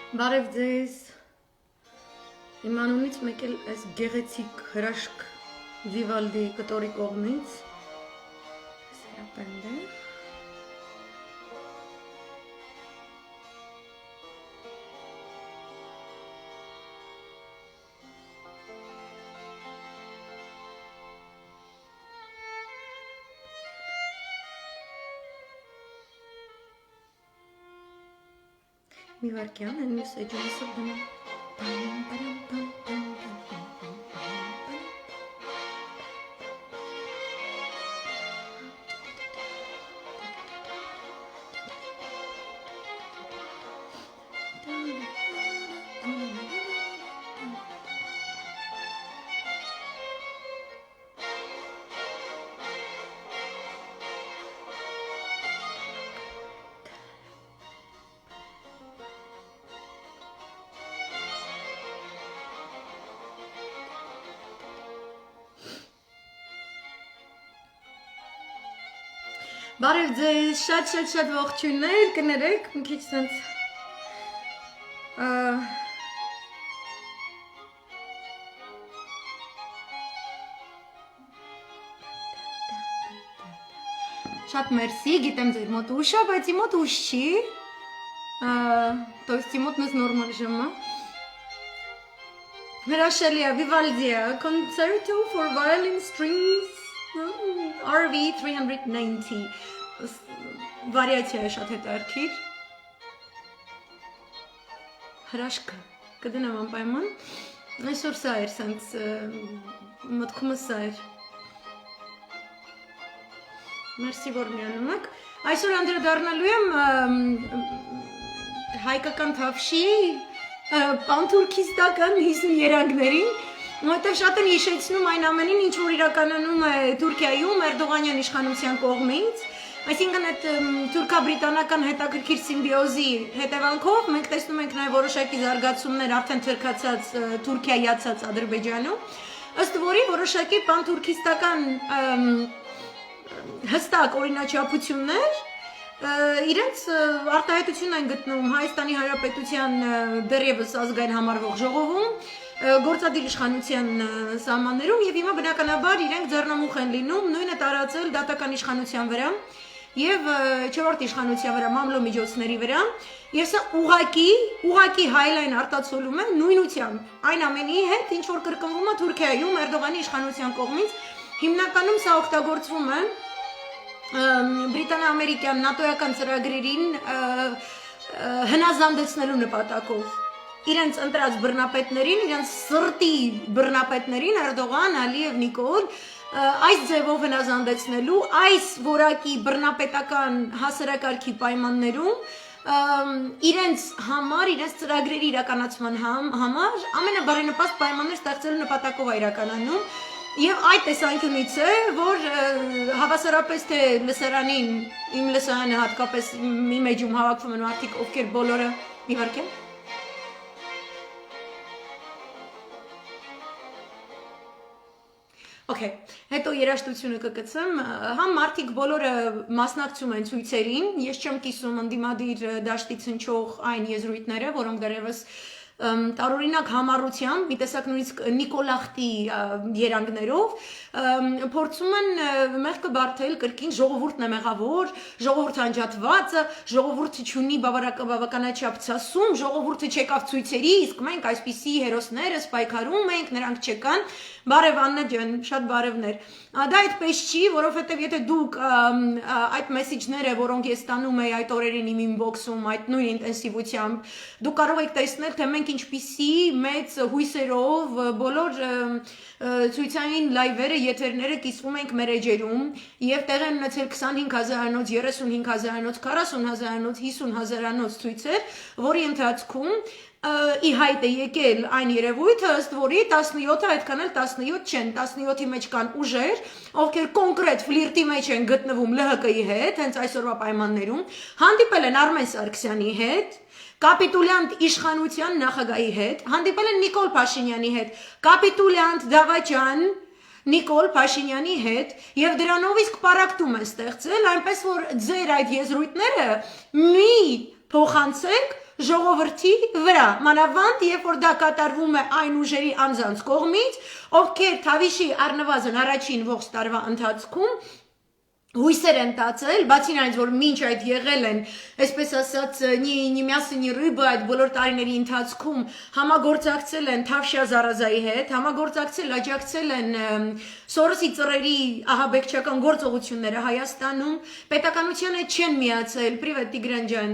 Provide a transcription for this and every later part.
Բարև ձեզ։ Իմ անունից մեկ էլ այս գեղեցիկ հրաշք Վիվալդի կտորի կողմից սերապենդ է։ Մի վարկյան են մյուս էջանիսով դնում։ Բարև ձեզ, շատ ողջույններ, կներեք, մի քիչ սենց շատ մերսի, գիտեմ ձեր մոտ ուշ է, բայց իմ մոտ ուշ չի, то есть իմ մոտ մեզ նորմալ ժամը։ Հրաշալի է, Vivaldi է, Concerto for Violin Strings, RV 390 վարիացիա է շատ հետարքիր հրաշքը կդնեմ անպայման այսօր սա էր սենց մտքումս սա էր մերսի որ միանում եք այսօր անդրադառնալու եմ հայկական թավշի պանթուրքիստական 50 երանգներին Որտեղ շատ են հիշեցնում այն ամենին, ինչ որ իրականանում է Թուրքիայում Էրդողանյան իշխանության կողմից, այսինքն այդ թուրքա-բրիտանական հետաքրքիր սիմբիոզի հետևանքով մենք տեսնում ենք նաև որոշակի զարգացումներ արդեն թրքացած Թուրքիայացած Ադրբեջանում, ըստ որի որոշակի պանթուրքիստական հստակ օրինաչափություններ իրենց արտահայտություն են գտնում Հայաստանի Հանրապետության դեռևս ազգային համարվող ժողովում գործադիր իշխանության սահմաններում եւ հիմա բնականաբար իրենք ձեռնամուխ են լինում նույնը տարածել դատական իշխանության վրա եւ չորրորդ իշխանության վրա մամլո միջոցների վրա եւ սա ուղակի հայլայն արտացոլում է նույնությամբ այն ամենի հետ ինչ որ կրկնվում է Թուրքիայում Էրդողանի իշխանության կողմից հիմնականում սա օգտագործվում է բրիտանա-ամերիկյան նատոյական ծրագրերին հնազանդեցնելու նպատակով իրենց ընտրած բռնապետներին, իրենց սրտի բռնապետներին Էրդողան, Ալիև, Նիկոլ այս ձևով հնազանդեցնելու, այս որակի բռնապետական հասարակարգի պայմաններում իրենց համար, իրենց ծրագրերի իրականացման համար ամենաբարենպաստ պայմաններ ստեղծելու նպատակով է իրականանում Եվ այդ տեսանկյունից է, որ հավասարապես թե լսարանին, իմ լսարանը հատկապես իմ էջում հավաքվում են մարդիկ, ովքեր բոլորը իհարկե Okay, հետո երաժշտությունը կգցեմ, համ մարդիկ բոլորը մասնակցում են ցույցերին, ես չեմ կիսում ընդդիմադիր դաշտից հնչող այն եզրույթները, որոնք դեռևս տարօրինակ համառությամբ, մի տեսակ նույնիսկ Նիկոլախտի երանգներով փորձում են մեղքը բարթել կրկին ժողովուրդն է մեղավոր, ժողովուրդը անջատված է, ժողովուրդը չունի բավականաչափ ցասում, ժողովուրդը չեկավ ցույցերի, իսկ մենք այսպիսի հերոսները սպայքարում ենք, նրանք չեկան, բարև Աննա ջան, շատ բարևներ։ Դա այդպես չի, որովհետև եթե դուք այդ մեսեջները, որոնք ես ստանում եի այդ օրերին իմ ինբոքսում, այդ նույն ինտենսիվությամբ, դուք կարող եք տեսնել, թե մենք ինչպիսի մեծ հույսերով բոլոր ցույցային լայվերը, եթերները կիսվում ենք մեր էջերում եւ տեղ են ունեցել 25,000-անոց, 35,000-անոց, 40,000-անոց, 50,000-անոց ցույցեր, որի ընթացքում ի հայտ է եկել այն երևույթը, ըստ որի 17-ը այդքան էլ 17 չեն, 17-ի մեջ կան ուժեր, ովքեր կոնկրետ ֆլիրտի մեջ են գտնվում ԼՀԿ-ի հետ, հենց այսօրվա պայմաններում, հանդիպել են Արմեն Սարգսյանի հետ, կապիտուլյանտ իշխանության նախագահի հետ, հանդիպել են Նիկոլ Փաշինյանի հետ, կապիտուլյանտ Դավաճան Նիկոլ Փաշինյանի հետ եւ դրանով իսկ պարակտում են ստեղծել, այնպես որ ձեր այդ եզրույթները մի փոխանցեք ժողովրդի վրա, մանավանդ երբ որ դա կատարվում է այն ուժերի անձանց կողմից, ովքեր Թավիշի առնվազն առաջին ողջ տարվա ընթացքում հույսեր են տածել, բացի նրանից, որ մինչ այդ եղել են, այսպես ասած, ни мясо, ни рыба այդ բոլոր տարիների ընթացքում համագործակցել են Թավշյա Զարազայի հետ, համագործակցել, աջակցել են Սորոսի ծռերի ահաբեկչական գործողությունները Հայաստանում, պետականությանը չեն միացել, պրիվետ Տիգրան ջան,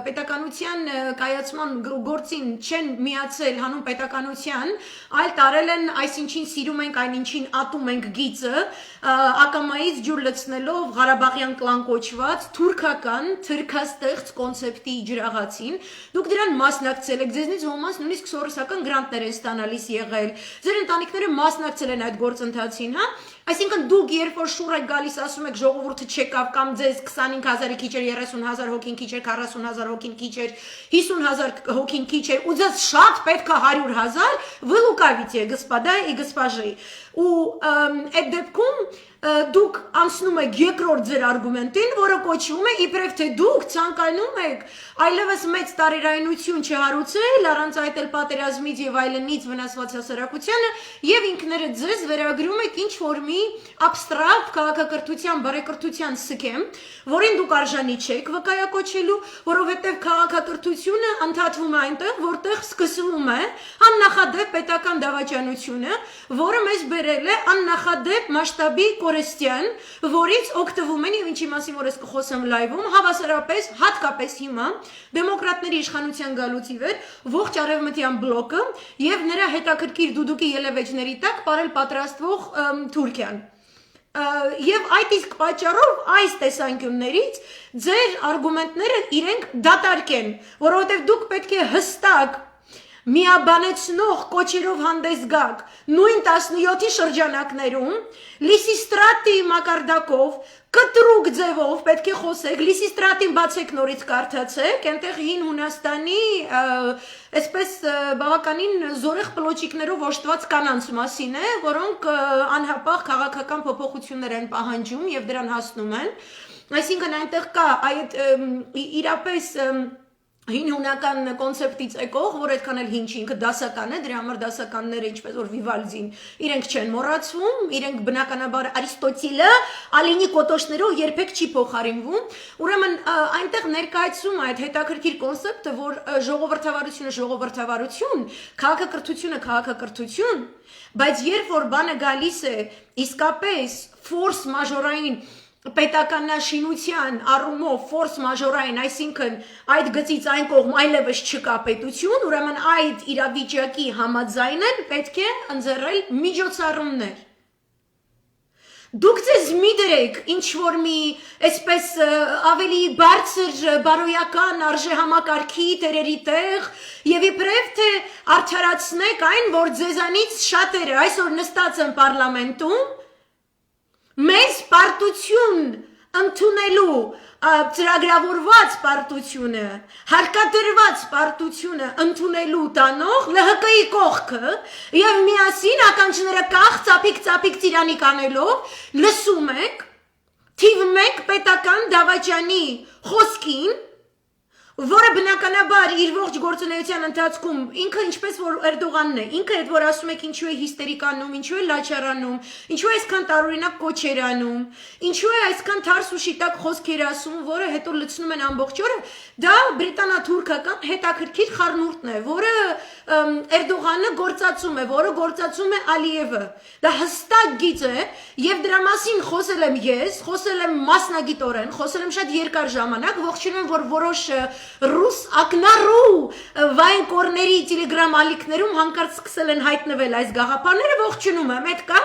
պետականության կայացման գործին չեն միացել հանուն պետականության, այլ տարել են այսինչին սիրում ենք, այնինչին ատում ենք գիծը, ակամայից ջուր լցնելով Ղարաբաղյան կլան կոչված թուրքական թրքաստեղծ կոնցեպտի ջրաղացին, դուք դրան մասնակցել եք, ձեզնից ոմանց նույնիսկ սորոսական գրանտներ են ստանալիս եղել, ձեր ընտանիքները մասնակցել են այդ գործընթացին, հա? Այսինքն դուք երբ որ շուռ եք գալիս ասում եք ժողովուրդը չեկավ կամ ձեզ 25,000-ը քիչ էր, 30,000 հոգին քիչ էր, 40,000 հոգին քիչ էր, 50,000 հոգին քիչ էր, ու ձեզ շատ պետք է 100,000, вы лукавите, господа и госпожи։ Ու այդ դեպքում դուք անցնում եք երկրորդ ձեր արգումենտին, որը կոչվում է իբրև թե դուք ցանկանում եք այլևս մեծ տարերայնություն չհարուցել, առանց այդ էլ պատերազմից եւ այլնից վնասված հասարակությանը եւ ինքներդ ձեզ վերագրում եք ինչ որ մի абստրակտ քաղաքակրթության, բարեկրթության սքեմ, որին դուք արժանի չեք վկայակոչելու, որովհետեւ քաղաքակրթությունը ընդհատվում է այնտեղ, որտեղ սկսվում է աննախադեպ պետական դավաճանությունը, որը մեզ բերել է աննախադեպ մասշտաբի կորստյան, որից օգտվում են եւ ինչի մասին որ ես կխոսեմ լայվում, հավասարապես հատկապես հիմա դեմոկրատների իշխանության գալուց ի վեր ողջ արևմտյան բլոկը եւ նրա հետաքրքիր դուդուկի ելևէջների տակ parել պատրաստվող Թուրքիան։ Եվ այդ իսկ պատճառով այս տեսանկյուններից ձեր արգումենտները իրենք դատարկ են, որովհետեւ դուք պետք է հստակ միաբանեցնող կոչերով հանդես գաք նույն 17-ի շրջանակներում Լիսիստրատի մակարդակով կտրուկ ձևով պետք է խոսեք, Լիսիստրատին բացեք նորից կարդացեք, այնտեղ հին Հունաստանի այսպես բավականին զորեղ պլոճիկներով օժտված կանանց մասին է, որոնք անհապաղ քաղաքական փոփոխություններ են պահանջում եւ դրան հասնում են, այսինքն այնտեղ կա այդ իրապես հին հունական կոնցեպտից եկող, որ այդքան էլ հին չի, ինքը դասական է, դրա համար դասականները, ինչպես որ Վիվալդին, իրենք չեն մոռացվում, իրենք բնականաբար Արիստոտելը Ալինի կոտոշներով երբեք չի փոխարինվում, ուրեմն այնտեղ ներկայացում է այդ հետաքրքիր կոնցեպտը, որ ժողովրդավարությունը ժողովրդավարություն, քաղաքակրթությունը քաղաքակրթություն, բայց երբ որ բանը գալիս է իսկապես ֆորս մաժորային պետականաշինության առումով ֆորս մաժորային, այսինքն այդ գծից այն կողմ այլևս չկա պետություն, ուրեմն այդ իրավիճակի համաձայն էլ պետք է ընձեռել միջոցառումներ։ Դուք ձեզ մի դրեք ինչ որ մի այսպես ավելի բարձր բարոյական արժեհամակարգի տերերի տեղ եւ իբրև թե արդարացնեք այն, որ ձեզանից շատերը այսօր նստած են պարլամենտում մեզ պարտություն ընդունելու ծրագրավորված պարտությունը, հարկադրված պարտությունը ընդունելու տանող ԼՀԿ-ի կողքը եւ միասին ականջները կախ ծափիկ ծիրանի կանելով լսում եք թիվ 1 պետական դավաճանի խոսքին, որը բնականաբար իր ողջ գործունեության ընթացքում ինքը ինչպես որ Էրդողանն է, ինքը այդ որ ասում եք ինչու է հիստերիկանում, ինչու է լաչարանում, ինչու է այսքան տարօրինակ կոչեր անում, ինչու է այսքան թարս ու շիտակ խոսքեր ասում, որը հետո լցնում են ամբողջ օրը, դա բրիտանա-թուրքական հետաքրքիր խառնուրդն է, որը Էրդողանը գործածում է, որը գործածում է Ալիևը։ Դա հստակ գիծ է եւ դրա մասին խոսել եմ ես, խոսել եմ մասնագիտորեն, խոսել եմ շատ երկար ժամանակ, ողջունում որ որոշ ռուս ակնառու վայնկորների տելեգրամ ալիքներում հանկարծ սկսել են հայտնվել այս գաղափարները, ողջունում եմ, այդ կա,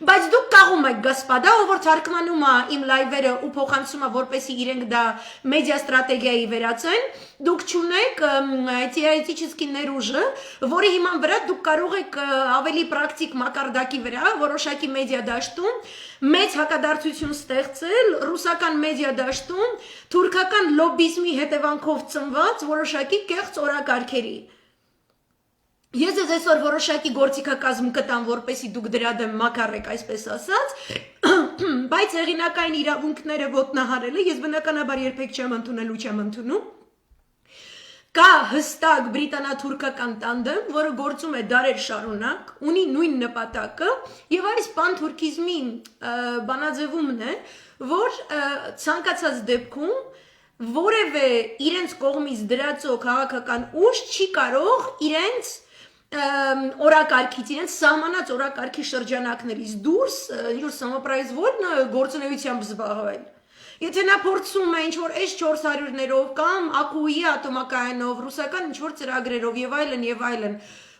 բայց դուք կաղում եք, господа, ով որ թարգմանում է իմ լայվերը ու փոխանցում է, որպեսզի իրենք դա մեդիա ստրատեգիայի վերածեն, դուք չունեք теоретически ներուժը, որի հիման վրա դուք կարող եք ավելի պրակտիկ մակարդակի վրա որոշակի մեդիա դաշտում մեծ հակադարձություն ստեղծել ռուսական մեդիա դաշտում թուրքական լոբիզմի հետևանքով ծնված որոշակի կեղծ օրակարգերի։ Ես ձեզ այսօր որոշակի գործիքակազմ կտամ, որպեսզի դուք դրա դեմ մակարեք, այսպես ասած, բայց հեղինակային իրավունքները ոտնահարելը ես բնականաբար երբեք չեմ ընդունել ու չեմ ընդունում։ Կա հստակ բրիտանա-թուրքական տանդեմ, որը գործում է դարեր շարունակ, ունի նույն նպատակը, եւ այս պանթուրքիզմի բանաձևումն է, որ ցանկացած դեպքում որևէ իրենց կողմից դրածո քաղաքական ուժ չի կարող իրենց օրակարգից, իրենց սահմանած օրակարգի շրջանակներից դուրս ինչ-որ самопроизвольно գործունեությամբ զբաղվել։ Եթե նա փորձում է ինչ-որ S-400-ներով կամ ԱԿՈՒ-ի ատոմակայանով, ռուսական ինչ-որ ծրագրերով եւ այլն,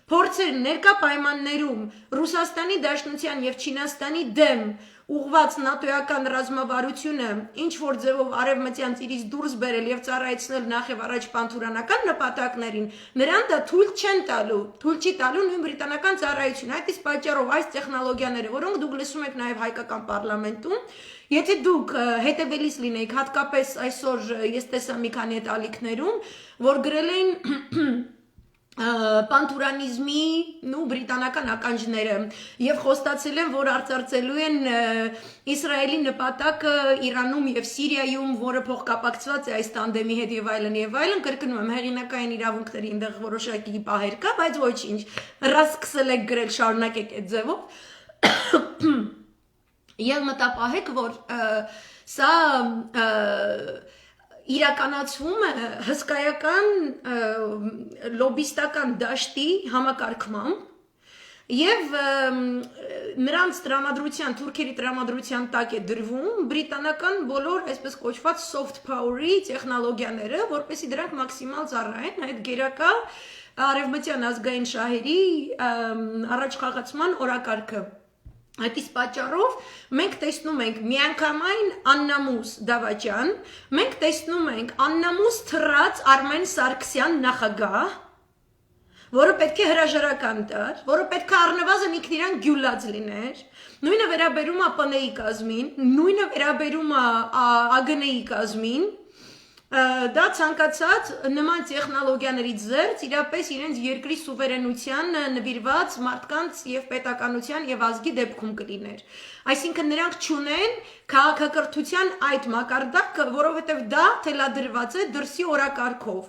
փորձեր ներկա պայմաններում Ռուսաստանի Դաշնության եւ Չինաստանի դեմ ուղղված նատոյական ռազմավարությունը ինչ որ ձևով արևմտյան ծիրից դուրս բերել եւ ծառայեցնել նախ եւ առաջ պանթուրանական նպատակներին, նրան դա թույլ չի տալու նույն բրիտանական ծառայությունը։ Այդ իսկ պատճառով այս տեխնոլոգիաները, որոնք դուք լսում եք նաեւ հայկական պարլամենտում, եթե դուք հետևելիս լինեիք, հատկապես այսօր ես տեսա մի քանի այդ ալիքներում, որ գրել էին պանթուրանիզմի բրիտանական ականջները եւ խոստացել են, որ արծարծելու են Իսրայելի նպատակը Իրանում եւ Սիրիայում, որը փոխկապակցված է այս տանդեմի հետ եւ այլն, կրկնում եմ, հեղինակային իրավունքների այնտեղ որոշակի պահեր կա, բայց ոչինչ, ռասկսել եք գրել, շարունակեք այդ ձևով եւ մտապահեք, որ սա իրականացվում է հսկայական լոբիստական դաշտի համակարգմամբ եւ նրանց տրամադրության, թուրքերի տրամադրության տակ է դրվում բրիտանական բոլոր այսպես կոչված soft power-ի տեխնոլոգիաները, որպեսզի դրանք մաքսիմալ ծառայեն այդ գերակա արևմտյան ազգային շահերի առաջխաղացման օրակարգը։ Այդ իսկ պատճառով մենք տեսնում ենք միանգամայն աննամուս դավաճան, մենք տեսնում ենք աննամուս թռած Արմեն Սարգսյան նախագահ, որը պետք է հրաժարական տար, որը պետք է առնվազն ինքն իրան գյուլած լիներ, նույնը վերաբերում է ՊՆ-ի կազմին, նույնը վերաբերում է ԱԳՆ-ի կազմին, դա ցանկացած նման տեխնոլոգիաներից զերծ իրապես իրենց երկրի սուվերենության նվիրված մարդկանց եւ պետականության եւ ազգի դեպքում կլիներ։ Այսինքն նրանք չունեն քաղաքակրթության այդ մակարդակը, որովհետեւ դա թելադրված է դրսի օրակարգով։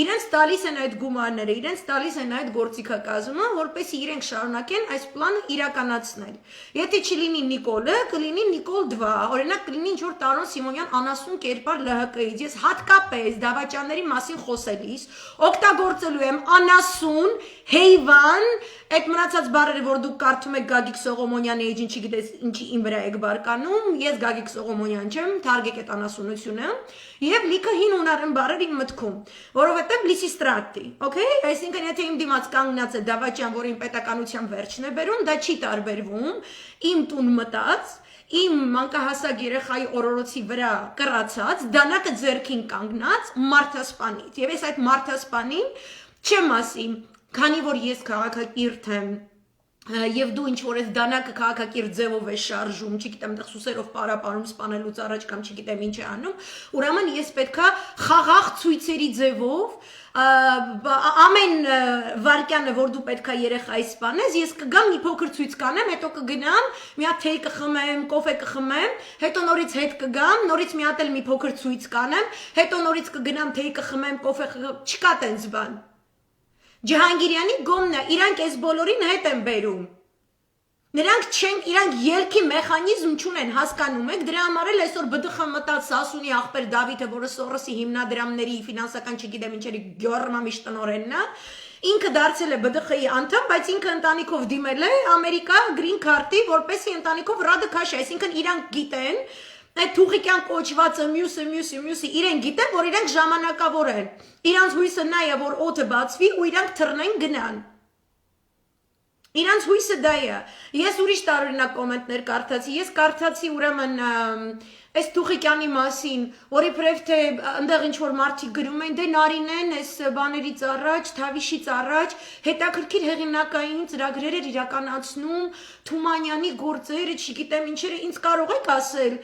Իրենց տալիս են այդ գումարները, իրենց տալիս են այդ գործիքակազմը, որպեսզի իրենք շարունակեն այս պլանը իրականացնել։ Եթե չլինի Նիկոլը, կլինի Նիկոլ 2, օրինակ կլինի ինչ որ Տարոն Սիմոնյան անասուն կերպար ԼՀԿ-ից։ Ես հատկապես դավաճանների մասին խոսելիս օգտագործելու եմ անասուն, հեյվան, այդ մնացած բառերը, որ դուք կարդում եք Գագիկ Սողոմոնյանի էջին, չգիտես ինչի իմ վրա եք բարկանում, ես Գագիկ Սողոմոնյան չեմ, թարգեք այդ անասունությունը, եւ լիքը հին հունարեն բառեր իմ մտքում, որովհետեւ լիսիստրատի, okay? Այսինքն եթե իմ դիմաց կանգնած է դավաճան, որ իմ պետականության վերջն է բերում, դա չի տարբերվում, իմ տուն մտած, իմ մանկահասակ երեխայի օրորոցի վրա կռացած, դանակը ձեռքին կանգնած մարդասպանից, եւ ես այդ մարդասպանին չեմ ասի, քանի որ ես քաղաքակիրթ եմ եւ դու ինչ որ ես դանակը քաղաքակիրթ ձևով ես շարժում, չգիտեմ, այդտեղ սուսերով պարապարում սպանելուց առաջ կամ չգիտեմ ինչ է անում, ուրեմն ես պետքա խաղաղ ցույցերի ձևով ամեն վարկյանը, որ դու պետքա երեխայի սպանես, ես կգամ մի փոքր ցույց կանեմ, հետո կգնամ, մի հատ թեյ կխմեմ, կոֆե կխմեմ, հետո նորից հետ կգամ, նորից մի հատ էլ մի փոքր ցույց կանեմ, հետո նորից կգնամ թեյ կխմեմ, կոֆե չկա տենց բան։ Ջահանգիրյանի գոմն է, իրանք այս բոլորին հետ են բերում։ Իրանք ելքի մեխանիզմ չունեն, հասկանում եք, դրա համար էլ այսօր ԲԴԽ մտած Սասունի աղբեր Դավիթը, որը Սորոսի հիմնադրամների ֆինանսական չգիտեմ ինչերի գյորմամիշ տնօրենն է, ինքը դարձել է ԲԴԽ-ի անդամ, բայց ինքը ընտանիքով դիմել է Ամերիկա գրին քարտի, որպեսզի ընտանիքով ռադը քաշի, այսինքն իրանք գիտեն, այդ թուղիկյան կոչվածը մյուսը իրենք գիտեն, որ իրենք ժամանակավոր են։ Իրանց հույսը նա է, որ օդը բացվի ու իրանք թռնեն գնան։ Իրանց հույսը դա է։ Ես ուրիշ տարօրինակ կոմենտներ կարդացի։ Ես կարդացի ուրեմն այս Թուխիկյանի մասին, որի պրև թե այնտեղ ինչ որ մարդիկ գրում են, դե Նարինեն այս բաներից առաջ, Թավիշից առաջ հետաքրքիր հեղինակային ծրագրեր էր իրականացնում, Թումանյանի գործերը, չգիտեմ ինչերը, ինձ կարող եք ասել,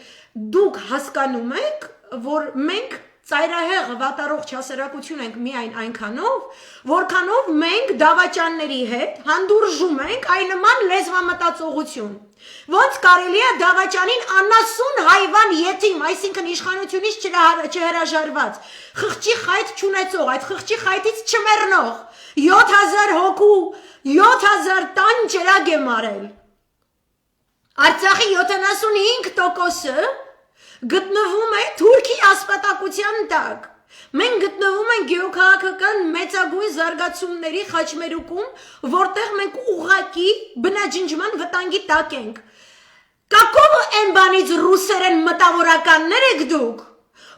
դուք հասկանում եք, որ մենք ծայրահեղ վատառողջ հասարակություն ենք միայն այնքանով, որքանով մենք դավաճանների հետ հանդուրժում ենք այն նման լեզվամտածողություն, ոնց կարելի է դավաճանին անասուն հայվան եթիմ, այսինքն իշխանությունից չհրաժարված, խղճի խայտ չունեցող, այդ խղճի խայտից չմեռնող, 7000 հոգու, 7000 տան ճրագ է մարել։ Արցախի 75%-ը գտնվում է Թուրքի ասպատակության տակ։ Մենք գտնվում ենք գեոքաղաքական մեծագույն զարգացումների խաչմերուկում, որտեղ մենք ուղղակի բնաջնջման վտանգի տակ ենք։ Կակով են բանից ռուսերեն մտավորականներ եք դուք,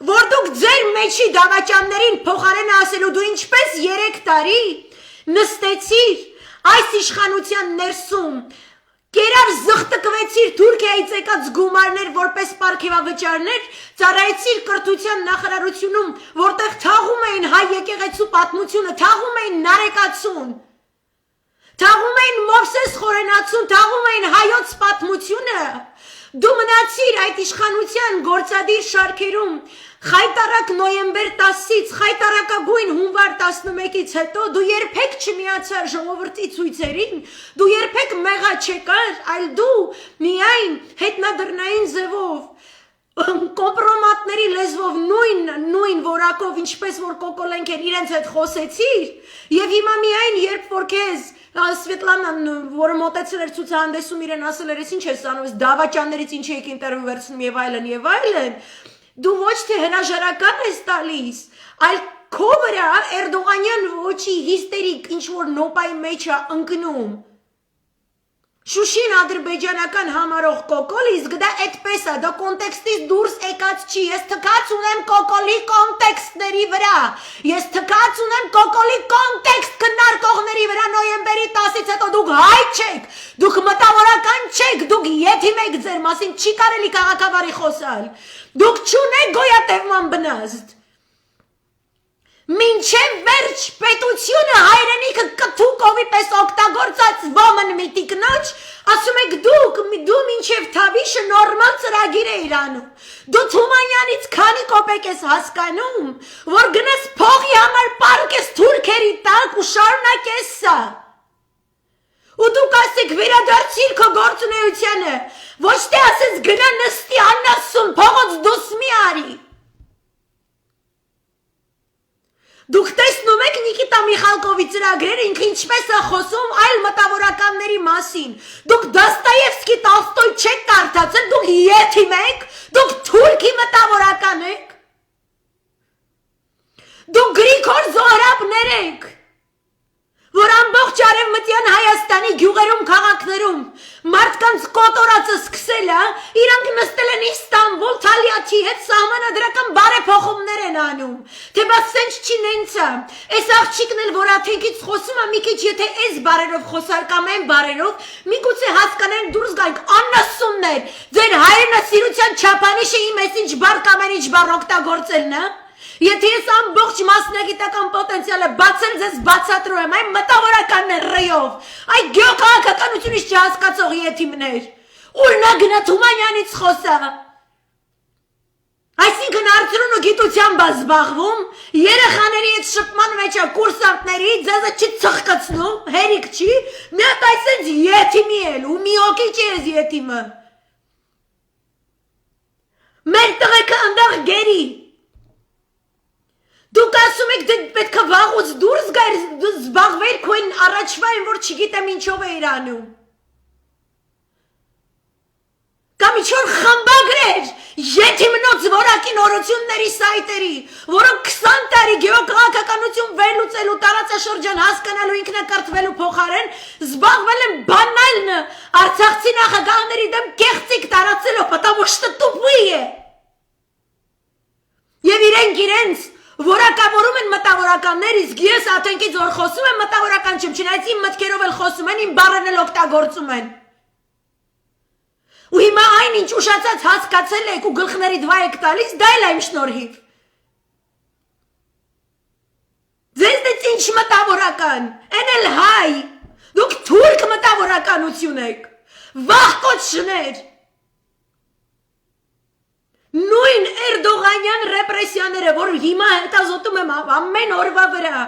որ դուք ձեր մեջի դավաճաններին փոխարեն ասելու դու ինչպես 3 տարի նստեցիր այս իշխանության ներսում, կերար զղտկվեցիր Թուրքիայից եկած գումարներ որպես պարգևավճարներ, ծառայեցիր կրթության նախարարությունում, որտեղ թաղում էին հայ եկեղեցու պատմությունը, թաղում էին Նարեկացուն, թաղում էին Մովսես Խորենացուն, թաղում էին հայոց պատմությունը, դու մնացիր այդ իշխանության գործադիր շարքերում, խայտարակ նոյեմբեր 10-ից, խայտարակագույն հունվար 11-ից հետո դու երբեք չմիացար ժողովրդի ցույցերին, դու երբեք մեղա չեկար, այլ դու միայն հետնադրնային ձևով, կոմպրոմատների լեզվով նույն որակով, ինչպես որ կոկոլենք են իրենց հետ խոսեցիր, և հիմա միայն երբ որ քեզ Սվետլանան, որը մոտեցել էր ցուցահանդեսում իրեն ասել էր, ինչ ես անում, դավաճաններից ինչ եք ինտերվյու վերցնում եւ այլն, դու ոչ թե հրաժարական ես տալիս, այլ քո վրա Էրդողանյան ոչի հիստերիկ ինչ-որ նոպայի մեջ է ընկնում։ Շուշին ադրբեջանական համարող կոկոլ, իսկ դա այդպես է, դա կոնտեքստից դուրս եկած չի, ես թքած ունեմ կոկոլի կոնտեքստների վրա, ես թքած ունեմ կոկոլի կոնտեքստ քննարկողների վրա նոյեմբերի 10-ից հետո դուք հայ չեք, դուք մտավորական չեք, դուք եթիմ եք ձեր մասին, չի կարելի քաղաքավարի խոսալ, դուք չունեք գոյատևման բնազդ, մինչև վերջ պետությունը հայրենիքը կթու կովի պես օգտագործած ոմն միտիկնոջ, ասում եք դու մինչև թավիշը նորմալ ծրագիր է իրանում, դու Թումանյանից քանի կոպեկ ես հասկանում, որ գնես փողի համար պարկ ես թուրքերի տակ ու շարունակես սա, ու դուք ասեք վերադարձիր քո գործունեությանը, ոչ թե ասես գնա նստի անասուն, փողոց դուս մի արի, դուք տեսնում եք Նիկիտա Միխալկովի ծրագրերը ինքը ինչպես է խոսում այլ մտավորականների մասին, դուք Դոստոևսկի Տոլստոյ չեք կարդացել, դուք եթիմ եք, դուք թուրքի մտավորական եք, դուք Գրիգոր Զոհրաբներ եք, որ ամբողջ արևմտյան Հայաստանի գյուղերում, քաղաքներում մարդկանց կոտորածը սկսել է, իրանք նստել են Իստանբուլ, Թալիաթի հետ սահմանադրական բարեփոխումներ են անում, թե բաց սենց չի նենցա, այս աղջիկն էլ որ աթենքից խոսում է, մի քիչ եթե այս բարերով խոսար կամ այն բարերով, միգուցե հասկանեն դուրս գանք, անասուններ, ձեր հայրենասիրության չափանիշը իմ ես ինչ բար կամ այն ինչ բար օգտագործելն է, Եթե ես ամբողջ մասնագիտական պոտենցիալը բացել ձեզ բացատրում եմ, այն մտավորականն է ռեով, այ գեոքաղաքականությունից չհասկացող եթիմներ, ուր նա գնա Թումանյանից խոսա, այսինքն արդյունուն ու գիտությամբ է զբաղվում, երեխաների հետ շփման մեջ է կուրսանտների, ձեզը չի ծխկացնում, հերիք չի, մի հատ այսենց եթիմի էլ, ու մի օքի չի ես եթիմը, մեր տղեկը ընդեղ գերի, Դուք ասում եք դե պետք է վաղուց դուրս գայր զբաղվեր քոյն առաջվա են որ չգիտեմ ինչով է իրանում Կամ ինչ-որ խմբագրեր եթիմնոց որակի նորությունների սայտերի որոնք 20 տարի գեոքաղաքականություն վերլուծելու տարածաշրջան հասկանալու ինքնակրթվելու փոխարեն զբաղվել են բանալն արցախցի նախագահների դեմ կեղծիք տարածելով потому что тупые Եվ իրենց Որակավորում են մտավորականներ, իսկ ես աթենքից որ խոսում եմ մտավորական չեմ, չնայած իմ մտքերով էլ խոսում են, իմ բառերն էլ օգտագործում են։ Ու հիմա այն ինչ ուշացած հասկացել եք ու գլխներիդ վայ եք տալիս, դա էլ այն շնորհիվ։ Ձեզ դից ինչ մտավորական, են էլ հայ, դուք թուրք մտավորականություն եք, վաղկոչներ։ Նույն Էրդողանյան Ստալինյան ռեպրեսիաները, որ հիմա հետազոտում եմ ամեն օրվա վրա,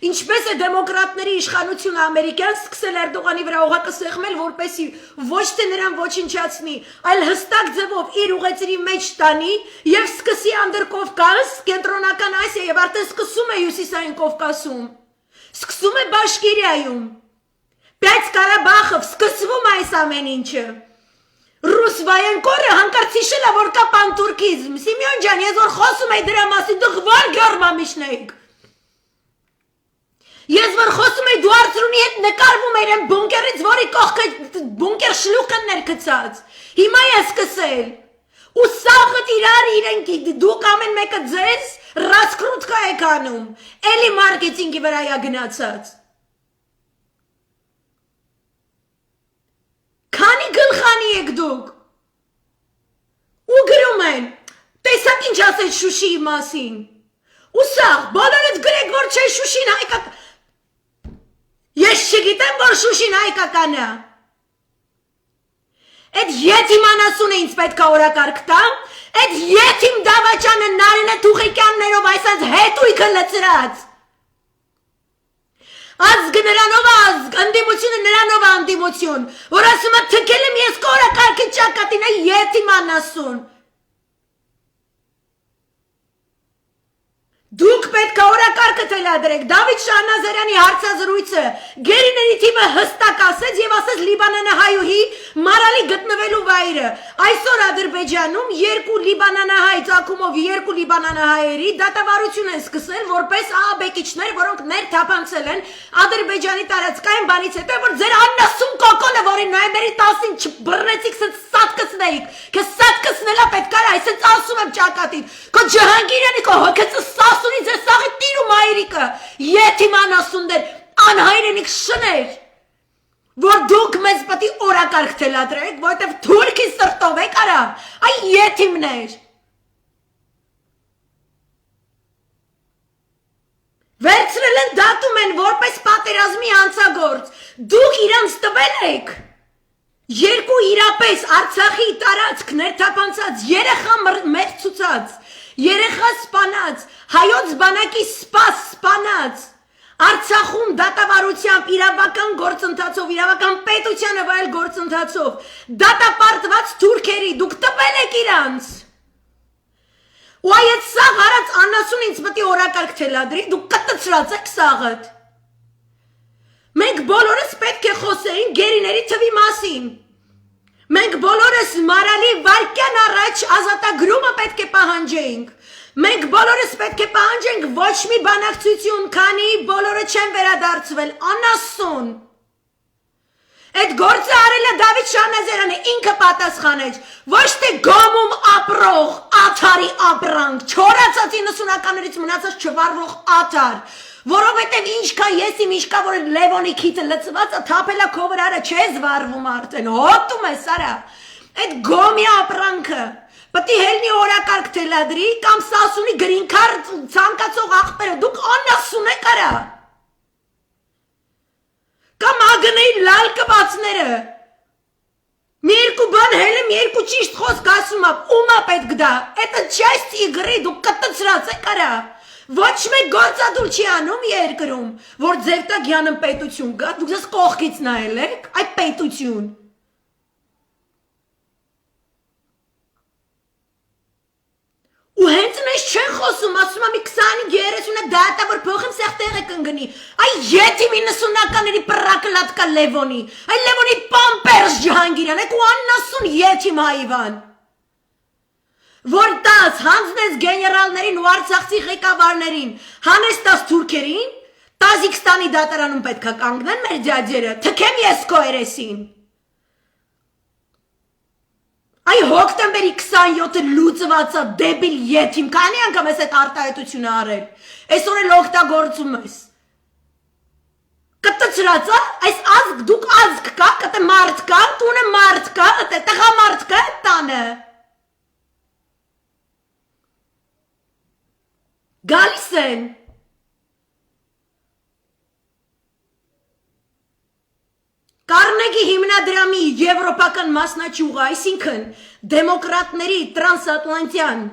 ինչպես է դեմոկրատների իշխանությունը ամերիկյան սկսել Էրդողանի վրա օղակը սեղմել, որպեսի ոչ թե նրան ոչնչացնի, այլ հստակ ձևով իր ուղեծրի մեջ տանի եւ սկսի Անդրկովկաս, Կենտրոնական Ասիա եւ արդեն սկսում է Հյուսիսային Կովկասում, սկսում է Բաշկիրիայում, Պյաց Կարաբախով սկսվում է այս ամեն ինչը։ Ռուս վայենկորը հանկարծ հիշել է, որ կա պանտուրքիզմ։ Սիմեոն ջան, ես որ խոսում եի դրա մասին, դու ղվար գյորմամիշն էիք։ Ես որ խոսում եի դու Արծրունի հետ նկարվում էր եմ բունկերից, որի կողքը բունկեր շլուխն ներկծած։ Հիմա է սկսել։ Ու սաղըտ իրար իրենք դուք ամեն մեկը ձեզ ռասկրուտկա եք անում, էլի մարքեթինգի վրա է գնացած։ Քանի գլխանի եք դուք։ Ու գրում են, տեսակ ինչ ասեց Շուշիի մասին։ Ու սաղ, բոլորդ գրեք, որ չէ Շուշին հայկական։ Ես չգիտեմ, որ Շուշին հայկական է։ Այդ յետիմանասուն է ինձ պետք է օրակարգ տա, այդ յետիմ դավաճանը Նարինե Թուղիկյաններով այսած հետույքը լծրած։ Ազգը նրանով ազգ, ընդդիմությունը նրանով ընդդիմություն, որ ասում է թքել եմ ես կորակարգի ճակատին է յետիմանասուն։ Դուք պետք է օրակարգը թելադրեք, Դավիթ Շահնազարյանի հարցազրույցը գերիների թիմը հստակ ասեց եւ ասեց Լիբանանահայուհի մարալի գտնվելու վայրը։ Այսօր Ադրբեջանում երկու լիբանանահայ ցակումով երկու լիբանանահայերի դատավարություն են սկսել որպես ահաբեկիչներ, որոնք ներթափանցել են Ադրբեջանի տարածքային բանից հետո, որ ձեր աննասուն կոկոնը, որին նոյեմբերի 10-ին չբռնեցիք, սենց սատկացնեիք, քե սատկացնելա պետք է, այսպես ասում եմ ճակատին, քո Ջահանգիրյանի քո հոգեցը սասունի ձեր սաղի տիր ու մայրիկը, յետիմանասունդեր, անհայրենիք շներ, որ դուք մեզ պետք է օրակարգ թելադրեք, որովհետև թուրքի սրտով եք արավ, այ յետիմներ։ Վերցրել են դատում են որպես պատերազմի անցագործ, դուք իրանց տվել եք, երկու իրապես Արցախի տարածք ներթափանցած, երեխա մերձուցած, երեխա սպանած, հայոց բանակի սպաս սպանած, Արցախում դատավարությամբ իրավական գործընթացով, իրավական պետությանը վայել գործընթացով, դատապարտված թուրքերի, դուք տվել եք իրանց։ Ու այդ սաղ արած անասուն ինձ պետք է օրակարգ թելադրի, դուք կտցրած եք սաղըտ։ Մենք բոլորս պետք է խոսեինք գերիների թվի մասին։ Մենք բոլորս մարալի վարկյան առաջ ազատագրումը պետք է պահանջեինք։ Մենք բոլորս պետք է պահանջենք ոչ մի բանակցություն, քանի բոլորը չեն վերադարձվել, անասուն։ Այդ գործը արել է Դավիթ Շահնազարյանը, ինքը պատասխանեց, ոչ թե գոմում ապրող աթարի ապրանք, չորացած 90-ականներից մնացած չվարվող աթար, որովհետև ինչքա ես իմ ինչքա որ Լևոնի քիթը լծված թափելա քո վրարը չես վարվում արդեն, հոտում ես արա, այդ գոմի ապրանքը, պետք է հելնի օրակարգ թելադրի կամ սասունի գրինքար ցանկացող աղբերը, դուք անասուն եք արա, կամ ագնեի լալ կվածները, մի երկու բան հելեմ, երկու ճիշտ խոսք ասում ապ, ումա պետք դա, էտը չայս իգրի, դուք կտցրած եք արա, ոչ մեկ գործադուլ չի անում երկրում, որ ձեր տակ յանն պետություն գա, դուք ձեզ կողքից նայել եք, այդ պետություն։ Ու հենց նես չեն խոսում, ասում եմ 20-30 դատա, որ փոխեմ սեղ տեղ է կնգնի, այ յետիմ 90-ականների պրակը լատկա Լևոնի, այ Լևոնի պամպերս Ջահանգիրյան, եք ու աննասուն յետիմ հայվան, որ տաս հանձնես գեներալներին ու արցախցի ղեկավարներին, հանես տաս թուրքերին, Տազիկստանի դատարանում պետք է կանգնեն մեր ջաջերը, թքեմ ես քո երեսին։ Այ հոկտեմբերի 27-ը լուծվածա դեբիլ յետիմ, քանի անգամ ես այդ արտահայտությունը արել, այսօր էլ օգտագործում ես։ Կտցրած է, այս ազգ, դուք ազգ կա, կտե մարդ կա, տունը մարդ կա, տղա մարդ կա այդ տանը։ Գալիս են։ Կարնեգի հիմնադրամի եվրոպական մասնաճյուղը, այսինքն դեմոկրատների տրանսատլանտյան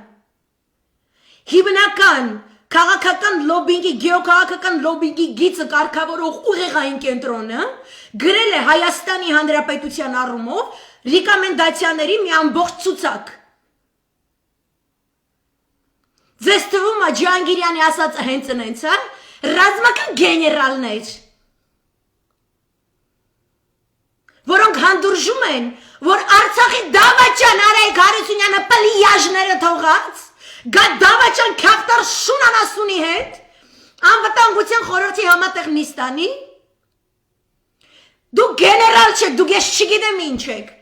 Հիմնական քաղաքական լոբինգի, գեոքաղաքական լոբինգի գիծը կարգավորող ուղեղային կենտրոնը գրել է Հայաստանի Հանրապետության առումով ռեկոմենդացիաների մի ամբողջ ցուցակ։ Ձեզ թվում է Ջահանգիրյանի ասածը հենց այնց է, ռազմական գեներալներ, որոնք հանդուրժում են, որ Արցախի դավաճան Արայք Հարությունյանը պլիաժները թողած, գա դավաճան Քավտար Շուն Անասունի հետ, անվտանգության խորհրդի համատեղ նիստանի, դուք գեներալ չեք, դուք ես չգիտեմ ինչ եք,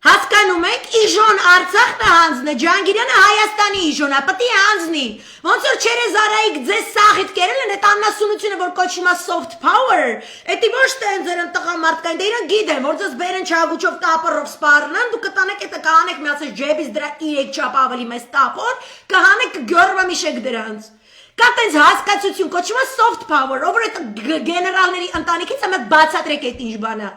հասկանում եք, իժոն Արցախն է հանձնը, Ջահանգիրյանը Հայաստանի իժոն է, պտի հանձնի, ոնց որ չերեզ Արայիկ ձեզ սաղիտ կերել են, այդ աննասունությունը, որ կոչվում է soft power, էդի ոչ թե են ձեր տղամարդկային, դե իրեն գիտեմ, որ ձեզ բերեն չագուչով տապորով սպառնան, դուք կտանեք էտը կհանեք միացած ջեբից դրա 3 չապ ավելի մեծ տապոր, կհանեք գյորվամիշեք դրանց, կա տենց հասկացություն, կոչվում է soft power, ով որ այդ գեներալների ընտանիքից եմ բացատրեք այդ ինչ բան է։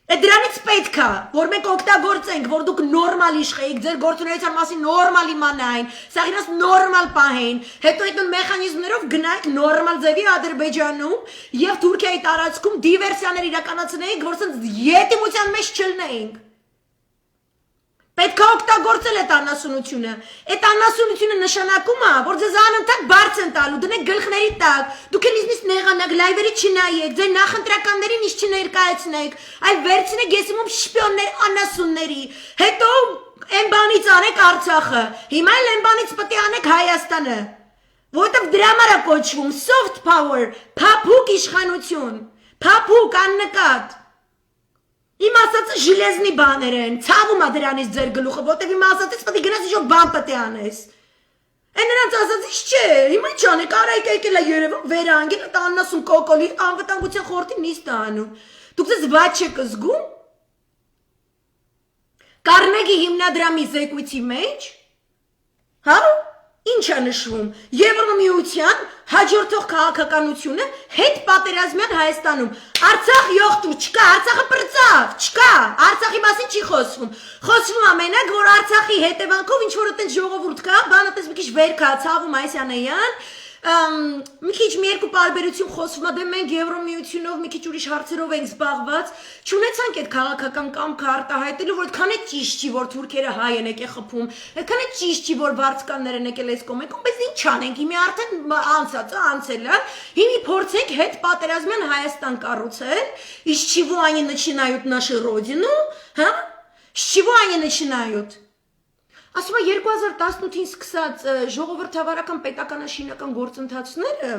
Դրանից պետք է, որ մենք օգտագործենք, որ դուք նորմալ իշխեիք, ձեր գործունեության մասին նորմալ իմանային, սաղիրած նորմալ պահեն, հետո այդ մեխանիզմներով գնայք նորմալ ձևի Ադրբեջանում և Թուրքիայի տարածքում դիվերսիաներ իրականացնեիք, որ սենց ետիմության մեջ չլնեինք։ Պետք է օգտագործել այդ անասունությունը։ Այդ անասունությունը նշանակում է, որ ձեզ անընդհատ բարձ են տալու, դնեք գլխների տակ, դուք էլ ինձնից նեղանաք, լայվերի չնայեք, ձեր նախընտրականներին ինչ չներկայացնեք, այլ վերցնեք եսիմում շպիոններ անասունների, հետո այն բանից անեք Արցախը, հիմա էլ այն բանից պետք է անեք Հայաստանը, որովհետև դրա համար է կոչվում soft power, փափուկ իշխանություն, փափուկ աննկատ։ Իմ ասածը ժիլեզնի բաներ են, ցավում է դրանից ձեր գլուխը, որտեղ իմ ասածից պետք է գնաս ինչ-որ բան պետք է անես։ Այն նրանց ասածից չէ, հիմա ինչ անեք, Արայք եկել է Երևան, վերանգել, այդ աննասուն կոկոլի անվտանգության խորհրդի նիստ է անում։ Դուք ձեզ վատ չեք զգում։ Կարնեգի հիմնադրամի զեկույցի մեջ, հա, ինչ է նշվում, Եվրամիության հաջորդող քաղաքականությունը հետ պատերազմյան Հայաստանում, Արցախ յողտուր չկա, Արցախը պրծավ, չկա, Արցախի մասին չի խոսվում, խոսվում ամենակ, որ Արցախի հետևանքով ինչ-որ այդպես ժողովուրդ կա, բանը այդպես մի քիչ վեր կա, Ցավում Այսյանեյան, մի քիչ մի երկու պարբերություն խոսվում է, դե մենք Եվրամիությունով մի քիչ ուրիշ հարցերով ենք զբաղված, չունեցանք այդ քաղաքական կամքը արտահայտելու, որ այդքան է ճիշտ չի, որ թուրքերը հայ են եկել խփում, այդքան է ճիշտ չի, որ վարձկաններ են եկել այս կողմից, բայց ինչ անենք, հիմա արդեն անցել է, հիմա փորձենք հետ պատերազմյան Հայաստան կառուցել, из чего они начинают нашу родину, հա? С чего они начинают? Ասում է 2018-ին սկսած ժողովրդավարական պետականաշինական գործընթացները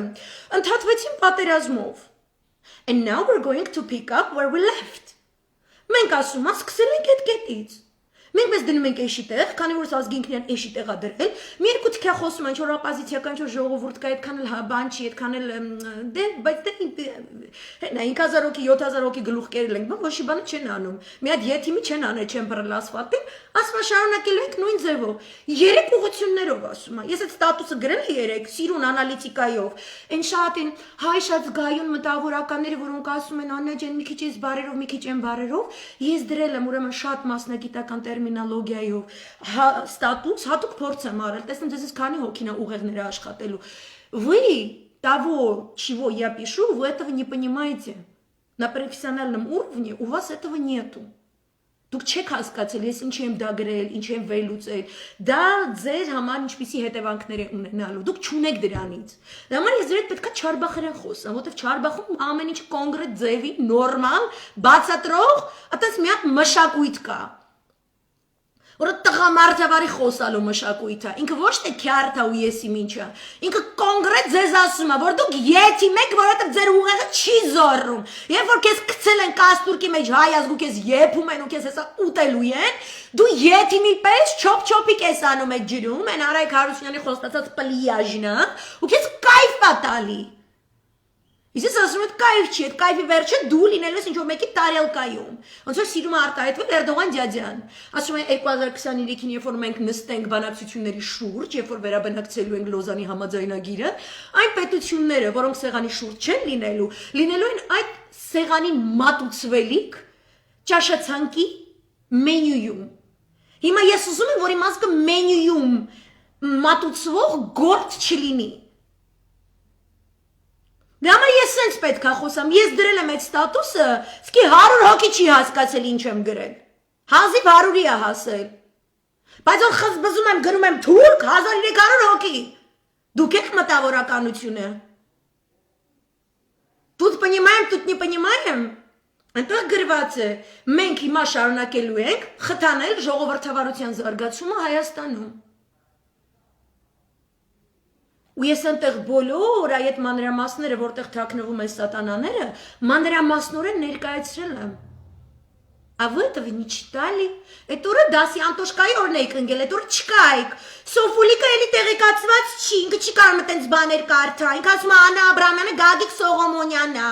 ընդհատվեցին պատերազմով. And now we're going to pick up where we left. Մենք ասում ենք սկսել ենք այդ կետից. Մենք մեզ դնում ենք էշի տեղ, քանի որ ազգինքնյան էշի տեղա դրել, մի երկու թքյա խոսում են, որ օպոզիցիական որ ժողովուրդ կա, այդքան էլ բան չի, այդքան էլ դե, բայց դե նա 5000 հոգի, 7000 հոգի գլուխ կերել ենք, ոչ մի բան չեն անում։ Մի հատ եթիմի չեն անել, չեն բռնել ասֆալտին, ասում է շարունակելու ենք նույն ձևով։ 3 ուղղություններով ասում է։ Ես այդ ստատուսը գրել եմ 3 սիրուն անալիտիկայով։ Այն շատին հայ շատ զգայուն մտավորականները, որոնք ասում են Աննա ջան, մի քիչ էս բարերով, մի քիչ են բարերով, ես դրել եմ ուրեմն շատ մասնագիտական տերմինոլոգիայով ստատուս, հատուկ փորձ եմ արել, տեսնեմ ձեզ քանի հոգին է ուղեղները աշխատելու։ Вы того, чего я пишу, вы этого не понимаете. На профессиональном уровне у вас этого нету. Դուք չեք հասկացել, ես ինչ եմ դա գրել, ինչ եմ վերլուծել, դա ձեր համար ինչպիսի հետևանքներ է ունենալու, դուք չունեք դրանից։ Դա համար ես ձեր հետ պետք է չարբախերեն խոսեմ, որովհետև չարբախում ամեն ինչ կոնկրետ ձևի, նորմալ, բացատրող, այդպես մի հատ մշակույթ կա։ Որ տղամարդավարի խոսալու մշակույթ է, ինքը ոչ թե քյարթ է ու եսի ինչա, ինքը կոնկրետ ձեզ ասում է, որ դուք եթիմ եք, որովհետև ձեր ուղեղը չի զոռում, երբ որ քեզ գցել են կաստուրկի մեջ հայ ազգու քեզ եփում են ու քեզ հեսա ուտելու են, դու եթիմի պես չոփ-չոփիկ ես անում այդ ջրում, այն Արայք Հարությունյանի խոստացած պլիաժն է, ու քեզ կայֆ է տալի։ Իսկ ասում եմ կայֆ չի, այդ կայֆի վերջը դու լինելու ես ինչ-որ մեկի տարելկայում։ Ոնց որ սիրում է արտահայտվել Էրդողան ջաջան։ Ասում եմ 2023-ին, երբ որ մենք նստենք բանակցությունների շուրջ, երբ որ վերաբնակցելու ենք Լոզանի համաձայնագիրը, այն պետությունները, որոնք սեղանի շուրջ չեն լինելու են այդ սեղանի մատուցվելիք ճաշացանկի մենյուում։ Հիմա ես ուզում եմ, որ իմ ազգը մենյուում մատուցվող գործ չլինի։ Դրա համար ես սենց պետք է խոսամ, ես դրել եմ այդ ստատուսը, սկի 100 հոգի չի հասկացել ինչ եմ գրել, հազիվ 100-ի է հասել, բայց որ խզբզում եմ գրում եմ թուրք 1300 հոգի, դուք եք մտավորականությունը, тут понимаем, тут не понимаем, այնտեղ գրված է, մենք հիմա շարունակելու ենք խթանել ժողովրդավարության զարգացումը Հայաստանում։ Ու ես այնտեղ բոլոր այդ մանրամասները, որտեղ թաքնվում են սատանաները, մանրամասնորեն ներկայացրել եմ։ А вы этого не читали? Այդ օրը դասի Անտոշկայի օրն էիք ընկել, այդ օրը չկայիք։ Սոֆուլիկը էլի տեղեկացված չի, ինքը չի կարող այդպես բաներ կարդա։ Ինքը ասում է Աննա Աբրամյանը, Գագիկ Սողոմոնյանն է։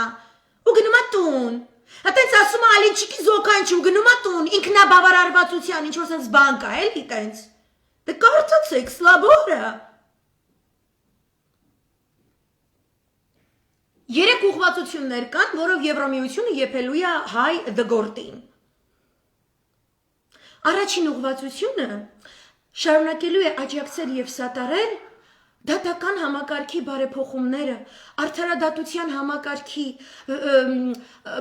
Ու գնում է տուն։ Այդպես ասում է Ալինչիկի Զոքանչու, գնում է տուն, ինքնաբավարարվածության ինչ որ sense բան կա, էլի տենց։ Դե կարծացեք, սլաբորա։ Երեք ուղղվածություններ կան, որով Եվրամիությունը եփելու է հայ դգորտին։ Առաջին ուղղվածությունը շարունակելու է աջակցել եւ սատարել դատական համակարգի բարեփոխումները, արդարադատության համակարգի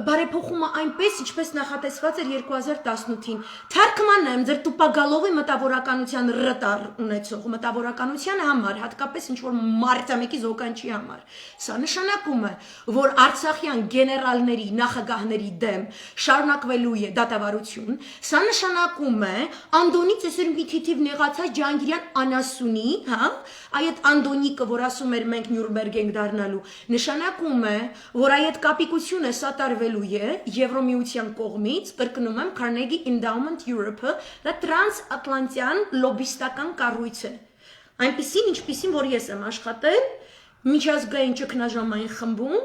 բարեփոխումը այնպես, ինչպես նախատեսված էր 2018-ին։ Թարգմանն եմ ձեր տուպագալովի մտավորականության ռտար ունեցող մտավորականության համար, հատկապես ինչ որ մարտամեկի զոկանչի համար։ Սա նշանակում է, որ Արցախյան գեներալների, նախագահների դեմ շարունակվելու է դատավարություն։ Սա նշանակում է Անդոնի ծեսերունքի թիթիվ նեղացած Ջանգիրյան անասունի, հա, այդ Անդոնիկը, որ ասում էր մենք Նյուրնբերգ ենք դառնալու, նշանակում է, որ այդ կապիկությունը սատարվելու է Եվրոմիության կողմից, կրկնում եմ, Carnegie Endowment Europe-ը, դա տրանսատլանտյան լոբիստական կառույց է։ Այնպիսին, ինչպիսին, որ ես եմ աշխատել միջազգային ճգնաժամային խմբում,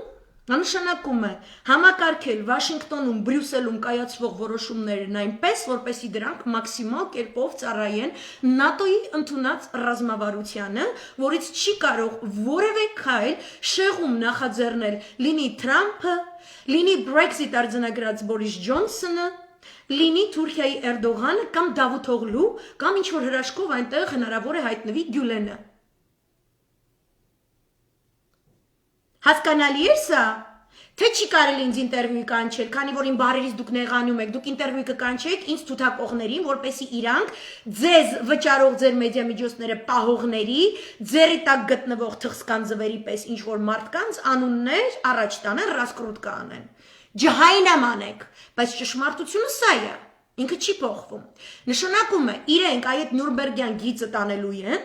նշանակում է համակարգել Վաշինգտոնում, Բրյուսելում կայացվող որոշումներն այնպես, որպեսզի դրանք մաքսիմալ կերպով ծառայեն ՆԱՏՕ-ի ընդունած ռազմավարությանը, որից չի կարող որևէ քայլ շեղում նախաձեռնել լինի Թրամփը, լինի Brexit արձանագրած Բորիս Ջոնսոնը, լինի Թուրքիայի Էրդողանը կամ Դավութ Օղլու, կամ ինչ որ հրաշքով այնտեղ հնարավոր է հայտնվի Գյուլենը։ Հասկանալի է սա, թե չի կարելի ինձ ինտերվյու կանչել, քանի որ իմ բարերից դուք նեղանում եք, դուք ինտերվյու կկանչեք ինձ թութակողներին, որպեսզի իրանք ձեզ վճարող ձեր մեդիա միջոցները պահողների, ձերի տակ գտնվող թխսկան ձվերի պես ինչ որ մարդկանց անուններ առաջ տանեն, ռասկրուտկա անեն։ Ջհայնամ անեք, բայց ճշմարտությունը սա է, ինքը չի փոխվում։ Նշանակում է, իրենք այդ Նյուրնբերգյան գիծը տանելու են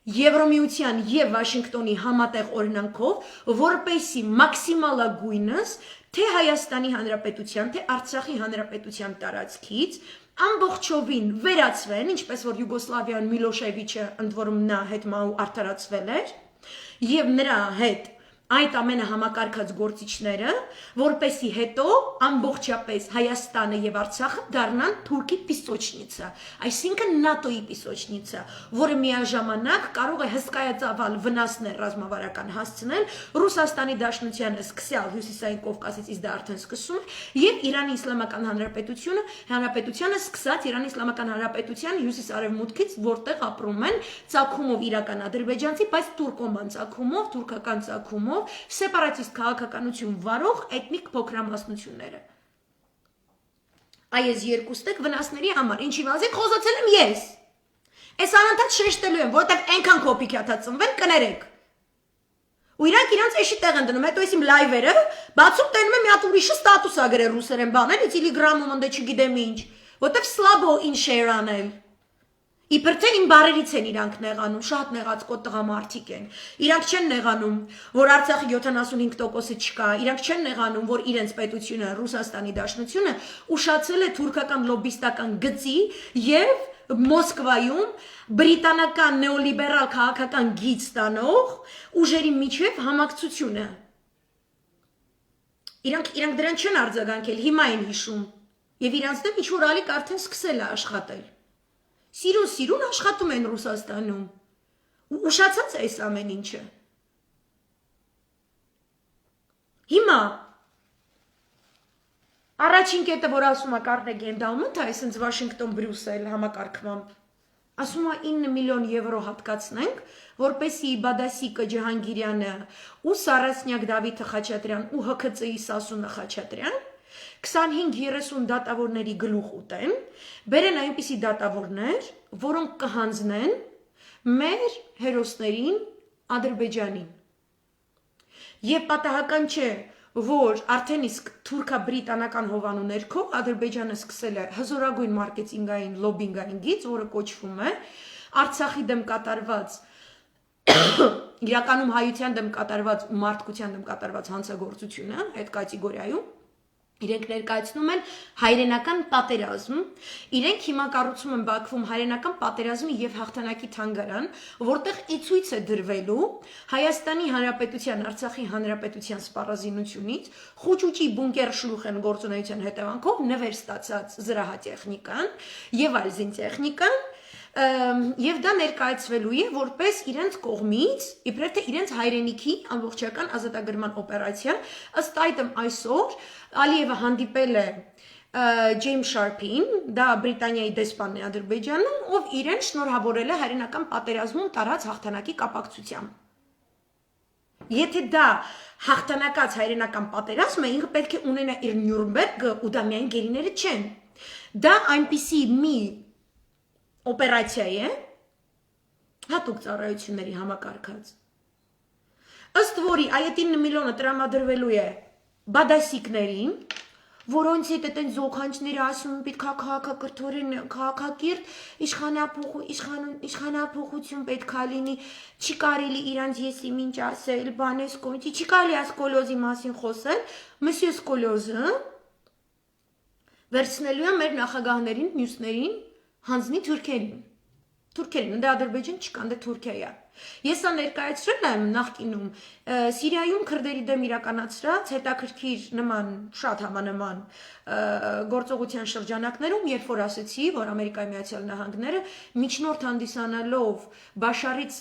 Եվրոմիության եւ Վաշինգտոնի համատեղ օրինանքով, որպեսզի մաքսիմալագույնս թե Հայաստանի Հանրապետության, թե Արցախի Հանրապետության տարածքից ամբողջովին վերացվեն, ինչպես որ Յուգոսլավիան Միլոշեվիչը ընդ որում նա հետմահու արդարացվել էր, եւ նրա հետ այդ ամենը համակարգած գործիչները, որպեսի հետո ամբողջապես Հայաստանը եւ Արցախը դառնան Թուրքի պիսոչնիցա, այսինքն ՆԱՏՕ-ի պիսոչնիցա, որը միաժամանակ կարող է հսկայածավալ վնասներ ռազմավարական հասցնել Ռուսաստանի Դաշնությանը սկսյալ Հյուսիսային Կովկասից դա արդեն սկսում է, եւ Իրանի Իսլամական Հանրապետությանը սկսած Իրանի Իսլամական Հանրապետության հյուսիս-արևմուտքից, որտեղ ապրում են ցակումով իրական ադրբեջանցի, բայց թուրքոման ցակումով, թուրքական ցակումով սեպարատիստ քաղաքականություն վարող էթնիկ փոքրամասնությունները։ Այս երկուստեք վնասների համար, ինչի վազիկ խոսացել եմ ես։ Այս անընդհատ շեշտելու եմ, որովհետև այնքան կոպիք հաթա ծնվեն, կներեք։ Ու իրանք իրանց էշի տեղ են դնում, հետո ես իմ լայվերը, բացում տենում եմ մի հատ ուրիշը ստատուս ա գրել ռուսերեն բաներ, Տելեգրամում ընդ չգիտեմ ինչ, որովհետև սլաբո ինչ շեյր անել։ Իբր թե իմ բարերից են իրանք նեղանում, շատ նեղած կոտ տղամարդիկ են։ Իրանք չեն նեղանում, որ Արցախի 75%-ը չկա, իրանք չեն նեղանում, որ իրենց պետությունը, Ռուսաստանի Դաշնությունը ուշացել է թուրքական լոբիստական գծի եւ Մոսկվայում բրիտանական նեոլիբերալ քաղաքական գիծ տանող ուժերի միջև համակցությունը։ Իրանք դրան չեն արձագանքել, հիմա են հիշում։ Եվ իրանց դեմ ինչ-որ ալիք արդեն սկսել է աշխատել։ Սիրուն աշխատում են Ռուսաստանում։ Ուշացած է այս ամեն ինչը։ Հիմա առաջին կետը, որ ասում է Carnegie Endowment, այսինքն Վաշինգտոն Բրյուսել համակարգմամբ, ասում է 9 միլիոն եվրո հատկացնենք, որպեսի Բադասիկը Ջահանգիրյանը ու Սարասնյակ Դավիթը Խաչատրյան ու ՀՔՑ-ի Սասունը Խաչատրյան 25-30 դատավորների գլուխ ուտեն, բերեն այնպիսի դատավորներ, որոնք կհանձնեն մեր հերոսներին Ադրբեջանին։ Եվ պատահական չէ, որ արդեն իսկ թուրքա-բրիտանական հովանու ներքո Ադրբեջանը սկսել է հզորագույն մարքեթինգային լոբինգային գիծ, որը կոչվում է Արցախի դեմ կատարված իրականում հայության դեմ կատարված ու մարդկության դեմ կատարված հանցագործությունը այդ կատեգորիայում իրենք ներկայացնում են հայրենական պատերազմ, իրենք հիմա կառուցում են Բաքվում հայրենական պատերազմի եւ հաղթանակի թանգարան, որտեղ ի ցույց է դրվելու Հայաստանի Հանրապետության, Արցախի Հանրապետության սպառազինությունից խոճուճի բունկեր շլուխեն գործունեության հետևանքով նվեր ստացած զրահատեխնիկան եւ այլ զինտեխնիկան Եվ դա ներկայացվելու է որպես իրենց կողմից, իբրև թե իրենց հայրենիքի ամբողջական ազատագրման օպերացիա, ըստ այդմ այսօր Ալիևը հանդիպել է Ջեյմս Շարփին, դա Բրիտանիայի դեսպանն է Ադրբեջանում, ով իրեն շնորհավորել է հայրենական պատերազմում տարած հաղթանակի կապակցությամբ։ Եթե դա հաղթանակած հայրենական պատերազմ է, ինքը պետք է ունենա իր Նյուրնբերգը ու դա միայն գերիները չեն։ Դա այնպիսի մի օպերացիա է հատուկ ծառայությունների համակարգած ըստ որի այդ 9 միլիոնը տրամադրվելու է բադասիկներին, որոնց հետ այդեն զոքանչները ասում են պետք է քաղաքակրթորեն քաղաքակիրթ իշխանափոխություն պետք է լինի, չի կարելի իրանց եսի մինչ ասել, բանես կոմիտի, չի կարելի ասկոլոզի մասին խոսել, մսյո Սկոլոզը վերցնելու է մեր նախագահներին, մյուսներին հանձնի թուրքերին, դա Ադրբեջան չկան, դա Թուրքիա է։ Ես սա ներկայացրել եմ նախկինում Սիրիայում քրդերի դեմ իրականացրած հետաքրքիր նման շատ համանման գործողության շրջանակներում, երբ որ ասեցի, որ Ամերիկայի Միացյալ Նահանգները միջնորդ հանդիսանալով Բաշարից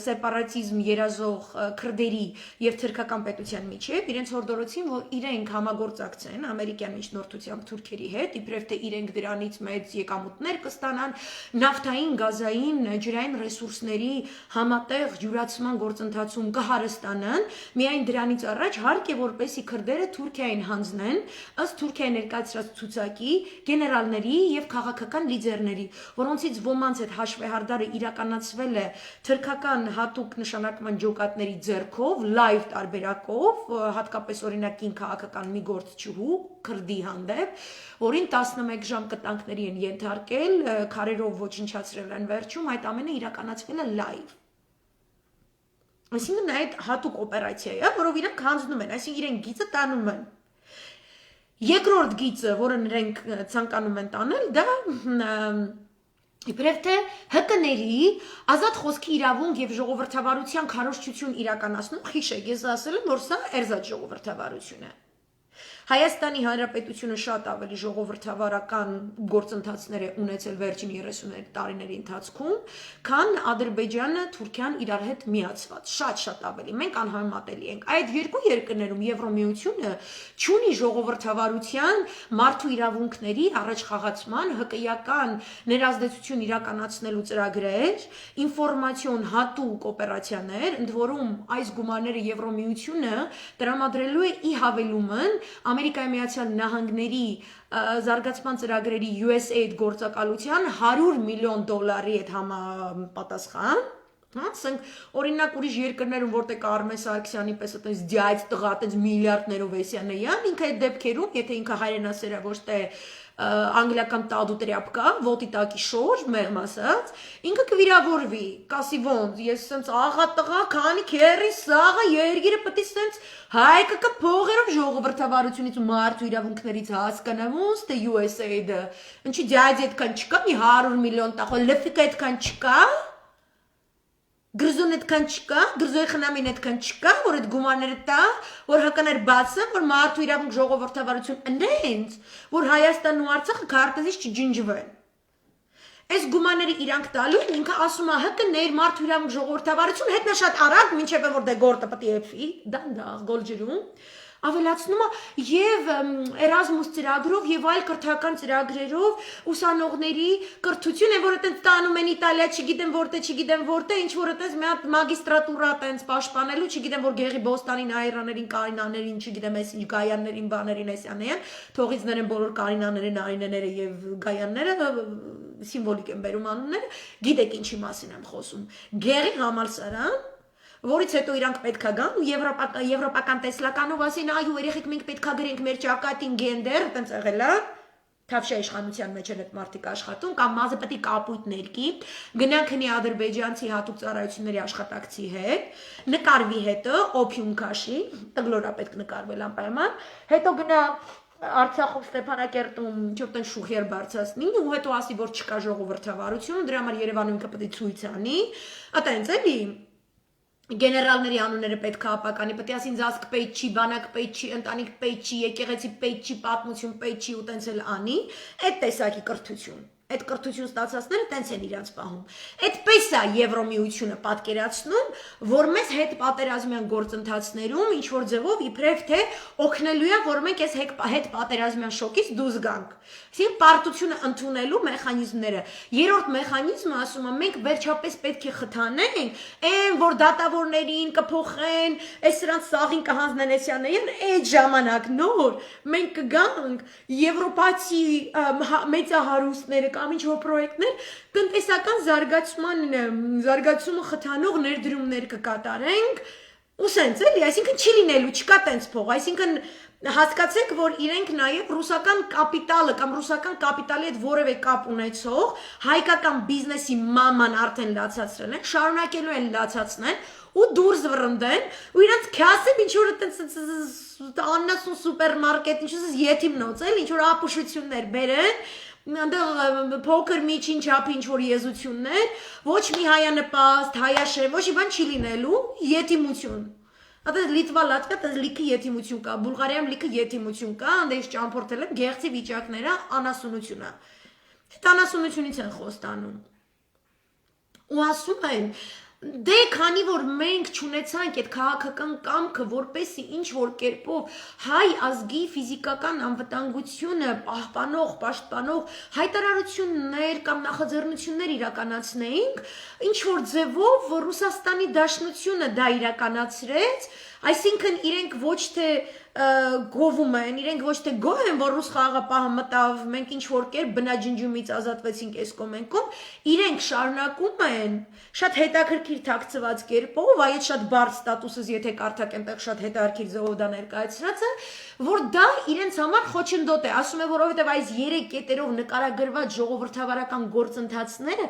սեպարատիզմ երազող քրդերի եւ թուրքական պետության միջեւ իրենց հորդորեցին, որ իրենք համագործակցեն ամերիկյան միջնորդությամբ թուրքերի հետ, իբրև թե իրենք դրանից մեծ եկամուտներ կստանան, նավթային, գազային, ջրային ռեսուրսների համատեղ յուրացման գործընթացում կհարստանան, միայն դրանից առաջ հարկ է որպեսի քրդերը Թուրքիային հանձնեն, ըստ Թուրքիայի ներկայացրած ցուցակի գեներալների եւ քաղաքական լիդերների, որոնցից ոմանց այդ հաշվեհարդարը իրականացվել է թուրքական հատուկ նշանակման ջոկատների ձեռքով, լայվ տարբերակով, հատկապես օրինակին քաղաքական մի գործչուհու քրդի հանդեպ, որին 11 ժամ կտանքների են ենթարկել, քարերով ոչնչացրել են վերջում, այդ ամենը իրականացվել է լայվ։ Այսինքն այդ հատուկ օպերացիա է, որով իրենք հանձնում են, այսինքն իրենք գիծը տանում են։ Երկրորդ գիծը, որը նրանք ցանկանում են տանել, դա իբրև թե ՀԿ-ների ազատ խոսքի իրավունք եւ ժողովրդավարության քարոզչություն իրականացնում, հիշեք, ես ասել եմ, որ սա էրզաց ժողովրդավարություն է։ Հայաստանի Հանրապետությունը շատ ավելի ժողովրդավարական գործընթացներ է ունեցել վերջին 30 տարիների ընթացքում, քան Ադրբեջանը, Թուրքիան իրար հետ միացված, շատ ավելի, մենք անհամեմատելի ենք։ Այդ երկու երկրներում Եվրոմիությունը չունի ժողովրդավարության, մարդու իրավունքների առաջխաղացման, հկեական ներազդեցություն իրականացնելու ծրագրեր, ինֆորմացիոն հատուկ օպերացիաներ, ընդ որում այս գումարները Եվրոմիությունը տրամադրելու է ի հավելումն Ամերիկայի Միացյալ Նահանգների զարգացման ծրագրերի USAID գործակալության 100 միլիոն դոլարի հետ համապատասխան, ասենք օրինակ ուրիշ երկրներում որտեղ Արմեն Սարգսյանի պես այդպես դյայց տղա այդպես միլիարդներով էսյանեյան, ինքը այդ դեպքերում, եթե ինքը հայրենասեր է, ոչ թե անգլիական տադու տրյապկա, ոտի տակի շոր, մեղմ ասած, ինքը կվիրավորվի, կասի ոնց, ես սենց աղա տղա, քանի քերի սաղը, երգիրը պտի սենց հայկը կը փողերով ժողովրդավարությունից ու մարդու իրավունքներից հասկանավունց, թե USAID-ը, ինչի դյայձ այդքան չկա, մի 100 միլիոն տախո, լեֆիկը այդքան չկա, Գրզոն այդքան չկա, գրզոյի խնամին այդքան չկա, որ այդ գումարները տա, որ հականեր բացեն, որ մարդու իրավունք ժողովրդավարություն ընդենց, որ Հայաստանն ու Արցախը քարտեզից չջնջվեն։ Այս գումարները իրանք տալու, ինքը ասում է հկներ մարդու իրավունք ժողովրդավարություն, հետնա շատ արագ, մինչև որ դե գործը պետք է եփվի, դանդաղ գոլջերում, ավելացնում է եւ Erasmus ծրագրով եւ այլ կրթական ծրագրերով ուսանողների կրթություն են, որը տենց տանում են Իտալիա, չգիտեմ որտե, ինչ որ տենց մի հատ մագիստրատուրա տենց պաշտպանելու, չգիտեմ որ Գեղի Բոստանին, Այրաներին, Կարինաներին, չգիտեմ այս ինչ Գայաններին, բաներին էսյանեն, թողիցներ են բոլոր Կարինաները, Նարինեները եւ Գայանները սիմվոլիկ են բերում անունները, գիտեք ինչի մասին եմ խոսում։ Գեղի համալսարան, որից հետո իրանք պետքա գան ու եվրոպական տեսլականով ասին, այո, երեխեք մենք պետքա գրենք մեր ճակատին գենդեր, տենց եղել է, թավշյա իշխանության մեջ են այդ մարդիկ աշխատում, կամ մազապետի կապույտ ներկի, գնանք հնի ադրբեջանցի հատուկ ծառայությունների աշխատակցի հետ, նկարվի հետը, օփյում քաշի, տգլորա պետք նկարվել անպայման, հետո գնա Արցախով Ստեփանակերտում ինչ-որ շուխեր բարձրացնի ու հետո ասի որ չկա ժողովրդավարություն, դրա համար Երևանում ինքը պետք է ցույց անի, այտենց էլի Գեներալների անունները պետք է ապականի, պետք է ասին զասկ պետք չի, բանակ պետք չի, ընտանիք պետք չի, եկեղեցի պետք չի, պատմություն պետք չի ու տենց էլ անի, այդ տեսակի կրթություն։ Այդ կրթություն ստացածները տենց են իրանց պահում։ Այդպես է Եվրոմիությունը պատկերացնում, որ մեզ հետ պատերազմյան գործընթացներում ինչ որ ձևով իբրև թե օգնելու է, որ մենք այս հետ պատերազմյան շոկից դուրս գանք։ Այսինքն պարտությունը ընդունելու մեխանիզմները։ Երրորդ մեխանիզմը ասում է մենք վերջապես պետք է խթանենք, այն որ դատավորներին կփոխեն, այս սրանց սաղին կհանձնեն էսյանեն, այդ ժամանակ նոր մենք կգանք եվրոպացի մեծահարուստները կամ ինչ որ պրոյեկտներ տնտեսական զարգացումը խթանող ներդրումներ կկատարենք ու սենց էլի, այսինքն չի լինելու, չկա տենց փող, այսինքն հասկացեք, որ իրենք նաև ռուսական կապիտալը կամ ռուսական կապիտալի հետ որևէ կապ ունեցող հայկական բիզնեսի մաման արդեն լացացրել են, շարունակելու են լացացնել ու դուրս վռնդեն ու իրանց քասեն ինչ որ տենց աննասուն սուպերմարկետ, ինչ որ եթիմնոց էլ, ինչ որ ապուշություններ բերեն այնտեղ փոքր միջին չափի ինչ որ եզություններ, ոչ մի հայանպաստ, հայաշեն, ոչ մի բան չի լինելու, եթիմություն։ Այդպես Լիտվա, Լատվիա, այդպես լիքը եթիմություն կա, Բուլղարիայում լիքը եթիմություն կա, այնտեղ ճամփորդել եմ գեղեցի վիճակները, անասունությունը։ Այդ անասունությունից են խոստանում։ Ու ասում են Դե քանի որ մենք չունեցանք այդ քաղաքական կամքը, որպեսի ինչ որ կերպով հայ ազգի ֆիզիկական անվտանգությունը պաշտպանող հայտարարություններ կամ նախաձեռնություններ իրականացնեինք, ինչ որ ձևով Ռուսաստանի Դաշնությունը դա իրականացրեց, այսինքն իրենք ոչ թե գովում են, իրենք ոչ թե գոհ են, որ ռուս խաղաղապահը մտավ, մենք ինչ որ կերպ բնաջնջումից ազատվեցինք այս կոմենքում, իրենք շարունակում են շատ հետաքրքիր թաքցված կերպով, այդ շատ բարդ ստատուսից, եթե կարդակ այնտեղ շատ հետաքրքիր ձևով դա ներկայացրած է, որ դա իրենց համար խոչընդոտ է, ասում է, որովհետև այս 3 կետերով նկարագրված ժողովրդավարական գործընթացները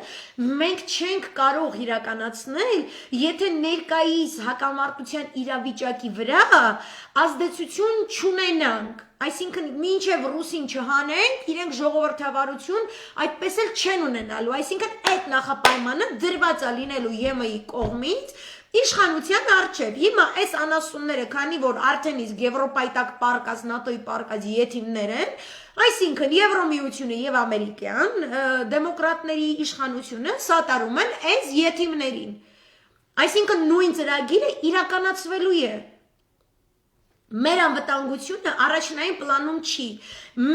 մենք չենք կարող իրականացնել, եթե ներկայիս հակամարտության իրավիճակի վրա ազդեցություն չունենանք, այսինքն մինչև ռուսին չհանենք, իրենք ժողովրդավարություն այդպես էլ չեն ունենալու, այսինքն այդ նախապայմանը դրված է լինելու ԵՄ-ի կողմից իշխանության առջև։ Հիմա այս անասունները, քանի որ արդեն իսկ Եվրոպայի տակ պարկած, ՆԱՏՕ-ի պարկած եթիմներ են, այսինքն Եվրոմիությունը եւ ամերիկյան դեմոկրատների իշխանությունը սատարում են այս եթիմներին։ Այսինքն նույն ծրագիրը իրականացվելու է։ Մեր անվտանգությունը առաջնային պլանում չի,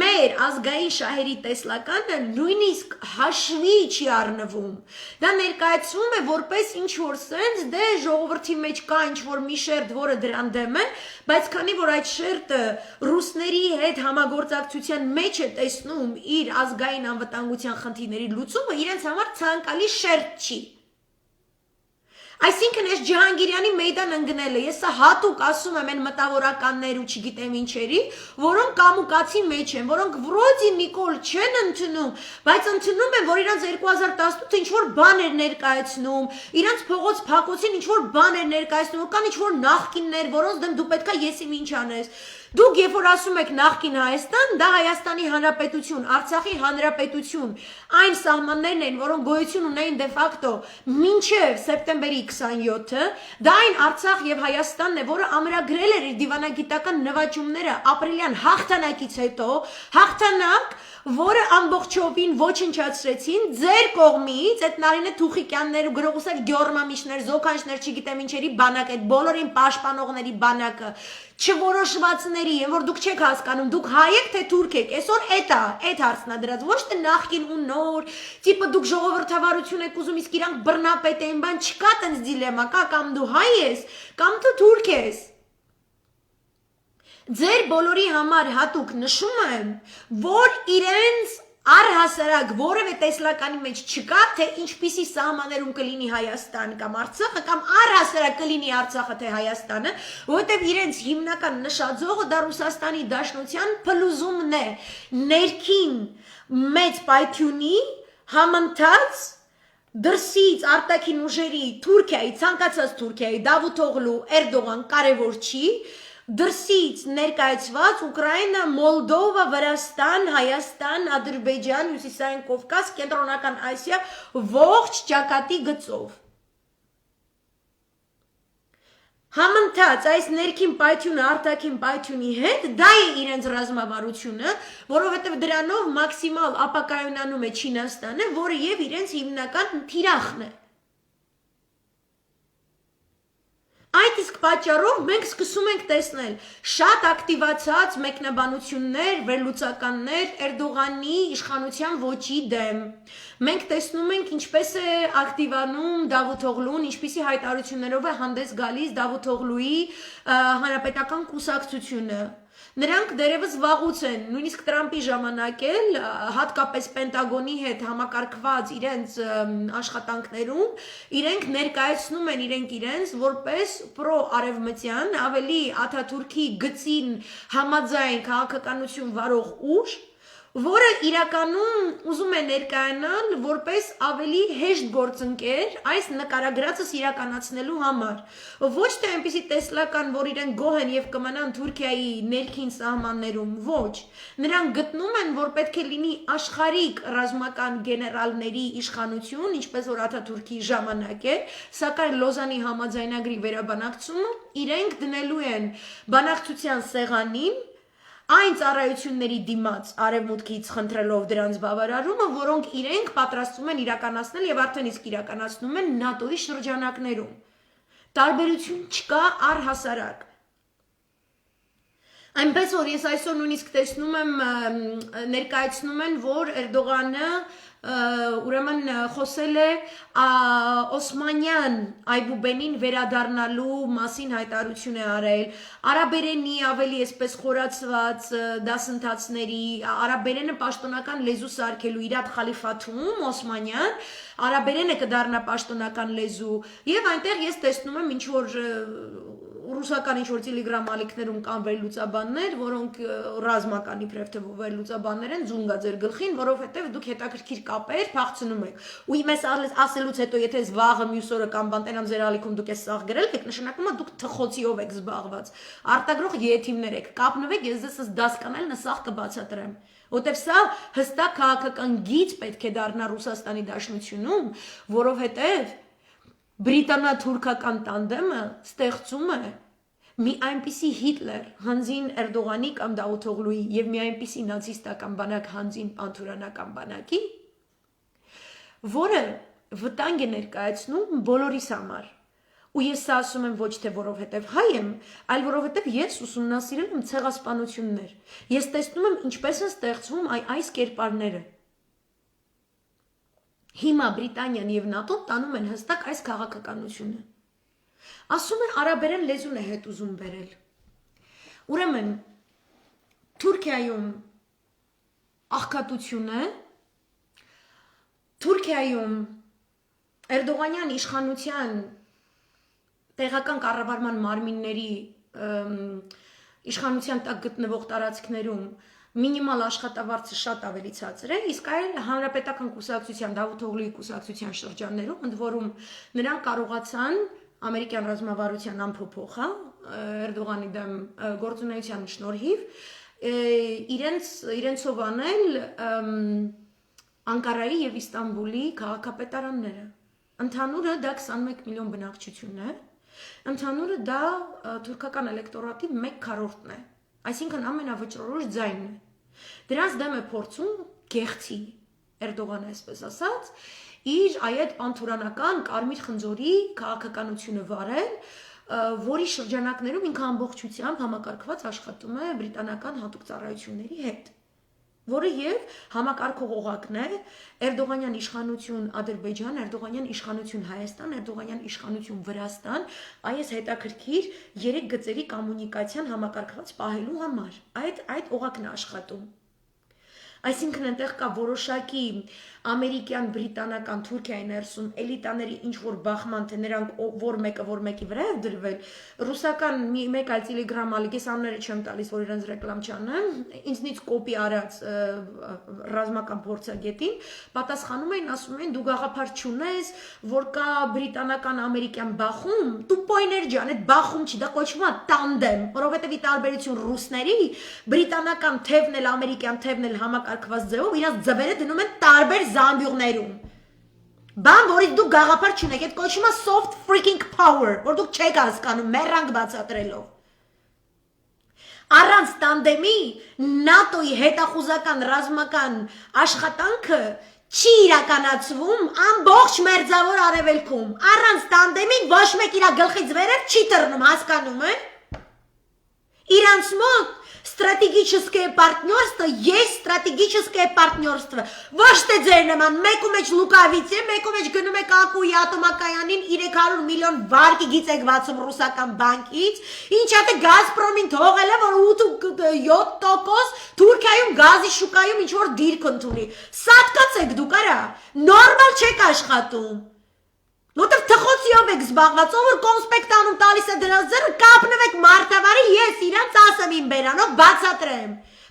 մեր ազգային շահերի տեսլականը նույնիսկ հաշվի չի առնվում, դա ներկայացվում է որպես ինչ-որ սենց, դե ժողովրդի մեջ կա ինչ-որ մի շերտ, որը դրան դեմ է, բայց քանի որ այդ շերտը ռուսների հետ համագործակցության մեջ է տեսնում իր ազգային անվտանգության խնդիրների լուծումը, իրենց համար ցանկալի շերտ չի։ Այսինքն այս Ջահանգիրյանի մեյդան ընկնել է, ես սա հատուկ ասում եմ այն մտավորականներ ու չգիտեմ ինչերի, որոնք կամուկացի մեջ են, որոնք վրոդի Նիկոլ չեն ընդունում, բայց ընդունում են, որ իրանց 2018 ինչ-որ բան էր ներկայացնում, իրանց փողոց փակոցին ինչ-որ բան էր ներկայացնում, կան ինչ-որ նախկիններ, որոնց դեմ դու պետքա եսիմ ինչ անես։ Դուք երբ որ ասում եք նախկին Հայաստան, դա Հայաստանի Հանրապետություն, Արցախի Հանրապետություն, այն սահմաններն են, որոնք գոյություն ունեին դե ֆակտո մինչև սեպտեմբերի 27-ը, դա այն Արցախ եւ Հայաստանն է, որը ամրագրել էր իր դիվանագիտական նվաճումները ապրիլյան հաղթանակից հետո, հաղթանակ, որը ամբողջովին ոչնչացրեցին ձեր կողմից այդ Նարինե Թուխիկյաններ ու Գրողոսեր Գյորմամիշներ, Զոքանչներ, չգիտեմ ինչերի բանակ, այդ բոլորին պաշտպանողների բանակը, չորոշվածների, են որ դուք չեք հասկանում, դուք հայ եք թե թուրք եք, այսօր այդ հարցն է դրած, ոչ թե նախկին ու նոր, տիպը դուք ժողովրդավարություն եք ուզում, իսկ իրանք բռնապետ են, բան չկա տենց դիլեմա, կա կամ դու հայ ես, կամ դու թուրք ես։ Ձեր բոլորի համար հատուկ նշում եմ, որ իրենց առհասարակ որևէ տեսլականի մեջ չկա, թե ինչպիսի սահմաններում կլինի Հայաստան կամ Արցախը, կամ առհասարակ կլինի Արցախը թե Հայաստանը, որովհետև իրենց հիմնական նշաձողը դա Ռուսաստանի Դաշնության փլուզումն է, ներքին մեծ պայթյունի համընթաց դրսից արտաքին ուժերի Թուրքիայի, ցանկացած Թուրքիայի, Դավութօղլու, Էրդողան կարևոր չի, դրսից ներկայացված Ուկրաինա, Մոլդովա, Վրաստան, Հայաստան, Ադրբեջան, Հյուսիսային Կովկաս, Կենտրոնական Ասիա ողջ ճակատի գծով։ Համընթաց այս ներքին պայթյունը արտաքին պայթյունի հետ, դա է իրենց ռազմավարությունը, որովհետև դրանով մաքսիմալ ապակայունանում է Չինաստանը, որը եւ իրենց հիմնական թիրախն է։ Այդ իսկ պատճառով մենք սկսում ենք տեսնել շատ ակտիվացած մեկնաբանություններ, վերլուծականներ Էրդողանի իշխանության ոճի դեմ։ Մենք տեսնում ենք ինչպես է ակտիվանում Դավութօղլուն, ինչպիսի հայտարարություններով է հանդես գալիս Դավութօղլուի հանրապետական կուսակցությունը։ Նրանք դերևս վաղուց են, նույնիսկ Տրամպի ժամանակ էլ հատկապես Պենտագոնի հետ համակարգված իրենց աշխատանքներում իրենք ներկայացնում են իրենց որպես պրո-արևմտյան, ավելի Աթաթուրքի գծին համաձայն քաղաքականություն վարող ուժ, որը իրականում ուզում է ներկայանալ որպես ավելի հեշտ գործընկեր այս նկարագրածս իրականացնելու համար։ Ոչ թե այնպիսի տեսլական, որ իրենք գոհ են եւ կմնան Թուրքիայի ներքին սահմաններում, ոչ։ Նրանք գտնում են, որ պետք է լինի աշխարհիկ ռազմական գեներալների իշխանություն, ինչպես որ Աթաթուրքի ժամանակ է, սակայն Լոզանի համաձայնագրի վերաբանակցումը իրենք դնելու են բանակցության սեղանին այն ծառայությունների դիմաց արևմուտքից խնդրելով դրանց բավարարումը, որոնք իրենք պատրաստվում են իրականացնել եւ արդեն իսկ իրականացնում են ՆԱՏՕ-ի շրջանակներում։ Տարբերություն չկա առհասարակ։ Այնպես որ ես այսօր նույնիսկ տեսնում եմ ներկայացնում են, որ Էրդողանը ուրեմն խոսել է Օսմանյան Այբուբենին վերադառնալու մասին հայտարարություն է արել, արաբերենի ավելի այսպես խորացված դասընթացների, արաբերենը պաշտոնական լեզու սարքելու Իրադ Խալիֆաթում Օսմանյան, արաբերենը կդառնա պաշտոնական լեզու, եւ այնտեղ ես տեսնում եմ ինչ որ ռուսական ինչ-որ տելեգրամ ալիքներում կան վերլուծաբաններ, որոնք ռազմական իբրև թե վերլուծաբաններ են, ձունգա ձեր գլխին, որովհետև դուք հետաքրքիր կապեր փախցնում եք։ Ու իմես ասելուց հետո, եթե վաղը մյուս օրը կամ բանտենամ ձեր ալիքում դուք այս սաղ գրել եք, նշանակում է դուք թխոցիով եք զբաղված։ Արտագրող եթիմներ եք, կապնվեք, ես ձեզ դաս կանել նսաղ կբացատրեմ։ Որտեվ սա հստակ քաղաքական գիծ պետք է դառնա Ռուսաստանի Դաշնությունում, որովհետև բրիտանա-թուրքական տանդեմը ստեղծում է մի այնպիսի Հիտլեր հանձին Էրդողանի կամ Դավութօղլուի եւ մի այնպիսի նացիստական բանակ հանձին անթուրանական բանակի, որը վտանգ է ներկայացնում բոլորիս համար։ Ու ես սա ասում եմ ոչ թե որովհետև հայ եմ, այլ որովհետև ես ուսումնասիրել եմ ցեղասպանություններ։ Ես տեսնում եմ ինչպես են ստեղծվում այս կերպարները։ Հիմա Բրիտանիան եւ ՆԱՏՕ-ն տանում են հստակ այս քաղաքականությունը։ Ասում են արաբերեն լեզուն է հետ ուզում բերել։ Ուրեմն Թուրքիայում աղքատություն է, Թուրքիայում Էրդողանյան իշխանության տեղական կառավարման մարմինների իշխանության տակ գտնվող տարածքներում մինիմալ աշխատավարձը շատ ավելի ցածր է, իսկ այլ հանրապետական կուսակցության, Դավութօղլուի կուսակցության շրջաններում, ընդ որում նրանք կարողացան ամերիկյան ռազմավարության ամփոփող, Էրդողանի դեմ գործունեության շնորհիվ իրենցով անել Անկարայի եւ Իստանբուլի քաղաքապետարանները։ Ընդհանուրը դա 21 միլիոն բնակչություն է, ընդհանուրը դա թուրքական էլեկտորատի 1/4-ն է, այսինքն ամենավճռորոշ ձայնն է։ Դրանց դեմ է փորձում գեղցի Էրդողանը այսպես ասած իր այդ անթուրանական կարմիր խնձորի քաղաքականությունը վարել, որի շրջանակներում ինքը ամբողջությամբ համակարգված աշխատում է բրիտանական հատուկ ծառայությունների հետ, որը եւ համակարգող օղակն է Էրդողանյան իշխանություն Ադրբեջան, Էրդողանյան իշխանություն Հայաստան, Էրդողանյան իշխանություն Վրաստան, այս հետաքրքիր 3 գծերի կոմունիկացիան համակարգված պահելու համար։ Այդ օղակն է աշխատում։ Այսինքն այնտեղ կա որոշակի ամերիկյան, բրիտանական, Թուրքիայի ներսում էլիտաների ինչ-որ բախման, թե նրանք որ մեկի վրա է դրվել, ռուսական մեկ այլ տելեգրամալի, ես անունները չեմ տալիս, որ իրենց ռեկլամ չանեմ, ինձնից կոպի արած ռազմական փորձագետին, պատասխանում էին, ասում են, դու գաղափար չունես, որ կա բրիտանական ամերիկյան բախում, տուպոյներ ջան, այդ բախում չի, դա կոչվում է տանդեմ, որովհետև ի տարբերություն ռուսների, բրիտանական թևն էլ, ամերիկյան թևն էլ համակարգված ձևով իրաց ձվերը դնում են տարբեր զամբյուղներում։ Բան, որից դուք գաղափար չունեք, այդ կոչվում է soft freaking power, որ դուք չեք հասկանում, մեռանք բացատրելով։ Առանց տանդեմի ՆԱՏՕ-ի հետախուզական ռազմական աշխատանքը չի իրականացվում ամբողջ մերձավոր արևելքում։ Առանց տանդեմի ոչ մեկ իր գլխից վերև չի թռնում, հասկանում եք։ Իրանց մոտ стратегическое партнерство есть стратегическое партнерство։ Ոչ թե ձեր նման մեկու մեջ լուկավից է, մեկու մեջ գնում եք ակուի ատոմակայանին 300 միլիոն վարկի գիծ եք բացում ռուսական բանկից, ինչա թե Գազպրոմին թողել է, որ 8-7% Թուրքիայում գազի շուկայում ինչ որ դիրք ընդունի։ Սատկած եք դուք, արա, նորմալ չեք աշխատում։ Որտեվ թխոցիով եք զբաղված, ով որ կոնսպեկտ անում տալիս է դրանց ձեռը, կապնվեք մարդավարի, ես իրանց ասեմ իմ բերանով բացատրեմ։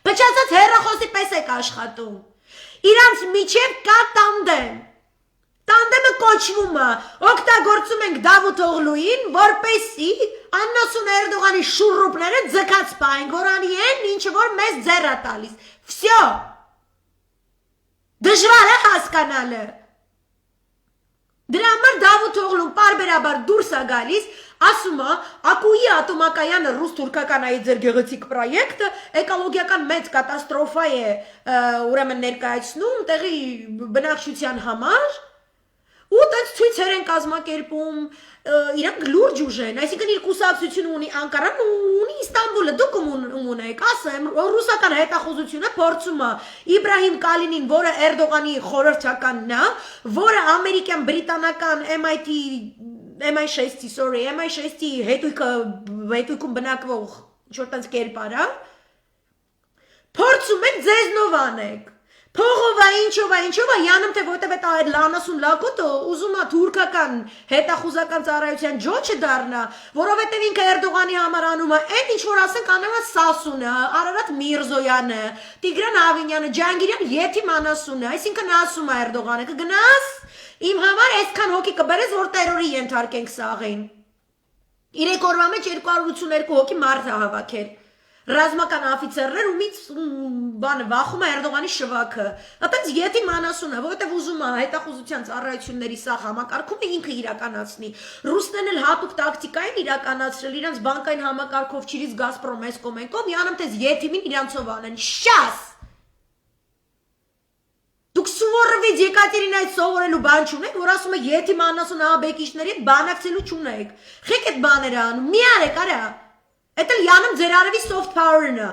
Փչացած հեռախոսի պես եք աշխատում։ Իրանց միջև կա տանդեմ։ Տանդեմը կոչվում է, օգտագործում ենք Դավութ Օղլուին, որպեսի Աննասուն Էրդողանի շուրուպները ձգած պահենք, որ անի են, ինչը որ մեզ ձեռ է տալիս։ Վсё։ Դժվար է հասկանալը։ Դրա համար Դավութ Օղլուն պարբերաբար դուրս է գալիս, ասում է, ակուի ատոմակայանը ռուս-թուրքական այդ ձեր գեղեցիկ պրոյեկտը էկոլոգիական մեծ կատաստրոֆա է ուրեմն ներկայացնում տեղի բնակչության համար, ու տենց ցույցեր են կազմակերպում, իրանք լուրջ ուժ են, այսինքն իր կուսակցությունը ունի Անկարան, ունի Իստանբուլը, դուք ունեք, ասեմ, ռուսական հետախուզությունը փորձում է Իբրահիմ Կալինին, որը Էրդողանի խորհրդականն է, որը ամերիկյան, բրիտանական MI6-ի հետույքում բնակվող ինչ-որ տենց կերպար է, փորձում եք ձեզնով անեք։ Փողովա, ինչովա, յանում թե որտև այդ լանասուն լակոտը ուզում է թուրքական հետախուզական ծառայության ջոչը դառնա, որովհետև ինքը Էրդողանի համար անում է այն ինչ որ ասենք անում է Սասունը, Արարատ Միրզոյանը, Տիգրան Ավինյանը, Ջանգիրյան Եթիմ Անասունը, այսինքն ասում է Էրդողանը, կգնաս իմ համար այսքան հոգի կբերես, որ տերորի ենթարկենք սաղին։ 3 օրվա մեջ 282 հոգի մարդ է հավաքել։ Ռազմական աֆիցերներ ումից բանը վախում է Էրդողանի շվաքը։ Այդպես Եթիմ Անասունը, որովհետև ուզում է հետախուզության ծառայությունների սա համակարգումը ինքը իրականացնի։ Ռուսներն էլ հատուկ տակտիկային իրականացրել իրանց բանկային համակարգովչիրից Գազպրոմ Էսկոմենկով, յանում տես Եթիմին իրանցով անեն։ Շաս։ Դուք Սուվորովից Եկատերինայից սովորելու բան չունեք, որ ասում է Եթիմ Անասուն ահաբեկիչների հետ բանակցելու չունեք։ Խեք այդ բաները անում, մի արեք, արա։ Այդ էլ յանում ձեր արևի soft power-ն է։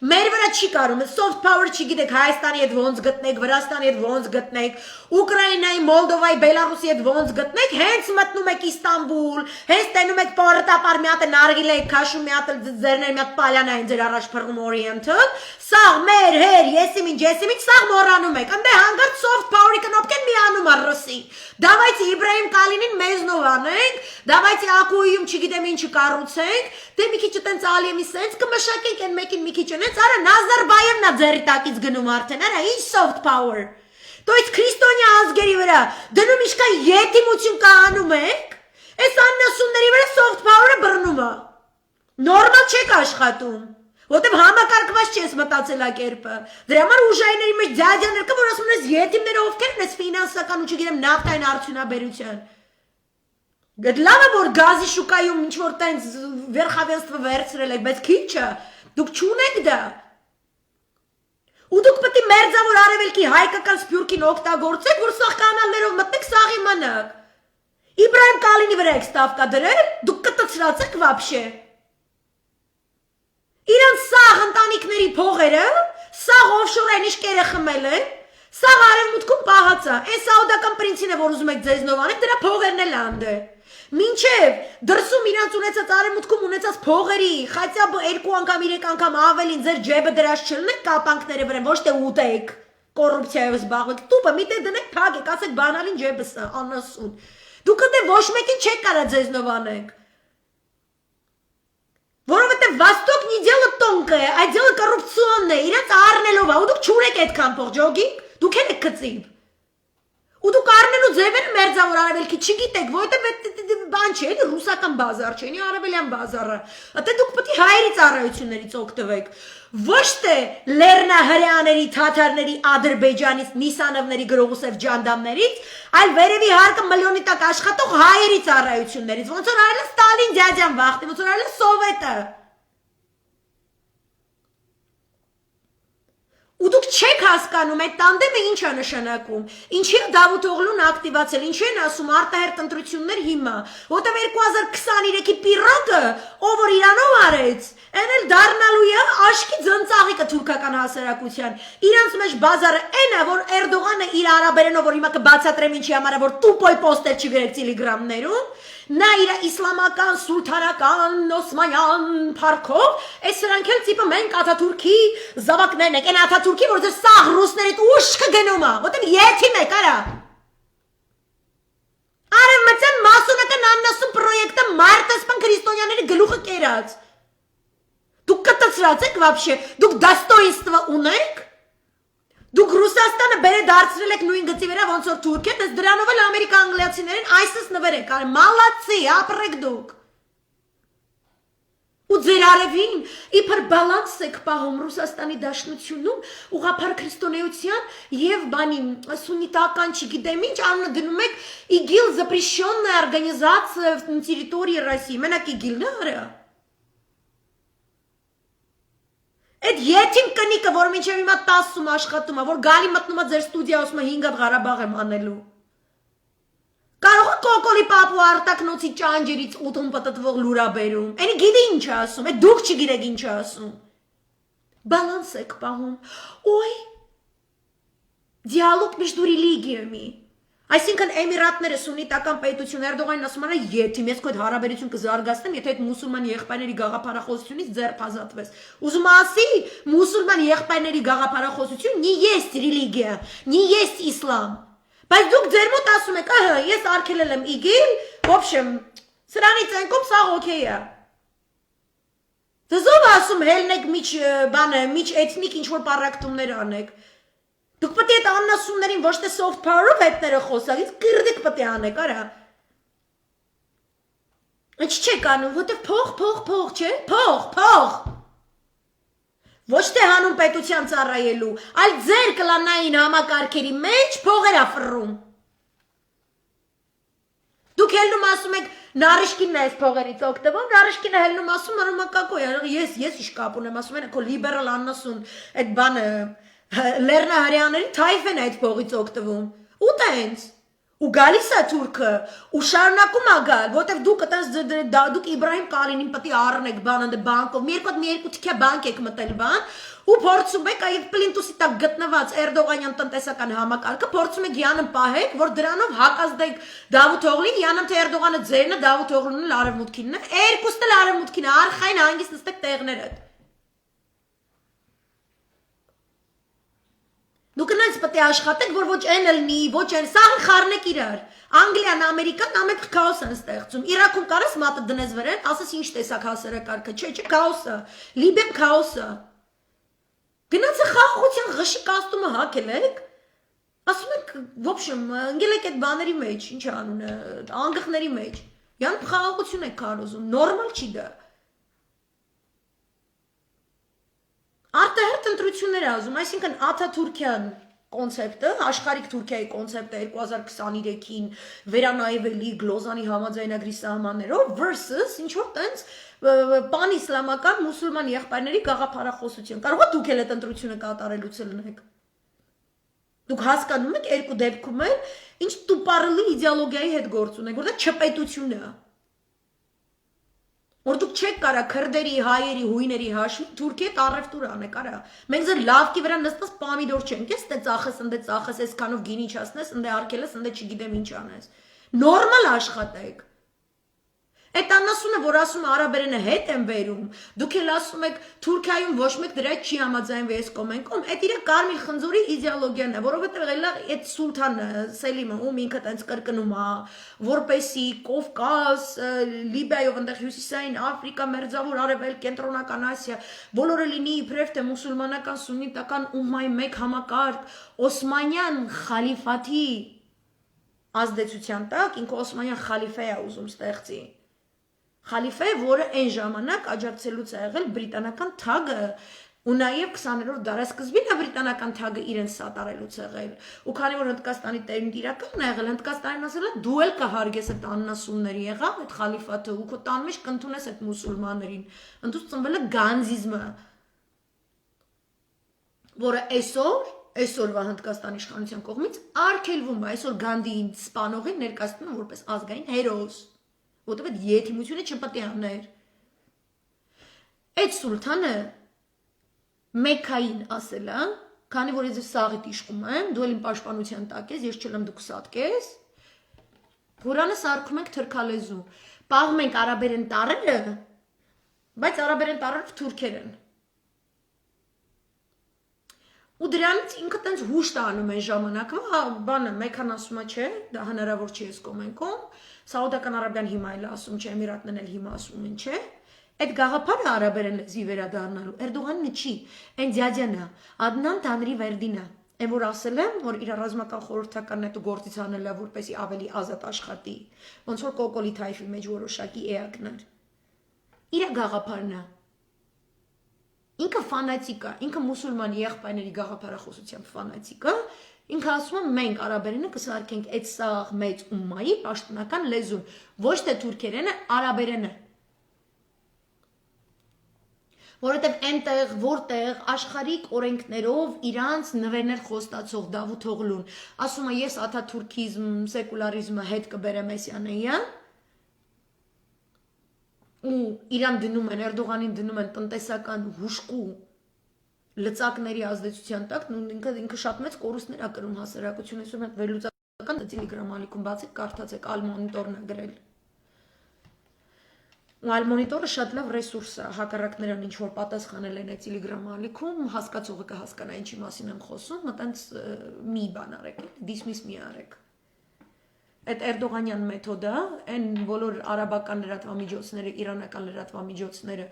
Մեր վրա չի կարում, soft power չգիտեք Հայաստանի հետ ոնց գտնեք, Վրաստանի հետ ոնց գտնեք, Ուկրաինայի, Մոլդովայի, Բելարուսի հետ ոնց գտնեք, հենց մտնում եք Իստանբուլ, հենց տենում եք պորտապար մի հատ նարգիլե եք քաշում, մի հատ ձերներ մի հատ պալյանային ձեր առաջ փռնում Օրիենթը, սաղ մեր հեր, եսիմին, ջեսիմին, սաղ մոռանում եք, անդե հանգարտ soft power-ի կնոպկեն մի անում է ռուսի։ Դավայցի Իբրահիմ Կալինին մեզնով անենք, դավայցի Ակուիում չգիտեմ ինչը կառուցենք, դե մի քիչ տենց ալիեմի սենց կմշակենք այն մեկին մի քիչ ունեց, արա Նազարբայևն է ձերի տակից գնում արդեն, արա ինչ soft power։ Դու այդ քրիստոնյա ազգերի վրա դնում ինչքան եթիմություն կանում եք, այս աննասունների վրա soft power-ը բռնում է։ Նորմալ չեք աշխատում։ Որտեվ համակարգված չես մտածելակերպը։ Դրա համար ուժայինների մեջ ձյաձյաներ կա, որ ասում են եթիմները ովքեր են, այս ֆինանսական ու չգիտեմ նավթային արդյունաբերության։ Լավ է որ գազի շուկայում ինչ որ տենց վերխավենստվը վերցրել եք, բայց քիչ է, դուք չունեք դա։ Ու դուք պետք է մերձավոր արևելքի հայկական սփյուռքին օգտագործեք, որ սաղ կանալներով մտնեք սաղի մանակ։ Իբրահիմ Կալինի վրա եք ստավկա դրել, դուք կտցրած եք вообще։ Իրանց սաղ ընտանիքների փողերը, սաղ օֆշորային իշկերը խմել են, սաղ արևմուտքում պահած է, այն սաուդական պրինցին է, որ ուզում եք ձեզնով անեք, դրա փողերն էլ անդե։ Մինչև դրսում իրանց ունեցած արևմուտքում ունեցած փողերի, խացյա 2 անգամ 3 անգամ ավելին ձեր ջեբը դրած չլնեք կապանքները վրան, ոչ թե ուտեք, կոռուպցիայով զբաղվեք, տուպը մի տեղ դնեք, փակեք, ասեք բանալին ջեբս է, անասուն։ Դուք դե ոչ մեկին չեք կարա ձեզնով անեք։ Որովհետև Վաստոկ не дело тонкое, а дело коррупционное, իրանց առնելով է, ու դուք չունեք այդքան փող, ջոգիկ, դուք եք կծիբ։ Ու դուք առնելու ձևերը մերձավոր արևելքի չգիտեք, որովհետև բան չէ, էլի ռուսական բազար չէ, էլի արևելյան բազարը։ Ատե դուք պետք է հայերի ծառայություններից օգտվեք։ Ոչ թե լեռնահրեաների, թաթարների, ադրբեջանից, նիսանովների, գրողուսև ջանդամներից, այլ վերևի հարկը միլիոնի տակ աշխատող հայերի ծառայություններից, ոնց որ արել է Ստալին դյաջան վախտի, ոնց որ արել է Սովետը։ Ու դուք չեք հասկանում այդ տանդեմը ինչ է նշանակում, ինչի է Դավութ Օղլուն ակտիվացել, ինչի են ասում արտահերտ ընտրություններ հիմա, որտեղ 2023-ի պիրակը, ով որ Իրանով արեց, այն էլ դառնալու է աշկի ձնծաղիկը թուրքական հասարակության, իրանց մեջ բազարը այն է, որ Էրդողանը իր արաբերենով, որ հիմա կբացատրեմ ինչի համար է, որ տուպոյ պոստեր չգրեք տիլիգրամներում, նա իր իսլամական, սուլթանական, օսմանյան փառքով, այս սրանք էլ տիպը մենք Աթաթուրքի զավակներն ենք, այն Աթաթուրքի, որ ձեր սաղ ռուսներիդ ուշքը գնում է, որտեղ եթիմ եք, արա։ Արևմտյան մասոնական աննասուն պրոյեկտը Մարտեսպան քրիստոնյաների գլուխը կերած։ Դուք կտցրած եք вообще, դուք դաստոյինստվը ունեք։ Դուք Ռուսաստանը բերե դարձրել եք նույն գծի վրա, ոնց որ Թուրքիան, ըստ դրանով էլ ամերիկա անգլիացիներին այսպես նվերեք, մալացի, ապրեք դուք։ Ու ձեր արևին իբր բալանս եք պահում Ռուսաստանի Դաշնությունում, ուղղափառ քրիստոնեության եւ բանի սուննիտական, չգիտեմ ինչ, անունը դնում եք ԻԳԻԼ запрещенная организация на территории России, մենակ ԻԳԻԼ-ն է արա։ Այդ եթիմ կնիկը, որ մինչև հիմա 10-ում աշխատում է, որ գալի մտնում է ձեր ստուդիա, ասում է 5 հատ Ղարաբաղ եմ անելու։ Կարող է կոկոլի պապու արտակնոցի ճանջերից 8-ում պտտվող լուրաբերում։ Էնի գիտի ինչ է ասում, այդ դուք չգիտեք ինչ է ասում։ Բալանս եք պահում։ Ոյ, դիալոգ между религиями։ Այսինքն Էմիրատները սուննիտական պետություն Էրդողանին ասում է եթիմ, ես քո հետ հարաբերություն կզարգացնեմ, եթե այդ մուսուլման եղբայրների գաղափարախոսությունից ձեռք ազատվես։ Ուզում ասի, մուսուլման եղբայրների գաղափարախոսություն не есть религия, не есть ислам։ Բայց դուք ձեր մոտ ասում եք, ահա, ես արգելել եմ ԻԳԻԼ, в общем, սրանից ենկում սա օքեյ է։ Դզով ասում հելնեք միջ բանը, միջ էթնիկ ինչ որ պարակտումներ անեք։ Դուք պետք է այդ աննասուններին ոչ թե soft power-ով հետները խոսակ, իսկ կրդիկ պետք է անեք, արա։ Ինչ չեք անում, որտեղ փող, չէ, փող։ Ոչ թե հանուն պետության ծառայելու, այլ ձեր կլանային համակարգերի մեջ փողեր ա ֆռում։ Դուք հելնում ասում եք, նարիշկինն է այս փողերից օգտվում, նարիշկինը հելնում ասում, արոմակակոյ, ես ինչ կապ ունեմ, ասում են, քո լիբերալ աննասուն, այդ բանը լեռնահարյաների թայֆ են այդ փողից օգտվում, ու տենց, ու գալիս է թուրքը, ու շարունակում է գալ, որտեղ դուք դուք Իբրահիմ Կալինին պետք է առնեք բանկով, մի երկու թիքյա բանկ եք մտել բան, ու փորձում եք այդ պլինտուսի տակ գտնված Էրդողանյան տնտեսական համակարգը, փորձում եք յանը պահեք, որ դրանով հակազդեք Դավութ Օղլին, յանը թե Էրդողանը ձերն է, Դավութ Օղլունն էլ արևմուտքինն է, երկուսն էլ արևմուտքին է, արխային հանգիստ նստեք տեղներդ։ Դուք նայց պետք է աշխատեք, որ ոչ այն լնի, ոչ այն, սաղ խառնեք իրար։ Անգլիան, Ամերիկան ամեն քաոս են ստեղծում։ Իրաքում կարես մատը դնես վրան, ասես ինչ տեսակ հասարակարգը, չէ, քաոսը, լիբեմ քաոսը։ Գնացը խաղաղության ղշի կաստումը հակել եք։ Ասում եք, в общем, ընկել եք այդ բաների մեջ, ինչ անունը, անգղների մեջ։ Յան խաղաղություն եք կարոզում, նորմալ չի դա։ Արտահերտ ընտրություններ ազում, այսինքն Աթաթուրքյան կոնցեպտը, աշխարհիկ Թուրքիայի կոնցեպտը 2023-ին վերանայվելիք Լոզանի համաձայնագրի սահմաններով versus ինչ որ տենց պան իսլամական մուսուլման եղբայրների գաղափարախոսություն։ Կարող է դուք էլ այդ ընտրությունը կատարելուց լնեք։ Դուք հասկանում եք երկու դեպքում էլ ինչ տուպարելի իդեոլոգիայի հետ գործ ունեք, որտեղ չպետություն է։ Որ դուք չեք կարա քրդերի, հայերի, հույների հաշվի Թուրքիա առևտուր անեք, արա։ Մենք ձեր լավքի վրա նստած պամիդոր չենք, ես դե ծախես, ընդե ծախես, այսքանով գինի չասնես, ընդե արկելես, ընդե չգիտեմ ինչ անես։ Նորմալ աշխատեք։ Այդ անասունը, որ ասում է արաբերենը հետ եմ վերում, դուք էլ ասում եք Թուրքիայում ոչ մեկ դրա չի համաձայնվի այս կոմենկում, այդ իր կարմիր խնձորի իդեոլոգիան է, որովհետև էլա այդ Սուլթանը Սելիմը ում ինքը տենց կրկնում է, որպեսի Կովկաս, Լիբիայով այնտեղ հյուսիսային Աֆրիկա, Մերձավոր Արևելք, Կենտրոնական Ասիա, բոլորը լինի իբրև թե մուսուլմանական, սուննիտական ումմայի մեկ համակարգ, Օսմանյան խալիֆաթի ազդեցության տակ, ինքը Օսմանյան խալիֆե է ուզում ստեղծի։ Խալիֆե, որը այն ժամանակ աջակցելուց է եղել բրիտանական թագը ու նաև 20-րդ դարաշրջանին բրիտանական թագը իրեն սատարելուց եղել։ Ու քանի որ Հնդկաստանի տերն իրականն է եղել, Հնդկաստանին ասել է դու էլ կհարգես այդ աննասունների եղավ այդ խալիֆաթը ու քո տան մեջ կընդունես այդ մուսուլմաններին։ Ընդուց ծնվել է գանձիզմը, որը այսօրվա Հնդկաստանի իշխանության կողմից արգելվում է, այսօր Գանդիին սպանողին ներկայացնում են որպես ազգային հերոս։ Որտեղ այդ եթիմությունը չպետք է աներ։ Այդ սուլթանը Մեքքային ասել է, քանի որ ես սաղիթ իշխում եմ, դու էլ իմ պաշտպանության տակ ես, ես չեմ դուք սատկես։ Ղուրանը սարքում ենք թրքալեզու։ Պահում ենք արաբերեն տառերը, բայց արաբերեն տառերը թուրքեր են։ Ու դրանից ինքը տենց հուշ տանում են ժամանակվա, բանը Մեքքան ասում է, չէ, դա հնարավոր չի էս կոմենկում, Սաուդական Արաբիան հիմա էլ ասում չէ, Էմիրատներն էլ հիմա ասում են, չէ։ Այդ գաղափարը արաբերեն լեզվի վերադառնալու Էրդողանը չի, այն դյադյան է, Ադնան Տանրիվերդին է, այն որ ասել եմ, որ իր ռազմական խորհրդականն է գործից անել է, որպեսզի ավելի ազատ աշխատի, ոնց որ Կոկոլի թայֆի մեջ որոշակի էակներ։ Իր գաղափարն է։ Ինքը ֆանատիկ է, ինքը մուսուլման եղբայրների գաղափարախոսությամբ ֆանատիկ է, ինքը ասում է մենք արաբերենը կսարքենք այդ սաղ մեծ ումմայի պաշտոնական լեզուն, ոչ թե թուրքերենը, արաբերենը։ Որովհետև այնտեղ, որտեղ աշխարհիկ օրենքներով իրանց նվերներ խոստացող Դավութ Օղլուն ասում է ես աթաթուրքիզմ, սեկուլարիզմը հետ կբերեմ Մեսիանեյան, ու իրան դնում են, Էրդողանին դնում են տնտեսական հուշկու լծակների ազդեցության տակ, ինքը շատ մեծ կորուստներ ա կրում հասարակություն, այսօր մենք վերլուծական Տելեգրամ ալիքում բացեք, կարդացեք, Ալ-Մոնիտորն է գրել։ Ու Ալ-Մոնիտորը շատ լավ ռեսուրս է, հակառակ նրան ինչ որ պատասխանել են այդ Տելեգրամ ալիքում, հասկացողը կհասկանա ինչի մասին եմ խոսում, մտենց մի բան արեք, դիսմիս մի արեք։ Այդ Էրդողանյան մեթոդը, այն բոլոր արաբական լրատվամիջոցները, իրանական լրատվամիջոցները,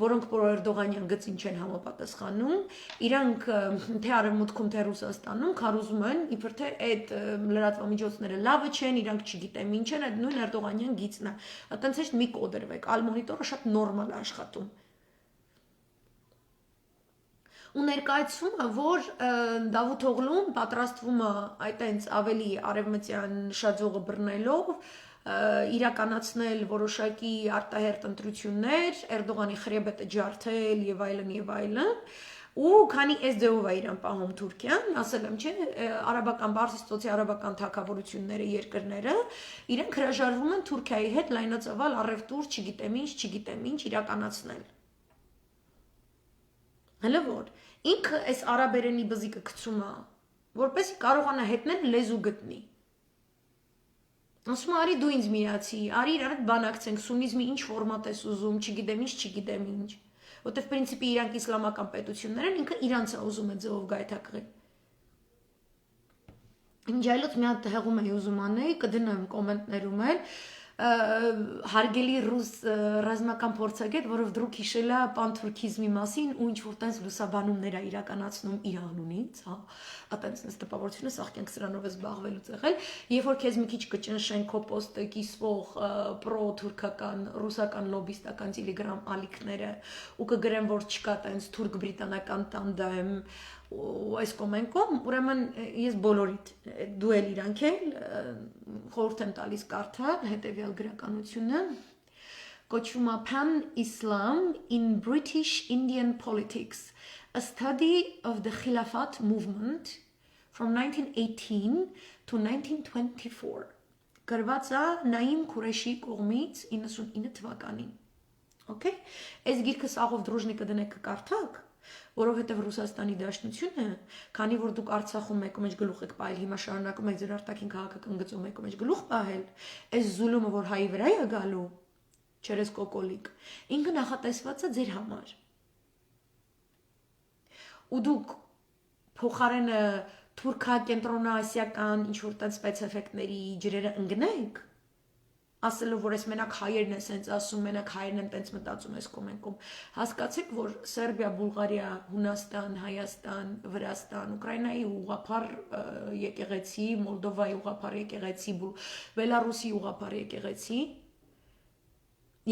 որոնք որ Էրդողանյան գծին չեն համապատասխանում, իրանք թե արևմուտքում, թե Ռուսաստանում քարոզում են, իբր թե այդ լրատվամիջոցները լավը չեն, իրանք չգիտեմ ինչ են, այդ նույն Էրդողանյան գիծն է։ Այդտենց էլ մի կոդրվեք, Ալ-Մոնիտորը շատ նորմալ է աշխատում։ Ու ներկայացվում է, որ Դավութ Օղլուն պատրաստվում է այտենց ավելի արևմտյան շաձողը բռնելով իրականացնել որոշակի արտահերտ ընտրություններ, Էրդողանի խրեբետը ջարդել եւ այլն, ու քանի այս ձևով է իրան պահում Թուրքիան, ասել եմ, չէ, արաբական Պարսից արաբական թագավորությունները, երկրները, իրենք հրաժարվում են Թուրքիայի հետ լայնածավալ առևտուր, չգիտեմ ինչ իրականացնել։ Հələ որ ինքը այս արաբերենի բզիկը գցում է, որպեսզի կարողանա հետնել լեզու գտնի։ Ասում է, արի դու ինձ միացի, արի իրար հետ բանակցենք, սուննիզմի ինչ ֆորմատ ես ուզում, չգիտեմ ինչ, որտեվ պրինցիպի իրանք իսլամական պետություններ են, ինքը իրանց է ուզում այդ ձևով գայթակղել։ Ինչ այլոց մի հատ հեղում էի ուզում անել, կդնեմ կոմենտներում էլ, հարգելի ռուս ռազմական փորձագետ, որով դրուք հիշել է պանթուրքիզմի մասին ու ինչ որ տես լուսաբանումներ է իրականացնում իր անունից, հա, այտենց նես տպավորությունը սաղ կյանք սրանով է զբաղվելուց եղել, երբ որ քեզ մի քիչ կճնշեն քո պոստը կիսվող պրո-թուրքական, ռուսական լոբիստական Տելեգրամ ալիքները ու կգրեն, որ չկա տենց թուրք-բրիտանական տանդեմ, այս կոմենկում, ուրեմն ես բոլորիդ դու էլ իրանք էլ խորհուրդ եմ տալիս կարդալ հետևյալ գրականությունը կոչվում է Pan-Islam in British Indian Politics, a study of the Khilafat movement from 1918 to 1924 գրված է Նայիմ Քուրեշի կողմից 99 թվականին Okay այս գիրքը սաղով դրոժնիկը դնեք կկարդաք որովհետև Ռուսաստանի Դաշնությունը քանի որ դուք Արցախում մեկու մեջ գլուխ եք պահել հիմա շարունակում եք ձեր արտաքին քաղաքական գծում մեկու մեջ գլուխ պահել այս զուլումը որ հայի վրա է գալու չերես կոկոլիկ ինքը նախատեսված է ձեր համար ու դուք փոխարենը թուրքա կենտրոնաասիական ինչ-որ տան սպեցեֆեկտների ջրերը ընկնեք ասելով որ ես մենակ հայերն են սենց ասում, մենակ հայերն են տենց մտածում ես կոմենկում հասկացեք որ Սերբիա, Բուլղարիա, Հունաստան, Հայաստան, Վրաստան, Ուկրաինայի ուղղափառ եկեղեցի, Մոլդովայի ուղղափառ եկեղեցի, Բելարուսի ուղղափառ եկեղեցի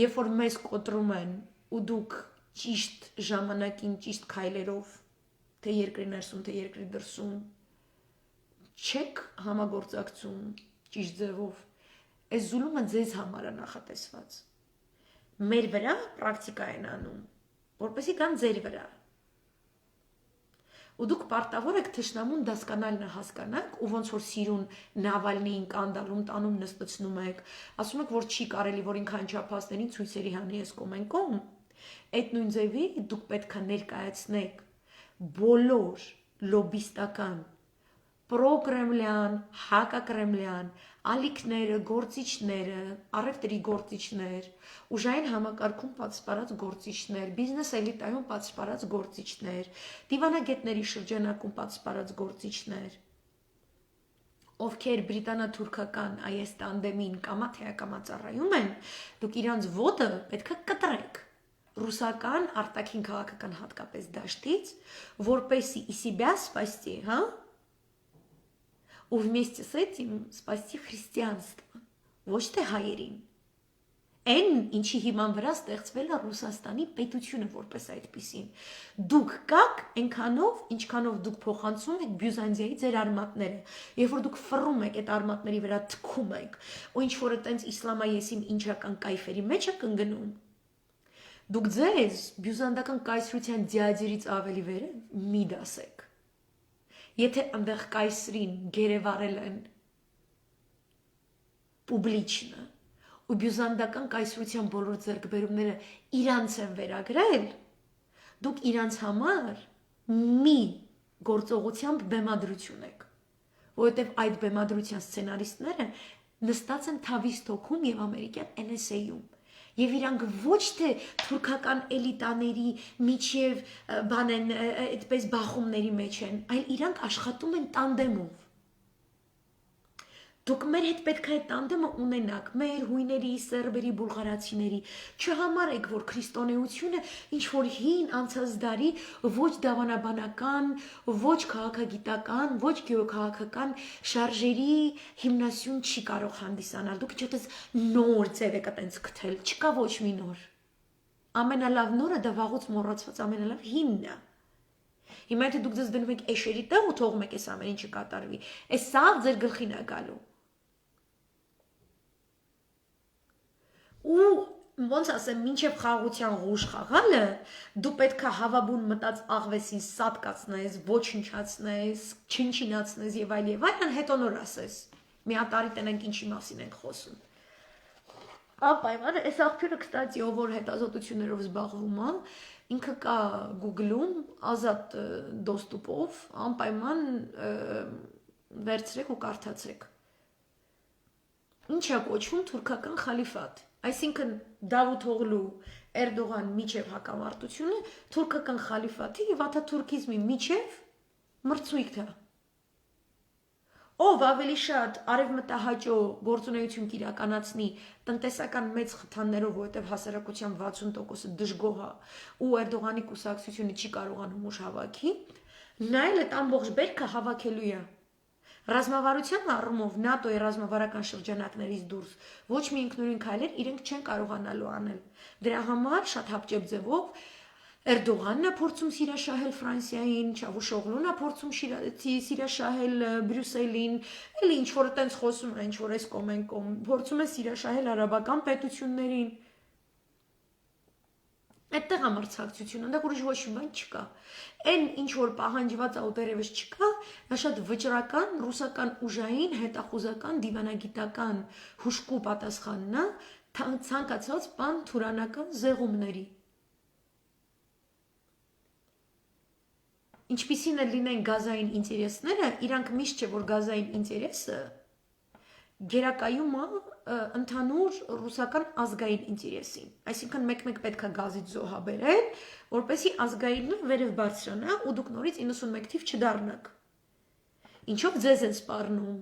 երբ որ մեզ կոտրում են ու դուք ճիշտ ժամանակին ճիշտ քայլերով թե երկրի ներսում, թե երկրի դրսում չեք համագործակցում ճիշտ ձևով Այս զուլումը ձեզ համար է նախատեսված մեր վրա պրակտիկա են անում որպեսզի կան ձեր վրա ու դուք պարտավոր եք թշնամուն դասկանալն հասկանաք ու ոնց որ սիրուն Նավալնիին կանդալում տանում նստեցնում եք ասում եք որ չի կարելի որ ինքան չափածների ցույցերի հանի ես կոմենկում այդ նույն ձևի դուք պետք է ներկայացնեք բոլոր լոբիստական պրոկրեմլյան, հակակրեմլյան, ալիքները, գործիչները, առևտրի գործիչներ, ուժային համակարգում պատսպարած գործիչներ, բիզնես էլիտայում պատսպարած գործիչներ, դիվանագետների շրջանակում պատսպարած գործիչներ, ովքեր բրիտանա-թուրքական այս տանդեմին կամա թե ակամա ծառայում են, դուք իրանց ոտը պետք է կտրեք ռուսական արտաքին քաղաքական հատկապես դաշտից, որպեսի ի себя спасти, հա? ու вместе с этим спасти христианство ոչ թե հայերին այն ինչի հիման վրա ստեղծվել է Ռուսաստանի պետությունը որպես այդպիսին դուք կաք այնքանով ինչքանով դուք փոխանցում եք Բյուզանդիայի ձեր արմատները երբ որ դուք ֆռում եք այդ արմատների վրա թքում եք ու ինչ որ այտենց իսլամայեսին ինչական կայֆերի մեջ եք ընկնում դուք ձեզ բյուզանդական կայսրության դիադերից ավելի վերև մի դասեք Եթե այնտեղ կայսրին գերեվարել են պուբլիչնը ու բյուզանդական կայսրության բոլոր ձեռքբերումները իրանց են վերագրել, դուք իրանց համար մի գործողությամբ բեմադրություն եք, որովհետև այդ բեմադրության սցենարիստները նստած են Թավիստ հոգում և ամերիկյան NSA-ում Եվ իրանք ոչ թե թուրքական էլիտաների միջև բան են այդպես բախումների մեջ են, այլ իրանք աշխատում են տանդեմով։ Դուք մեր հետ պետք է այդ տանդեմը ունենաք, մեր հույների, սերբերի, բուլղարացիների, չհամարեք, որ քրիստոնեությունը ինչ-որ հին անցած դարի ոչ դավանաբանական, ոչ քաղաքագիտական, ոչ գեոքաղաքական շարժերի հիմնասյուն չի կարող հանդիսանալ։ Դուք չտես նոր ձև եք այտենց գտել, չկա ոչ մի նոր։ Ամենալավ նորը դա վաղուց մոռացված ամենալավ հինն է։ Հիմա եթե դուք ձեզ դնում եք էշերի տեղ ու թողում եք այս ամեն ինչը կատարվի, այս սաղ ձեր գլխին է գալու։ Ու ոնց ասեմ, մինչև խաղաղության ղուշ խաղալը, դու պետք է հավաբուն մտած աղվեսին սատկացնես, ոչնչացնես, չնչինացնես եւ այլն, հետո նոր ասես։ Մի հատ արի տնենք ինչի մասին ենք խոսում։ Անպայման, այս աղբյուրը, կստացի, ով որ հետազոտություններով զբաղվում է, ինքը կա Google-ում, ազատ դոստուպով, անպայման վերցրեք ու կարդացրեք։ Ինչ է կոչվում թուրքական խալիֆատ։ Այսինքն Դավութ Օղլու Էրդողան միջև հակամարտությունը թուրքական խալիֆատի եւ աթաթուրքիզմի միջև մրցույթ է։ Ով ավելի շատ արևմտահաճո գործունեություն կիրականացնի տնտեսական մեծ խթաններով, որովհետև հասարակության 60%-ը դժգոհ է ու Էրդողանի կուսակցությունը չի կարողանում ուժ հավաքի, նա էլ այդ ամբողջ բերքը հավաքելու է։ Ռազմավարության առումով ՆԱՏՕ-ի ռազմավարական շրջանակներից դուրս ոչ մի ինքնուրույն քայլեր իրենք չեն կարողանալու անել։ Դրա համար շատ հապճեպ ձևով Էրդողանն է փորձում սիրաշահել Ֆրանսիային, Չավուշօղլուն է փորձում սիրաշահել Բրյուսելին, էլի ինչ որ տենց խոսում է, ինչ որ էս կոմ են կոմ, փորձում է սիրաշահել արաբական պետություններին։ Այդտեղ է մրցակցությունը, այնտեղ ուրիշ ոչ մի բան չկա։ Այն ինչ որ պահանջված է ու դեռևս չկա, դա շատ վճռական, ռուսական ուժային, հետախուզական, դիվանագիտական հուշկու պատասխանն է ցանկացած պան-թուրանական զեղումների։ Ինչպիսին էլ լինեն գազային ինտերեսները, իրանք միշտ չէ, որ գազային ինտերեսը գերակայում է ընդհանուր ռուսական ազգային ինտերեսին։ Այսինքն մեկ-մեկ պետք է գազից զոհաբերել, որպեսզի ազգայինը վերև բարձրանա ու դուք նորից 91 թիվ չդառնաք։ Ինչով ձեզ են սպառնում,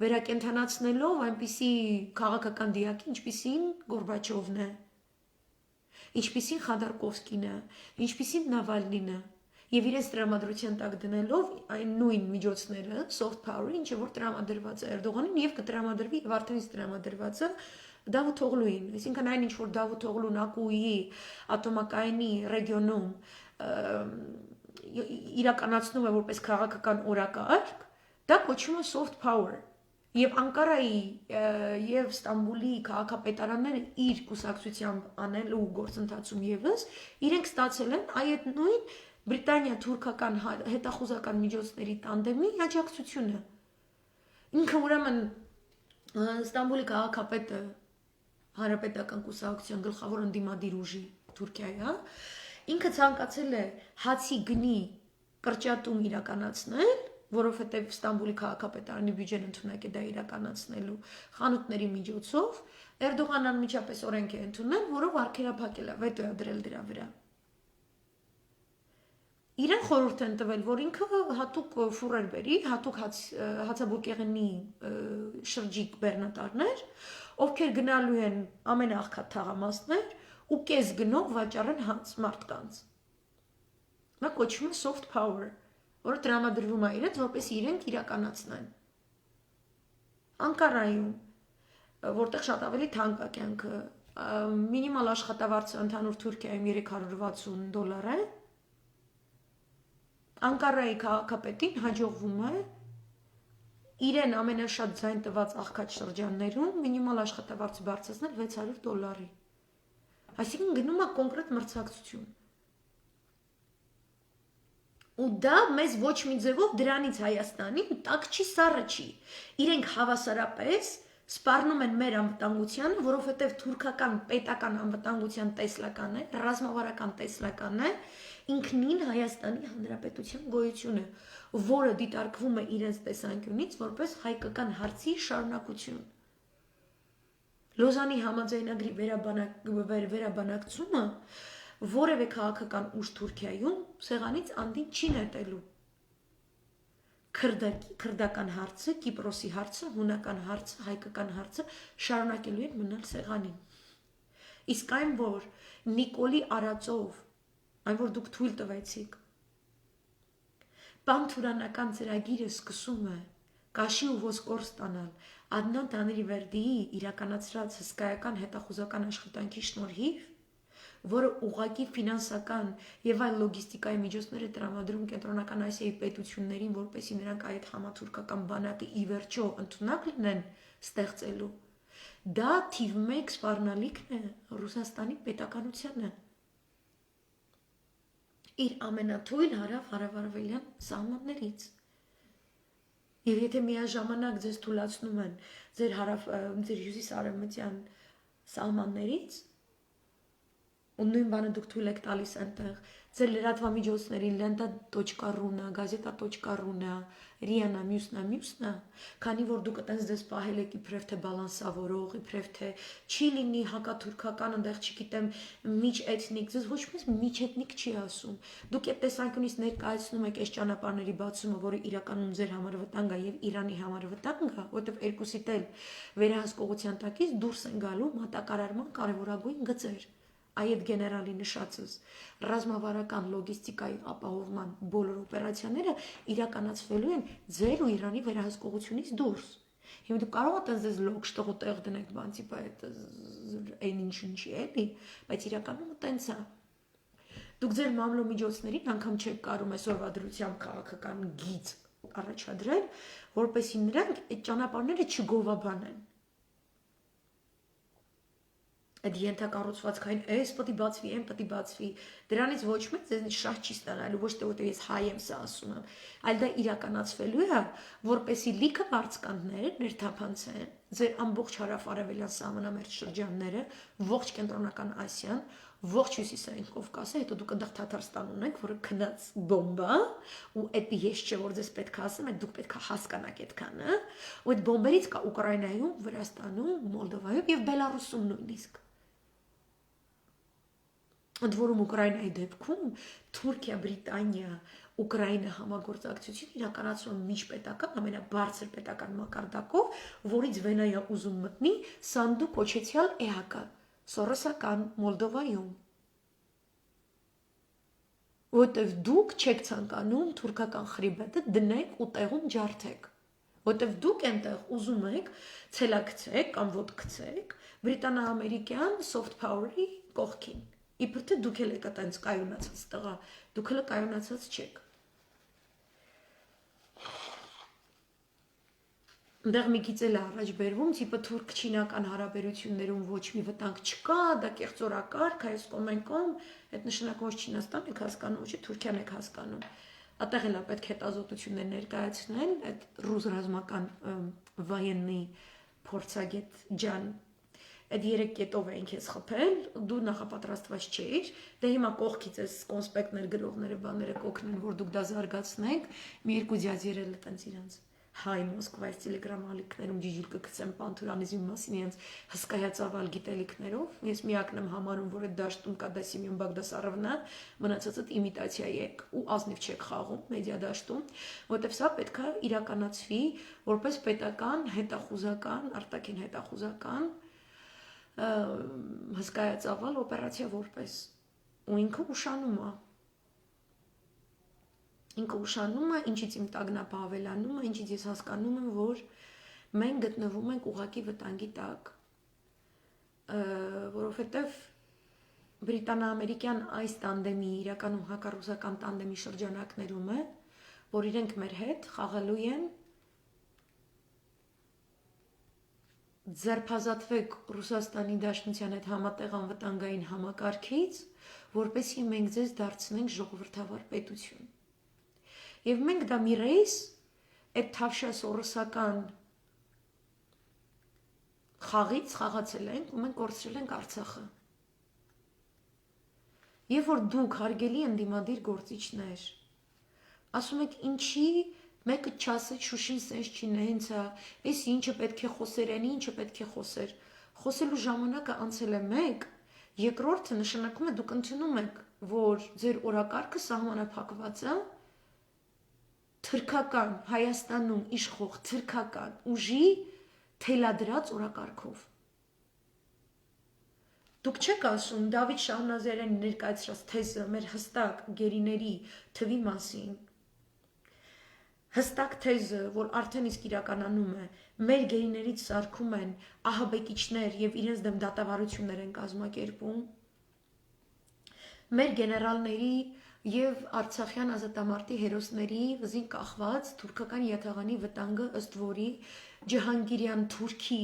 վերակենդանացնելով այնպիսի քաղաքական դիակի, ինչպիսին Գորբաչովն է, ինչպիսին Խադարկովսկին է, ինչպիսին Նավալնին է։ Եվ իրենց տրամադրության տակ դնելով այն նույն միջոցները, soft power-ը, ինչը որ տրամադրված է Էրդողանին եւ կտրամադրվի եւ արդեն իսկ տրամադրված է Դավութօղլուին, այսինքն այն ինչ որ Դավութօղլուն Ակուի ատոմակայանի ռեգիոնում իրականացնում է որպես քաղաքական օրակարգ, դա կոչվում է soft power։ Եվ Անկարայի եւ Ստամբուլի քաղաքապետարանները իր կուսակցությամբ անելու գործընթացում եւս իրենք ստացել են այդ նույն Բրիտանիա-թուրքական հետախուզական միջոցների տանդեմի աջակցությունը։ Ինքը ուրեմն Ստամբուլի քաղաքապետը հանրապետական կուսակցության գլխավոր ընդդիմադիր ուժի Թուրքիայի, ինքը ցանկացել է հացի գնի կրճատում իրականացնել, որովհետև Ստամբուլի քաղաքապետարանի բյուջեն ընդունակ է դա իրականացնելու խանութների միջոցով, Էրդողանն անմիջապես օրենք է ընդունել, որով արգելափակել է, վետո է դրել դրա վրա։ Իրեն խորհուրդ են տվել, որ ինքը հատուկ ֆուրեր բերի, հատուկ հացաբուկեղենի շրջիկ բեռնատարներ, ովքեր գնալու են ամենաաղքատ թաղամասներ ու կես գնով վաճառեն հաց մարդկանց։ Դա կոչվում է soft power, որը տրամադրվում է իրենց, որպեսզի իրենք իրականացնեն։ Անկարայում, որտեղ շատ ավելի թանկ է կյանքը, մինիմալ աշխատավարձը ընդհանուր Թուրքիայում $360 է, Անկարայի քաղաքապետին հաջողվում է իրեն ամենաշատ ձայն տված աղքատ շրջաններում մինիմալ աշխատավարձը բարձրացնել $600։ Այսինքն գնում է կոնկրետ մրցակցություն։ Ու դա մեզ ոչ մի ձևով դրանից Հայաստանին տակ չի, սառը չի։ Իրենք հավասարապես սպառնում են մեր անվտանգությանը, որովհետև թուրքական պետական անվտանգության տեսլական է, ռազմավարական տեսլական է, ինքնին Հայաստանի Հանրապետության գոյությունը, որը դիտարկվում է իրենց տեսանկյունից որպես հայկական հարցի շարունակություն։ Լոզանի համաձայնագրի վերաբանակցումը որևէ քաղաքական ուժ Թուրքիայում սեղանից անդին չի նետելու։ Քրդական հարցը, Կիպրոսի հարցը, հունական հարցը, հայկական հարցը շարունակելու են մնալ սեղանին։ Իսկ այն, որ Նիկոլի արածով, այն, որ դուք թույլ տվեցիք, պանթուրանական ծրագիրը սկսում է կաշի ու ոսկոր ստանալ Ադնան Տանրիվերդիի իրականացրած հսկայական հետախուզական աշխատանքի շնորհիվ, որը ուղղակի ֆինանսական եւ այլ լոգիստիկայի միջոցներ է տրամադրում Կենտրոնական Ասիայի պետություններին, որպեսզի նրանք այդ համաթուրքական բանակը ի վերջո ընդունակ լինեն ստեղծելու, դա թիվ 1 սպառնալիքն է Ռուսաստանի պետականությանը։ Իր ամենաթույլ հարավ-հարավարևելյան սահմաններից։ Եվ եթե միաժամանակ ձեզ թույլատրում են ձեր հյուսիս-արևմտյան սահմաններից, ու նույն բանը դուք թույլ եք տալիս այնտեղ, ձեր լրատվամիջոցներին lenta.ru-նա, gazeta.ru-նա, RIA-նա, մյուսնա, քանի որ դուք այտենց դες պահել եք իբրև թե բալանսավորող, իբրև թե չի լինի հակաթուրքական, այնտեղ չգիտեմ, միջ-էթնիկ, ձեզ ոչ մեզ միջ-էթնիկ չի ասում։ Դուք այդ տեսանկյունից ներկայացնում եք այս ճանապարհների բացումը, որը իրականում ձեր համար վտանգ է եւ Իրանի համար վտանգ է, որտեղ երկուսիդ էլ վերահսկողության տակից դուրս են գալու մատակարարման կարևորագույն գծեր։ Այդ գեներալի նշածս ռազմավարական լոգիստիկայի ապահովման բոլոր օպերացիաները իրականացվելու են ձեր ու Իրանի վերահսկողությունից դուրս։ Հիմա դուք կարող եք դες լոգ շտողը տեղ դնեք բան տիպա այդ այն ինչ չի էլի, բայց իրականում տենց է։ Դուք ձեր մամլոմիջոցներին անգամ չեք կարում այսօրվա դրությամբ քաղաքական գիծ առաջադրել, որպեսզի նրանք այդ ճանապարհները չգովաբանեն։ Այդ ենթակառուցվածքային էս պետք է բացվի, այն պետք է բացվի։ Դրանից ոչ մեկ ձեզ շատ չի ստանալու, ոչ թե որտեղ ես հայ եմ սա ասում եմ, այլ դա իրականացվելու է, որպեսի լիքը վարձկաններ ներթափանցեն ձեր ամբողջ հարավ-արևելյան սահմանամերձ շրջանները, ողջ կենտրոնական Ասիան, ողջ հյուսիսային Կովկասը, հետո դուք այնտեղ Թաթարստան ունեք, որը քնած բոմբա, ու այդ ես չէ որ ձեզ պետք է ասեմ, այդ դուք պետք է հասկանաք այդքանը, ու այդ բոմբերից կա Ուկրաինայում, Վրաստանում, Մոլդովայում եւ Բելարուսում նույնիսկ։ Ընդ որում Ուկրաինայի դեպքում Թուրքիա, Բրիտանիա, Ուկրաինա համագործակցություն իրականացում միջպետական, ամենաբարձր պետական մակարդակով, որից Վենայա ուզում մտնի Սանդու կոչեցյալ էակը, Սորոսական Մոլդովայում։ Որտեվ դուք չեք ցանկանում թուրքական խրիբետը դնեք ու տեղում ջարդեք։ Որտեվ դուք այնտեղ ուզում եք ցելակցեք կամ ոդկցեք բրիտանա-ամերիկյան soft power-ի կողքին։ Իբր թե դուք էլ եք այտենց կայունացած տղա, դուք էլ կայունացած չեք։ Այնտեղ մի քիչ էլ առաջ բերվում, տիպը թուրք-չինական հարաբերություններում ոչ մի վտանգ չկա, դա կեղծորակարգ, այս կոմենկոմ, այդ նշանակում ոչ Չինաստան եք հասկանում, ոչ Թուրքիան եք հասկանում։ Այդտեղ էլ է պետք է հետազոտություններ ներկայացնել, այդ ռուս ռազմական վայեննի փորձագետ ջան այդ 3 կետով էին քեզ խփել, դու նախապատրաստված չէիր, դե հիմա կողքից էս կոնսպեկտներ, գրողները, բաները կօգնեն, որ դուք դա զարգացնեք, մի երկու ձյաձերել տենց իրանց հայ Մոսկվայից Տելեգրամ ալիքներում ջիջուր կգցեմ պանթուրանիզմի մասին իրենց հսկայածավալ գիտելիքներով, ես միակն եմ համարում, որ այդ դաշտում կա դա Սիմեոն Բագդասարովնա, մնացածը իմիտացիա եք ու ազնիվ չեք խաղում մեդիա դաշտում, որտեվ սա պետք է իրականացվի որպես պետական, հետախուզական, արտաքին հետախուզական հսկայածավալ օպերացիա որպես ու ինքը ուշանում է, ինչից իմ տագնապը ավելանում է, ինչից ես հասկանում եմ, որ մենք գտնվում ենք ուղղակի վտանգի տակ, որովհետև բրիտանա-ամերիկյան այս տանդեմի, իրականում հակառուսական տանդեմի շրջանակներում է, որ իրենք մեր հետ խաղալու են ձերբազատվեք Ռուսաստանի Դաշնության այդ համատեղ անվտանգային համակարգից, որպեսզի մենք ձեզ դարձնենք ժողովրդավար պետություն։ Եվ մենք դա մի ռեյս այդ թավշյա սորոսական խաղից խաղացել ենք ու մենք կորցրել ենք Արցախը։ Եվ որ դուք հարգելի ընդդիմադիր գործիչներ, ասում եք ինչի մեկը չասեց Շուշին սենց չի նենցա, էս ինչը պետք է խոսեր, այն ինչը պետք է խոսեր։ Խոսելու ժամանակը անցել է 1, երկրորդը նշանակում է դուք ընդունում եք, որ ձեր օրակարգը սահմանափակված է թրքական Հայաստանում իշխող թրքական ուժի թելադրած օրակարգով։ Դուք չեք ասում Դավիթ Շահնազարյանի ներկայացրած թեզը մեր հստակ գերիների թվի մասին, հստակ թեզը, որ արդեն իսկ իրականանում է, մեր գերիներից սարքում են ահաբեկիչներ եւ իրենց դեմ դատավարություններ են կազմակերպում, մեր գեներալների եւ Արցախյան ազատամարտի հերոսների վզին կախված թուրքական յաթաղանի վտանգը ըստ որի Ջհանգիրյան Թուրքի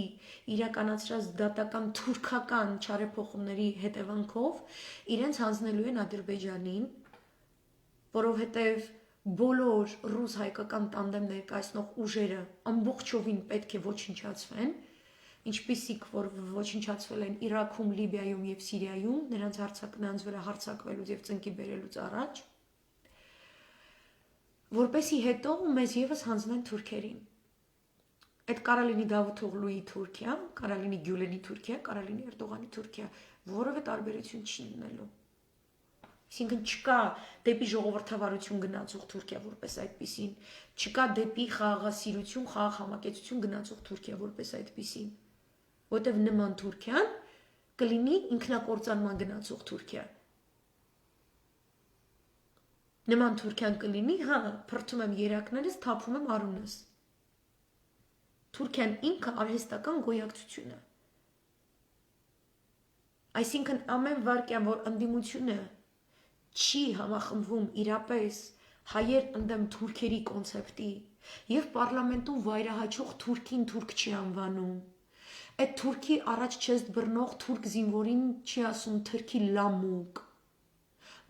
իրականացրած դատական թուրքական չարեփոխումների հետևանքով իրենց հանձնելու են Ադրբեջանին, որովհետեւ բոլոր ռուս-հայկական տանդեմ ներկայացնող ուժերը ամբողջովին պետք է ոչնչացվեն, ինչպիսիք որ ոչնչացվել են Իրաքում, Լիբիայում եւ Սիրիայում, նրանց վրա հարձակվելուց եւ ծնկի բերելուց առաջ, որպեսի հետո մեզ եւս հանձնեն թուրքերին։ Այդ կարա լինի Դավութօղլուի Թուրքիա, կարա լինի Գյուլենի Թուրքիա, կարա լինի Էրդողանի Թուրքիա, որևէ տարբերություն չի լինելու։ Այսինքն չկա դեպի ժողովրդավարություն գնացող Թուրքիա որպես այդպիսին, չկա դեպի խաղաղասիրություն, խաղաղ համակեցություն գնացող Թուրքիա որպես այդպիսին, որտեղ նման Թուրքիան կլինի ինքնակործանման գնացող Թուրքիա։ Նման Թուրքիան կլինի, հա, փրթում եմ երակներս, թափում եմ արունս։ Թուրքիան ինքը արհեստական գոյակցություն է։ Այսինքն ամեն վարքյան, որ ընդդիմությունը չի համախմբվում իրապես հայեր ընդդեմ թուրքերի կոնցեպտի եւ պարլամենտում վայրահաչող թուրքին թուրք չի անվանում այդ թուրքի առաջ չես բռնող թուրք զինվորին չի ասում թրքի լամուկ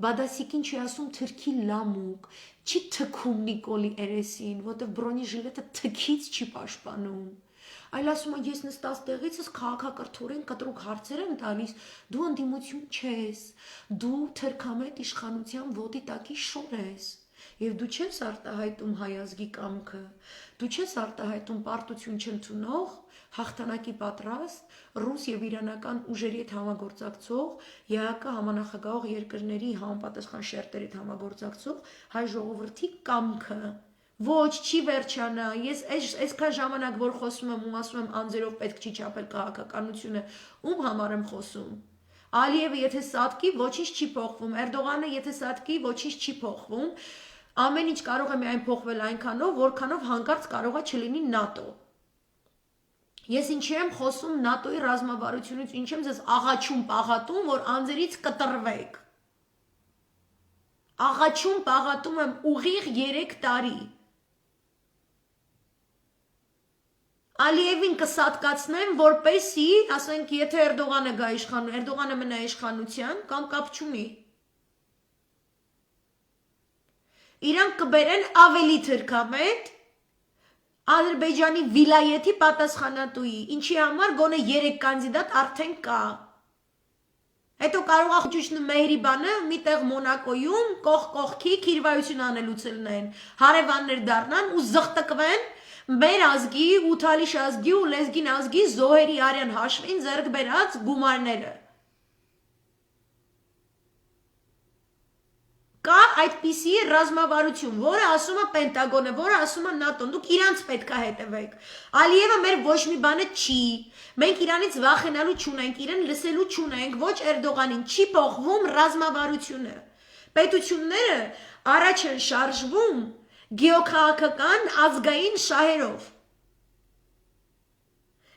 Բադասիկին չի ասում թրքի լամուկ չի թքում Նիկոլի երեսին որտեվ բրոնեժիլետը թքից չի պաշտպանում Այլ ասում եմ ես նստած տեղիցս քաղաքակրթորեն կտրուկ հարցեր եմ տալիս դու ընդդիմություն չես դու թրքամետ իշխանության ոտի տակի շոր ես Եվ դու չես արտահայտում հայ ազգի կամքը դու չես արտահայտում պարտություն չընդունող հաղթանակի պատրաստ ռուս եւ իրանական ուժերի հետ համագործակցող ԵԱԿ համանախագահող երկրների համապատասխան շերտերի հետ համագործակցող հայ ժողովրդի կամքը Ոչ չի վերջանա ես այսքան ժամանակ որ խոսում եմ ու ասում եմ անձերով պետք չի չափել քաղաքականությունը ում համար եմ խոսում Ալիևը եթե սատկի ոչինչ չի փոխվում Էրդողանը եթե սատկի ոչինչ չի փոխվում Ամեն ինչ կարող է միայն փոխվել այնքանով որքանով հանկարծ կարող է չլինի ՆԱՏՕ Ես ինչի եմ խոսում ՆԱՏՕ-ի ռազմավարությունից ինչ եմ ձեզ աղաչում պաղատում որ անձերից կտրվեք Աղաչում պաղատում եմ ուղիղ 3 տարի Ալիևին կսատկացնեմ, որպեսի, ասենք, եթե Էրդողանը գա իշխանություն, Էրդողանը մնա իշխանության, կամ կապ չունի։ Իրանք կբերեն ավելի թրքամետ Ադրբեջանի վիլայեթի պատասխանատուի, ինչի համար գոնե 3 կանդիդատ արդեն կա։ Հետո կարող է Խուճուշն ու Մեհրիբանը միտեղ Մոնակոյում կողքի քիրվայություն անելուց լնեն, հարևաններ դառնան ու զղտկվեն Մեր ազգի, ութալիշ ազգի ու լեզգին ազգի զոհերի արյան հաշվին ձեռք բերած գումարները։ Կա այդպիսի ռազմավարություն, որը ասում է Պենտագոնը, որը ասում է ՆԱՏՕ-ն, դուք իրանց պետք է հետևեք։ Ալիևը մեր ոչ մի բանը չի։ Մենք իրանից վախենալու չունենք, իրեն լսելու չունենք, ոչ Էրդողանին չի փոխվում ռազմավարությունը։ Պետությունները առաջ են շարժվում Գեոքաղաքական ազգային շահերով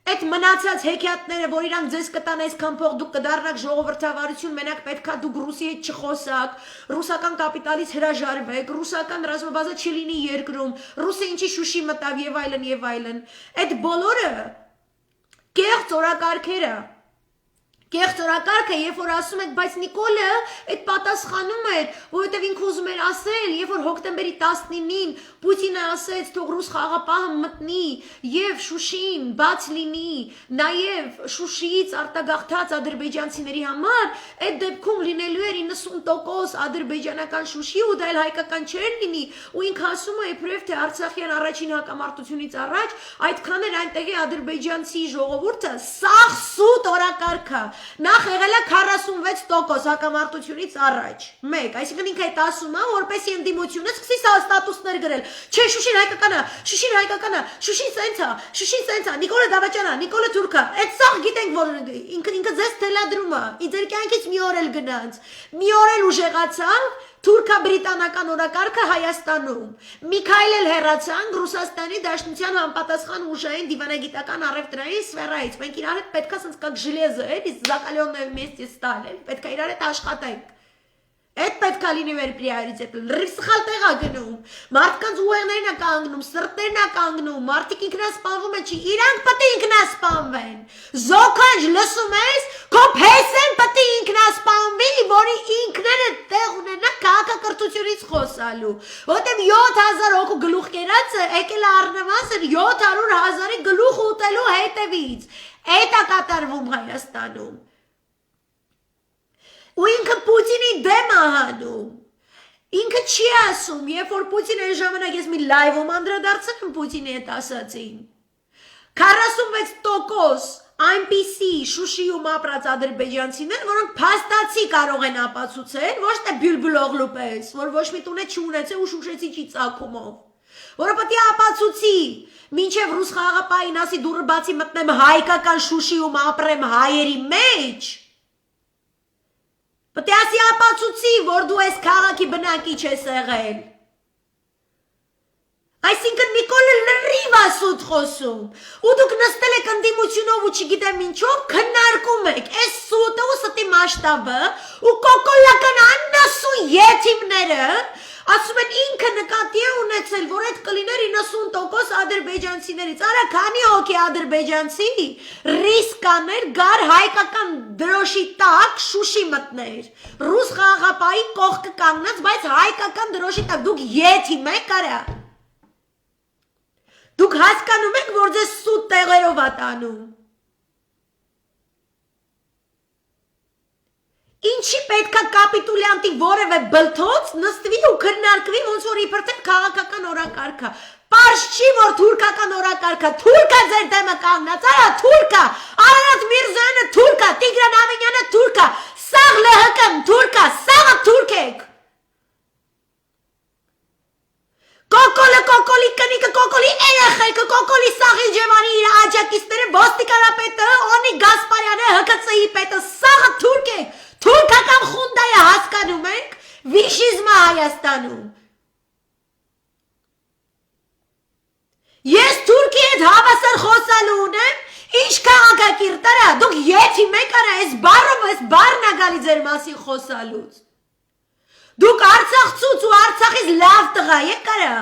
Այդ մնացած հեքիաթները, որ իրանք ձեզ կտան այսքան փող դուք կդառնաք ժողովրդավարություն, մենակ պետքա դուք ռուսի հետ չխոսաք, ռուսական կապիտալից հրաժարվեք, ռուսական ռազմաբազա չլինի երկրում, ռուսը ինչի Շուշի մտավ եւ այլն, այդ բոլորը կեղծ օրակարգերը Կեղծ օրակարգը, երբ որ ասում եք, բայց Նիկոլը այդ պատասխանում էր, որովհետև ինքը ուզում էր ասել, երբ որ հոկտեմբերի 19-ին Պուտինը ասեց, թող ռուս խաղապահը մտնի եւ Շուշին բաց լինի, նաեւ Շուշիից արտագաղթած ադրբեջանցիների համար, այդ դեպքում լինելու էր 90% ադրբեջանական Շուշի ու դա էլ հայկական չէր լինի, ու ինքը ասում է, իբրև թե Արցախյան առաջին հակամարտությունից առաջ այդքան էր այնտեղի ադրբեջանցի ժողովուրդը սաղ սուտ օրակարգը Նախ եղել է 46% հակամարտությունից առաջ։ 1, այսինքն ինքը այդ ասում է, որպեսի ընդդիմությունը սկսի ստատուսներ գրել։ Չէ, Շուշին հայկական է, Շուշին սենց է, Նիկոլը Դավաճան է, Նիկոլը թուրք է։ Այդ սաղ գիտենք, որ ինքը ձեզ թելադրում է։ Իձեր կյանքից մի օր էլ գնաց։ Մի օր էլ ուժեղացավ Թուրքա-բրիտանական օրակարգը Հայաստանում։ Միքայել էլ հեռացանք Ռուսաստանի Դաշնության համապատասխան ուժային դիվանագիտական առևտրային սֆերայից։ Մենք իրար հետ պետքա սենց կակ ժելեզը, էլի զակալյոնները вместе стали, պետքա իրար հետ աշխատենք։ Այդ պետքա լինի մեր պրիորիտետը։ Լրիվ սխալ տեղ է գնում։ Մարդկանց ուղեղներն է կանգնում, սրտերն է կանգնում, մարդիկ ինքնասպանվում են, չի, իրանք պետք է ինքնասպանվեն։ Զոքանջ լսում ես, քո փեսեն պետք է ինքնասպանվի, որի ինքները տեղ ունենա քաղաքակրթությունից խոսալու։ Որտեղ 7000 հոգու գլուխ կերածը եկել է առնվազն 700,000-ի գլուխ ուտելու հետևից։ Այդ է կատարվում Հայաստանում։ Ու ինքը Պուտինի դեմ է հանում։ Ինքը չի ասում, երբ որ Պուտինը այն ժամանակ ես մի լայվում անդրադարձել եմ Պուտինի հետ ասացին։ 46% այնպիսի Շուշիում ապրած ադրբեջանցիներ, որոնք փաստացի կարող են ապացուցել, ոչ թե բյուլբուլօղլու պես, որ ոչ մի տուն չի ունեցել ու շուշեցի չի ծագումով։ Որը պետք է ապացուցի, մինչև ռուս խաղաղապահին ասի դուրը բացի մտնեմ հայկական Շուշիում ապրեմ հայերի մեջ։ Պետք է ասի ապացուցի, որ դու այս քաղաքի բնակիչ ես եղել։ Այսինքն Նիկոլը լրիվ է սուտ խոսում։ Ու դուք նստել եք ընդդիմությունով ու չգիտեմ ինչով քննարկում եք այս սուտը ու ստի մասշտաբը ու կոկոլական աննասուն եթիմները ասում են ինքը նկատի է ունեցել, որ այդ կլիներ 90% ադրբեջանցիներից։ Արա քանի հոգի ադրբեջանցի ռիսկ աներ գար հայկական դրոշի տակ Շուշի մտներ։ Ռուս խաղաղապահի կողքը կանգնած, բայց հայկական դրոշի տակ դուք եթիմ եք արա։ Դուք հասկանում եք, որ ձեզ սուտ տեղերով ա տանում։ Ինչի պետքա կապիտուլյանտի որևէ բլթոց նստվի ու քննարկվի ոնց որ իբրտել քաղաքական օրակարգա։ Պարզ չի որ թուրքական օրակարգա, թուրքա ձեր դեմը կանգնած, արա թուրքա, Արարատ Միրզոյանը թուրքա, Տիգրան Ավինյանը թուրքա, սաղ ԼՀԿ-ն թուրքա, սաղը թուրք եք։ Կոկոլը, կոկոլի կնիկը, կոկոլի երեխեքը, կոկոլի Սաղի Ջևանի իր աջակիցները, ոստիկանապետը, Օնի Գասպարյանը, ՀԿՑ-ի պետը, սաղը թուրք եք։ Թուրքական խունդայը հասկանում եք, վիշիզմը Հայաստանում։ Ես թուրքի հետ հավասար խոսալու ունեմ, ինչ քաղաքակիրթ արա, դուք եթիմ եք արա, այս բառով, այս բառն ա գալի ձեր մասին խոսալուց։ Դուք Արցախցուց ու Արցախից լավ տղա եք արա։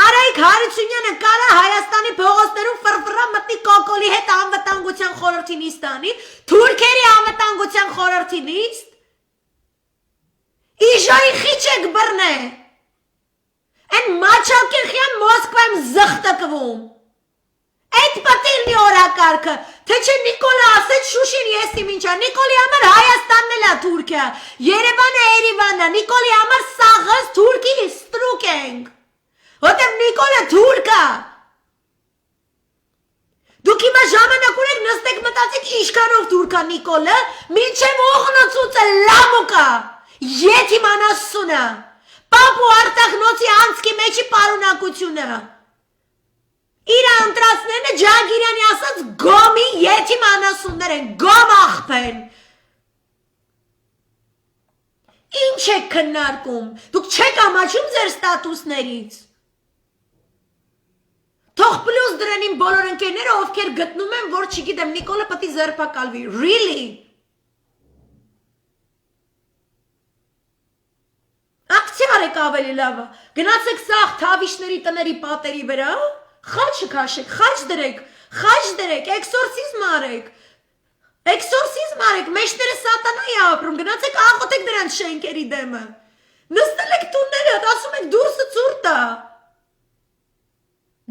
Արայիկ Հարությունյանը կարա Հայաստանի փողոցներում ֆրֆրա մտնի կոկոլի հետ անվտանգության խորհրդի նիստանի, թուրքերի անվտանգության խորհրդի նիստ։ Իժայի խիչ եք բռնե։ Են Մաչալկերխյան Մոսկվայում զղտկվում։ Այդ պատիլնի օրակարգը, թե չէ Նիկոլը ասեց Շուշին ես իմ ինչա, Նիկոլի համար Հայաստանն էլ ա Թուրքիա, Երևանը Երևանն ա, Նիկոլի համար սաղըս Թուրքի ստրուկ ենք։ Որտև Նիկոլը թուրք ա։ Դուք հիմա ժամանակ ունեք նստեք մտածեք ինչքանով թուրք ա Նիկոլը, մինչև օղնոցուցը լամուկ ա, եթիմ անասուն ա, պապ ու Արցախնոցի անցքի մեջի պարունակությունը։ Իր ընտրացնելը Ջահանգիրյանի ասած գոմի եթիմ անասուններ են, գոմ աղբեն։ Ինչ եք քննարկում, դուք չեք ամաչում ձեր ստատուսներից։ Թող պլյուս դրեն իմ բոլոր ընկերները, ովքեր գտնում են, որ չգիտեմ, Նիկոլը պետք է ձերբակալվի, really։ Ակցիար եք ավելի լավը, գնացեք սաղ թավիշների տների պատերի վրա, խաչը քաշեք, խաչ դրեք, էքսորսիզմ արեք, մեջները սատանայի ապրում, գնացեք աղոթեք դրանց շենքերի դեմը, նստել եք տունները, ասում եք դուրսը ցուրտ ա։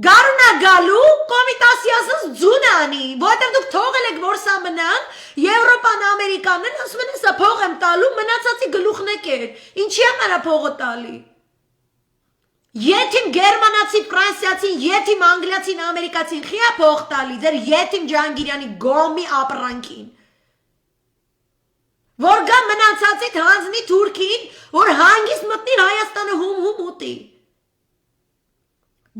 Գարունա գալու կոմիտասիասս ձուն անի, որտեղ դուք թողել եք որ սա մնան, Եվրոպան, Ամերիկանն ասում են սա փող եմ տալու, մնացածի գլուխն եք էր, ինչի համար ա փողը տալի։ Եթիմ գերմանացի, ֆրանսիացին, եթիմ անգլիացին, ամերիկացին խի ա փող տալի, ձեր եթիմ Ջահանգիրյանի գոմի ապրանքին։ Որ գա մնացածիդ հանձնի Թուրքին, որ հանգիստ մտնի Հայաստանը հում ուտի։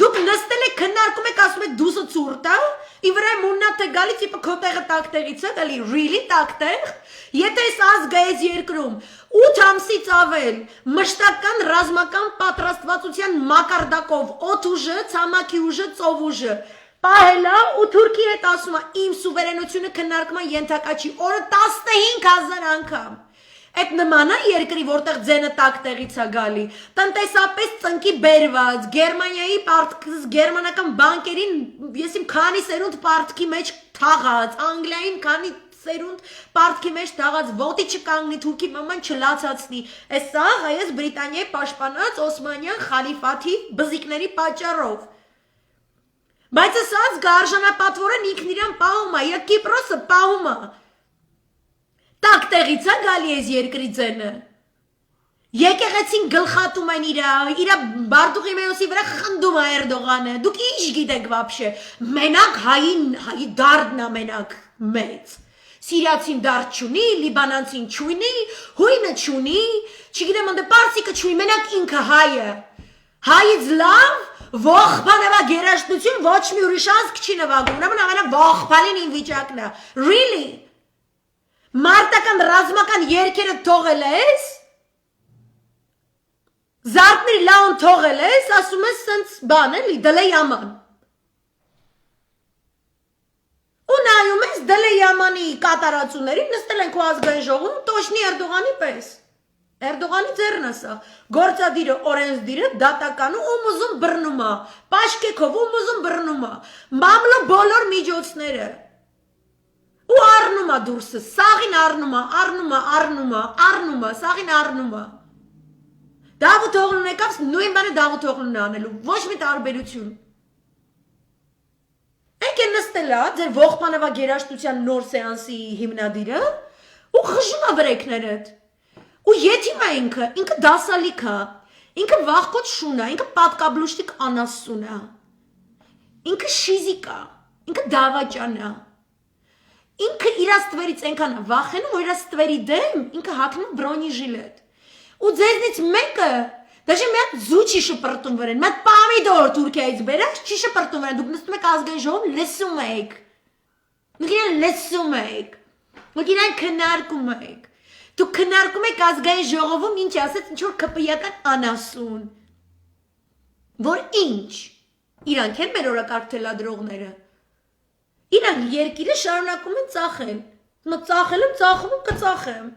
Դուք նստել եք քննարկում եք ասում եք դուսը ցուրտ ա, ի վրա մուննա թե գալի տիպը քո տեղը տակտեղից է, դալի really տակտեղ, եթե այս ազգը այս երկրում 8 ամսից ավել մշտական ռազմական պատրաստվածության մակարդակով օդ ուժը, ցամաքի ուժը, ծով ուժը պահելա ու Թուրքի հետ ասում է իմ սուվերենությունը քննարկման ենթակա չի, օրը 15,000 անգամ։ Այդ նմանա երկրի, որտեղ ձենը տակտեղից ա գալի, տնտեսապես ծնկի բերված, Գերմանիայի գերմանական բանկերին ես իմ քանի սերունդ պարտքի մեջ թաղած, Անգլիային քանի սերունդ պարտքի մեջ թաղած, ոտի չկանգնի, Թուրքի մաման չլացացնի, այս սա հայաց Բրիտանիայի պաշտպանած Օսմանյան խալիֆաթի բզիկների պատճառով։ Բայց ասած գարժանապատվորեն ինքն իրան պահում ա, և Կիպրոսը պահում ա։ Տակտեղից ա գալի ես երկրի ձենը։ Եկեղեցին գլխատում են իրա Բարդուղիմեոսի վրա խնդում ա Էրդողանը, դուք ինչ գիտեք վաբշե, մենակ հայի դարդն ա մենակ մեծ, Սիրիացին դարդ չունի, Լիբանանցին չունի, հույնը չունի, չգիտեմ ընդ պարսիկը չունի, մենակ ինքը հայը, հայից լավ, ողբան էվա գերաշտություն, ոչ մի ուրիշ ազգ չի նվագում, նավանավանա ողբալին ին վիճակն ա, really, Մարտական ռազմական երկերը թողել ես, զարդների լաուն թողել ես, ասում ես սենց բան էլի, դլե яման։ Ու նայում ես Դելեյամանի կատարածուներին, նստել են քո ազգային ժողովում, Տոշնի Էրդողանի պես։ Էրդողանի ձեռն է սա, գործադիրը, օրենսդիրը, դատականը, ում ուզում բռնում է, պաշկեքով ում ուզում բռնում է, մամլո բոլոր միջոցները։ Ու առնում է դուրսը, սաղին առնում է, սաղին առնում է։ Դավութ Օղլուն եկավ, նույն բանը Դավութ Օղլունն է անելու, ոչ մի տարբերություն։ Եք է նստել է, ձեր ողբանավա գերաշտության նոր սեանսի հիմնադիրը, ու խժում է վրեքներդ։ Ու եթիմ է ինքը դասալիք է, ինքը վախկոտ շուն է, ինքը պատկաբլուշտիկ անասուն է, ինքը շիզիկ է, ինքը դավաճան է, ինքը իր ստվերից ենքան է վախենում, որ իր ստվերի դեմ ինքը հակնում բրոնի ժիլետ։ Ու ձեզնից մեկը, դաշը մի հատ զու չի շպրտում վրեն, մի հատ պամիդոր Թուրքիայից բերած չի շպրտում վրեն, դուք նստում եք ազգային ժողովում լսում եք, դուք իրան լսում եք, դուք իրան քննարկում եք, դուք քննարկում եք ազգային ժողովում ինչ ասեց ինչ-որ քպիական անասուն, որ ինչ, իրանք են մեր օրակարգ թելադրողները, իրանք երկիրը շարունակում են ծախել, ծախել եմ, ծախում եմ, կծախեմ։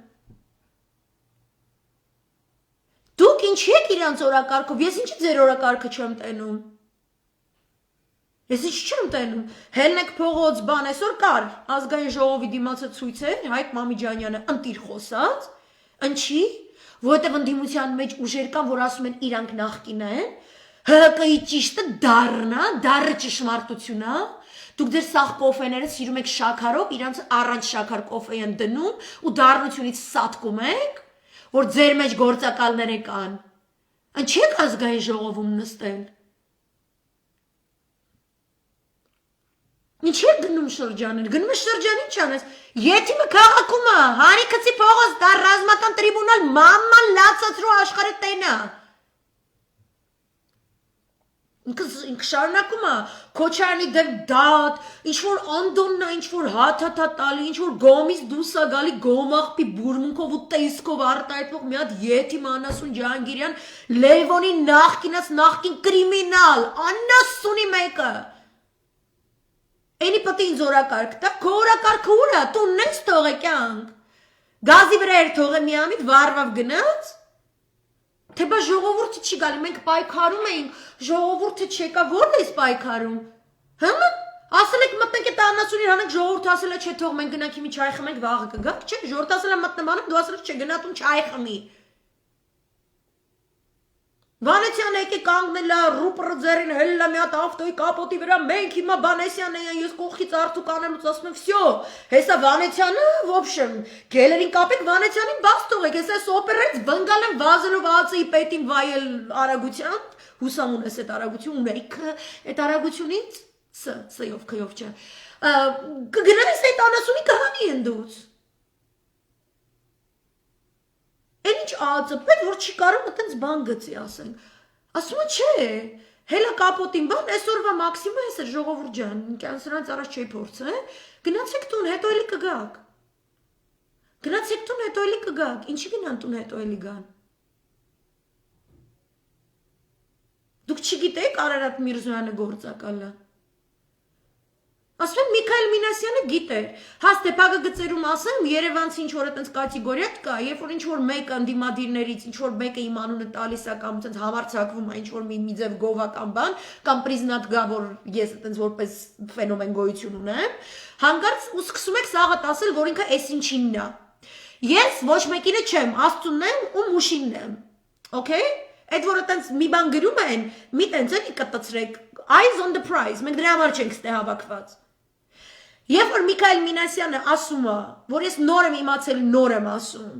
Դուք ինչի եք իրանց օրակարգով, ես ինչի ձեր օրակարգը չեմ տենում, ես ինչի չեմ տենում, Հելնեք փողոց բան այսօր կար, ազգային ժողովի դիմացը ցույց էր, Հայկ Մամիջանյանը ընտիր խոսած, ինչի, որովհետև ընդդիմության մեջ ուժեր կան, որ ասում են իրանք նախկին են, ՀՀԿ-ի ճիշտը դառը ճշմարտություն է, դուք ձեր սաղ կոֆեները սիրում եք շաքարով, իրանց առանց շաքար կոֆե են դնում ու դառնությունից սատկում եք, որ ձեր մեջ գործակալներ կան, ինչի եք ազգային ժողովում նստել, ինչի եք գնում շրջաներ, գնում է շրջանին չանես, եթիմը քաղաքում է, հանի քծի փողոց, դա ռազմական տրիբունալ, մաման լացացրու աշխարհը տենա, ինքը շարունակում է, Քոչարյանի դեմ դատ, ինչ-որ Անդոննա, ինչ-որ հաթաթա տալի, ինչ-որ գոմից դուս է գալի գոմաղբի բուրմունքով ու տեսքով արտահայտվող մի հատ եթիմ անասուն Ջահանգիրյան, Լևոնի նախկին կրիմինալ, անասունի մեկը։ Էնի պտի ինձ օրակարգ տա, քո օրակարգը ուր է, տունն ես թողե կյանք, գազի վրա էր թողե մի ամիտ վարվավ գնաց, թե բա ժողովուրդը չի գալի, մենք պայքարում էինք, ժողովուրդը չեկա, ո՞րն ես պայքարում, հմը, ասել եք մտնենք էտ անասունին հանենք, ժողովուրդը ասել է չէ թող մենք գնանք հիմի չայ խմենք վաղը կգանք, չէ, ժողովուրդը ասել է մտնեմ անում, դու ասել ես չէ գնատուն չայ խմի, Վանեցյանը եկե կանգնել է, ռուպրը ձերին հելել է մի հատ ավտոյի կապոտի վրա, մենք հիմա Բանեսյանն են, ես կողքից արդուկ անելուց ասում եմ, վсё, հեսա Վանեցյանը, в общем, գելերին կապեք Վանեցյանին բաց թողեք, ես այս օպերայից բնգալ եմ վազելով ԱԱՑ-ի պետին վայել արագության, հուսամ ունես այդ արագություն, ունեիքը այդ արագությունից, սյով քյով չէ, կգնայս այդ անասունի կհանի ընդուց, Են ինչ ԱԱՑ-ը, որ չի կարող այտենց բան գծի ասենք, ասում է չէ, հելա կապոտին բան, այսօրվա մաքսիմը ես էր ժողովուրդ ջան, սրանից առաջ չէի փորձը, գնացեք տուն, հետո էլի կգաք, գնացեք տուն, հետո էլի կգաք, ինչի գնան տուն, հետո էլի գան, դուք չգիտեք Արարատ Միրզոյանը գործակալը, ասում եմ Միքայել Մինասյանը գիտեր, հաստեպագը գծերում ասեմ, երևանցի ինչ-որ այտենց կատեգորիա կա, երբ որ ինչ-որ մեկը ընդդիմադիրներից, ինչ-որ մեկը իմ անունը տալիս է կամ այտենց համարձակվում է ինչ-որ մի ձև գովական բան, կամ պրիզնատ գա, որ ես այտենց որպես ֆենոմեն գոյություն ունեմ, հանկարծ ու սկսում եք սաղատ ասել, որ ինքը էս ինչինն է։ Ես ոչ մեկինը չեմ, Աստծունն եմ ու մուշինն եմ, okay? Այդ որ այտենց մի բան գրում են, մի տենց էլի կտցրեք, eyes on the prize, մենք դրա համար չենք ստե հավաքված։ Երբ որ Միքայել Մինասյանը ասում է, որ ես նոր եմ իմացել, նոր եմ ասում,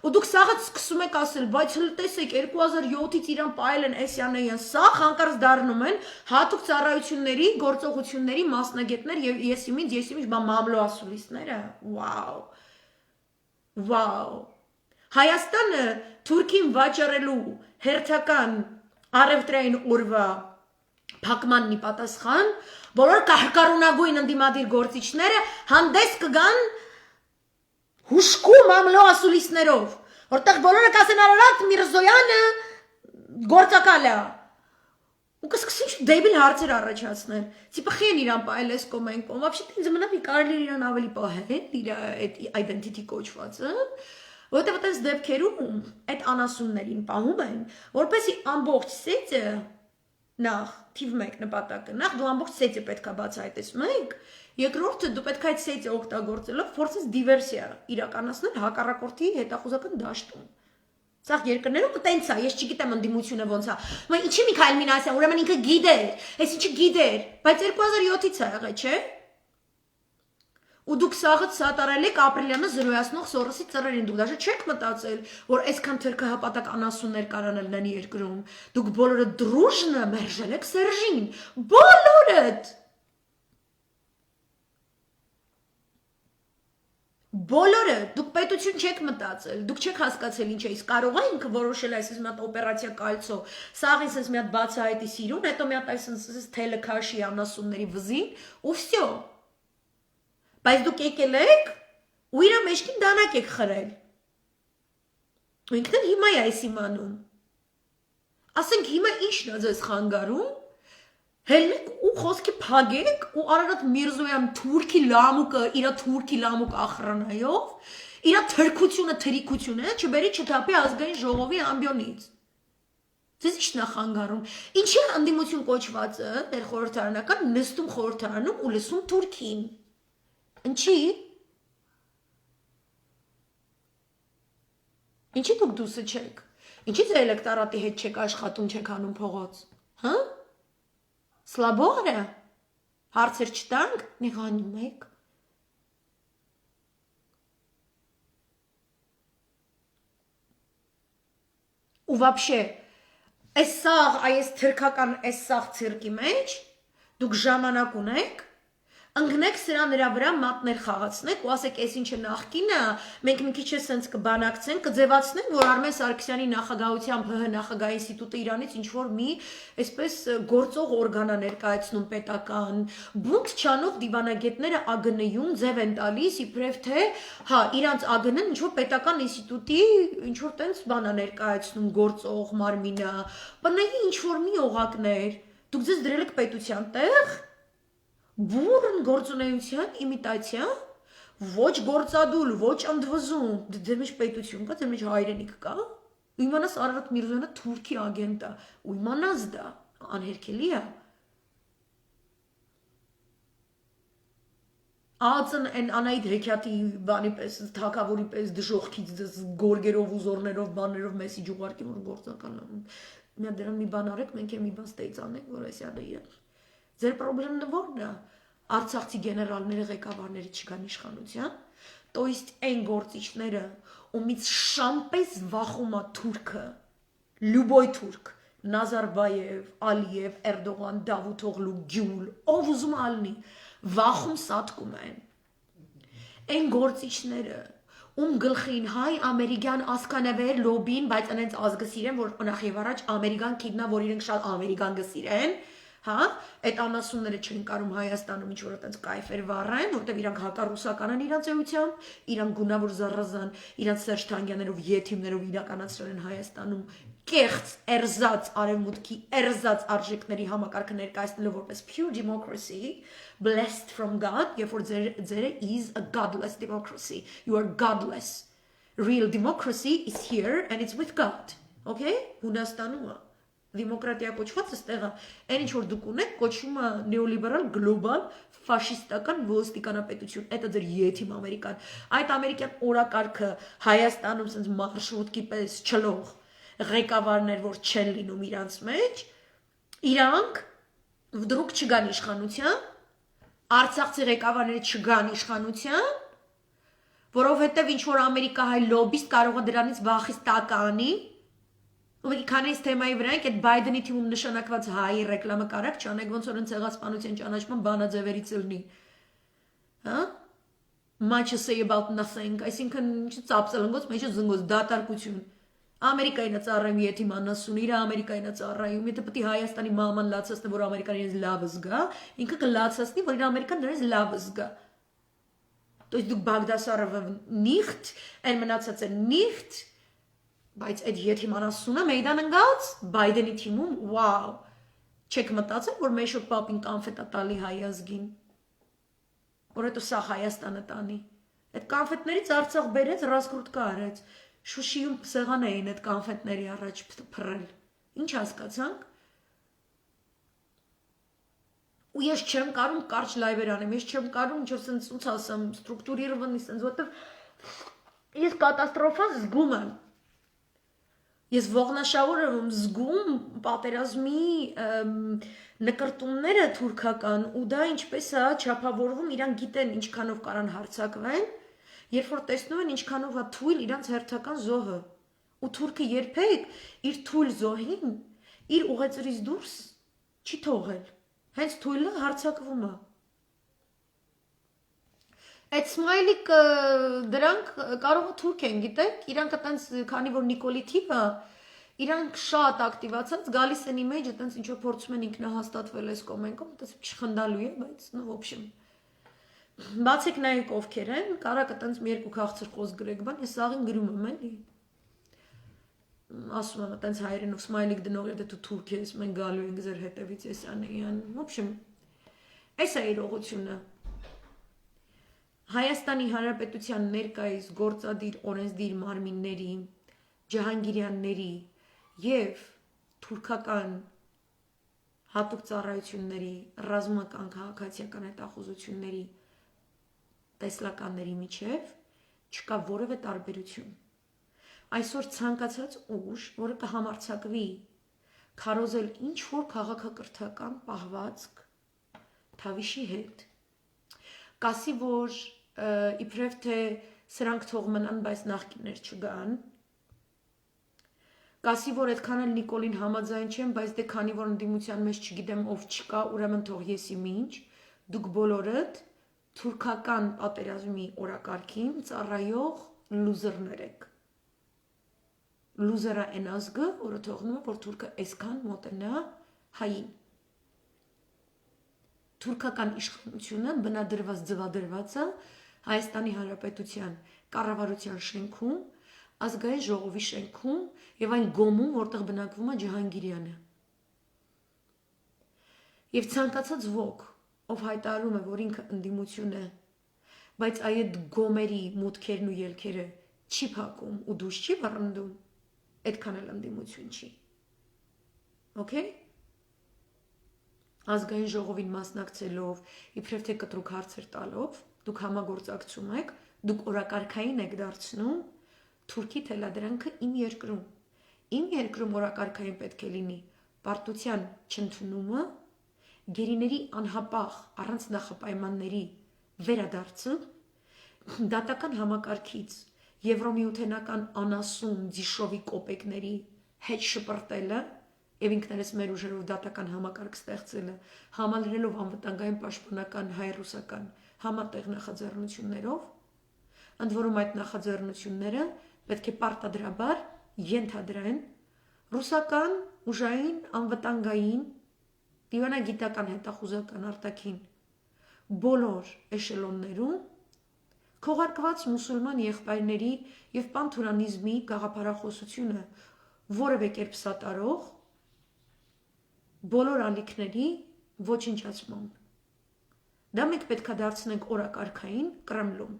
ու դուք սաղդ սկսում եք ասել, բայց հլ տեսեք 2007-ից իրան պայել են էսյանեյան, սաղ հանկարծ դառնում են հատուկ ծառայությունների, գործողությունների մասնագետներ եւ եսիմից բան մամլո ասուլիսները, վաու, Հայաստանը Թուրքին վաճառելու հերթական առևտրային օրվա փակմանն ի պատասխան, բոլոր կահկարունագույն ընդդիմադիր գործիչները հանդես կգան հուշկու մամլո ասուլիսներով, որտեղ բոլորը կասեն Արարատ Միրզոյանը գործակալ է, ու կսկսի դեբիլ հարցեր առաջացնել տիպը խեն իրան պայել էս կոմ այն կոմ вообще ինձ մնա մի կարելի իրան ավելի պահել իր այդ identity կոչվածը որտեղ այդպես դեպքերում այդ անասուններին պահում են որպեսի ամբողջ սեթը նախ թիվ 1 նպատակը նախ դու ամբողջ սեթը պետքա բացահայտես մեկ երկրորդը դու պետք է այդ սեթը օգտագործելով փորձես դիվերսիա իրականացնել հակառակորդի հետախուզական դաշտում Սաղ երկրներում տենց է, ես չգիտեմ ընդդիմությունը ոնց է։ Մա ինչի Միքայել Մինասյան, ուրեմն ինքը գիտեր, այս ինչը գիտեր, բայց 2007-ից է եղել, չէ՞։ Ու դուք սաղը սատարել եք ապրիլյանը զրոյացնող Սորոսի ծռերին, դուք դաժե չեք մտածել, որ այսքան թրքահապատակ անասուններ կարան լինեն երկրում։ Դուք բոլորը դրուժնը մերժել եք Սերժին, բոլորդ։ Բոլորը դուք պետություն չեք մտածել, դուք չեք հասկացել ինչ է, իսկ կարող է ինքը որոշել այսպես մի հատ օպերացիա կայլցո, սաղ ինձ մի հատ բացահայտի սիրուն, հետո մի հատ այսպես թելը քաշի անասունների վզին, ու վсё։ Բայց դուք եկել եք ու իր մեջքին դանակ եք խրել։ Ու ինքն էլ հիմա է այս իմանում։ Ասենք հիմա ի՞նչն է ձեզ խանգարում։ Հելնեք ու խոսքի փագեք ու Արարատ Միրզոյան թուրքի լամուկը իր թուրքի լամուկ ախրանայով իր թրքությունը թրիկությունը չբերի չթափի ազգային ժողովի ամբիոնից Ձեզ ի՞նչն է խանգարում Ինչի ընդդիմություն կոչվածը դեր խորհրդարանական նստում խորհրդարանում ու լսում թուրքին Ինչի Ինչի դուք դուսը չեք Ինչի ձեր էլեկտորատի հետ չեք աշխատում չեք անում փողոց Հա Слаборе? Հարցեր չտանք, նեղանում եք։ Ու вообще, այս սաղ, այս թրքական այս սաղ ցիրկի մեջ, դուք ժամանակ ունեք, ընկնեք սրա նրա վրա մատներ խաղացնեք ու ասեք այս ինչը նախկինը մենք մի քիչ է սենց կբանակցենք կձևացնենք որ Արմեն Սարգսյանի նախագահությամբ ՀՀ նախագահ ինստիտուտը Իրանից ինչ որ մի այսպես գործող օրգանա ներկայացնում պետական բունտ չանող դիվանագետները ԱԳՆ-ում ձև են տալիս իբրև թե հա իրանց ԱԳՆ-ն ինչ որ պետական ինստիտուտի ինչ որ տենց բան է ներկայացնում գործող մարմինը բնայի ինչ որ մի օղակներ դուք ձեզ դրել եք պետության տեղ Բուրն գործունեության իմիտացիա, ոչ գործադուլ, ոչ ընդվզում, դեր մեջ պետություն կա, դեր մեջ հայրենիք կա, ու իմանաս Արարատ Միրզոյանը թուրքի ագենտ է, ու իմանաս դա, անհերքելի է։ Ածն են Անայդ Հեքիաթի բանի պես, թակավորի պես դժողքից գորգերով ու զորներով, բաներով մեսիջ ուղարկի, որ գործական մի դրան մի բան արեք, մենք մի բան ստեյց անենք, որ այս յադը է։ Ձեր պրոբլեմն որն է, արցախցի գեներալները ղեկավարները չկան իշխանության, то есть այն գործիչները, ումից շամպես վախում է թուրքը, լյուբոյ թուրք, Նազարբաև, Ալիև, Էրդողան, Դավութօղլու, Գյուլ, ով ուզում ալնի, վախում սատկում են, այն գործիչները, գլխին հայ ամերիկյան ասկանավեր լոբին, բայց անենց ազգը սիրեն, որ նախ եւ առաջ ամերիկան քիդնա, որ իրենք շատ ամերիկան գսիրեն, Հա, այդ անասունները չեն կարում Հայաստանում ինչ որ այդպես կայֆեր վառեն, որտեղ իրանք հակառուսական են իրանց էությամբ, իրանք գունավոր զառազան, իրանք Սերժ Թանգյաններով, եթիմներով իրականացրել են Հայաստանում կեղծ, էրզած արևմուտքի, էրզած արժեքների համակարգը ներկայացնելով որպես pure democracy, blessed from God, երբ որ ձերը is a godless democracy. You are godless. Real democracy is here and it's with God. Okay? Հունաստանում է Դեմոկրատիա կոչված ստեղա, այն ինչ որ դուք ունեք կոչվում է նեոլիբերալ գլոբալ ֆաշիստական ոստիկանապետություն, դա ձեր եթիմ Ամերիկան, այդ ամերիկյան օրակարգը Հայաստանում sense մարշրուտկի պես չլող ղեկավարներ որ չեն լինում իրանց մեջ, իրանք վդրուկ չգան իշխանության, Արցախցի ղեկավարները չգան իշխանության, որովհետև ինչ որ ամերիկահայ լոբիստ կարող է դրանից վախից տակը անի Ու քանես թեմայի վրա ենք այդ Բայդենի թիմում նշանակված հայի ռեկլամը կարակ չանեք ոնց որ ցեղասպանության ճանաչման բանաձևերից լինի։ Հա? Much to say about nothing, այսինքն ինչ ծապսել ընկոց մեջը զնգոց դատարկություն։ Ամերիկային է ծառայում եթիմ անասուն, իր Ամերիկային է ծառայում, եթե պետք է Հայաստանի մաման լացածնի, որ Ամերիկան իրենց լավը զգա, ինքը կլացածնի, որ իր Ամերիկան դրանից լավը զգա։ То есть դուք Բաղդասարովը nicht, այն մնացածը nicht Բայց այդ եթիմ անասունը մեյդան ընկած Բայդենի թիմում, վաու, Չեք մտածել, որ մեշոկ պապին կանֆետ է տալի հայ ազգին, որ հետո սա Հայաստանը տանի։ Այդ կանֆետներից Արցախ բերեց, ռասկրուտկա արեց, Շուշիում սեղան էին այդ կանֆետների առաջ փռել։ Ինչ հասկացանք։ Ու ես չեմ կարում կարճ լայվեր անեմ, ես չեմ կարում ինչ որ սենց ոնց ասեմ, ստրուկտուրիրованный սենց, որտեվ ես կատաստրոֆա զգում եմ։ Ես ողնաշավուր եմ զգում պատերազմի նկրտումները թուրքական ու դա ինչպես է չափավորվում, իրանք գիտեն ինչքանով կարան հարձակվեն, երբ որ տեսնում են ինչքանով է թույլ իրանց հերթական զոհը։ Ու թուրքը երբեք իր թույլ զոհին իր ուղեծրից դուրս չի թողել։ Հենց թույլը հարձակվում է։ Այդ սմայլիկ դրանք կարող է թուրք են, գիտեք, իրանք այտենց քանի որ Նիկոլի թիպը իրանք շատ ակտիվացած գալիս են իմեջը, այտենց ինչ որ փորձում են ինքնահաստատվել այս կոմենտով, այտենց չխնդալու է, բայց ну в общем բացեք նայեք ովքեր են, կարակ այտենց մի երկու քաղցր խոսք գրեք, բան ես սաղին գրում եմ էլի։ Ասում եմ այտենց հայերենով սմայլիկ դնող եթե դու թուրք ես, մենք գալու ենք ձեր հետևից ես անեյան, в общем այս է իրողությունը։ Հայաստանի Հանրապետության ներկայիս գործադիր օրենսդիր մարմինների, ջահանգիրյանների եւ թուրքական հատուկ ծառայությունների, ռազմական քաղաքացիական հետախուզությունների տեսլականների միջև չկա որևէ տարբերություն։ Այսօր ցանկացած ուժ, որը կհամարձակվի քարոզել ինչ որ քաղաքակրթական պահվածք Թավիշի հետ, կասի որ իբրև թե սրանք թող մնան, բայց նախկիններ չգան, կասի որ այդքան էլ Նիկոլին համաձայն չեմ, բայց դե քանի որ ընդդիմության մեջ չգիտեմ ով չկա, ուրեմն թող ես իմ ինչ, դուք բոլորդ թուրքական պատերազմի օրակարգին ծառայող լուզերներ եք։ Լուզերա են ազգը, որը թողնում է, որ թուրքը այսքան մոտենա հային։ Թուրքական իշխանությունը բնադրված ձվադրված է Հայաստանի Հանրապետության կառավարության շենքում, ազգային ժողովի շենքում եւ այն գոմում, որտեղ բնակվում է Ջահանգիրյանը։ Եվ ցանկացած ոք, ով հայտարարում է, որ ինքը ընդդիմություն է, բայց այդ գոմերի մուտքերն ու ելքերը չի փակում ու դուրս չի վռնդում, այդքան էլ ընդդիմություն չի։ Okay? Ազգային ժողովին մասնակցելով, իբրև թե կտրուկ հարցեր տալով, դուք համագործակցում եք, դուք օրակարգային եք դարձնում Թուրքի թելադրանքը իմ երկրում։ Իմ երկրում օրակարգային պետք է լինի պարտության չընդունումը, գերիների անհապաղ առանց նախապայմանների վերադարձը, դատական համակարգից Եվրոմիութենական անասուն դիշովի կոպեկների հետ շպրտելը եւ ինքներս մեր ուժերով դատական համակարգ ստեղծելը, համալրելով անվտանգային պաշտպանական հայ-ռուսական համատեղ նախաձեռնություններով, ընդ որում այդ նախաձեռնությունները պետք է պարտադրաբար ենթադրեն ռուսական ուժային անվտանգային դիվանագիտական հետախուզական արտաքին բոլոր էշելոններում քողարկված մուսուլման եղբայրների եւ պանթուրանիզմի գաղափարախոսությունը որևէ կերպ սատարող բոլոր ալիքների ոչնչացմամբ։ Դա մենք պետք է դարձնենք օրակարգային Կրեմլում,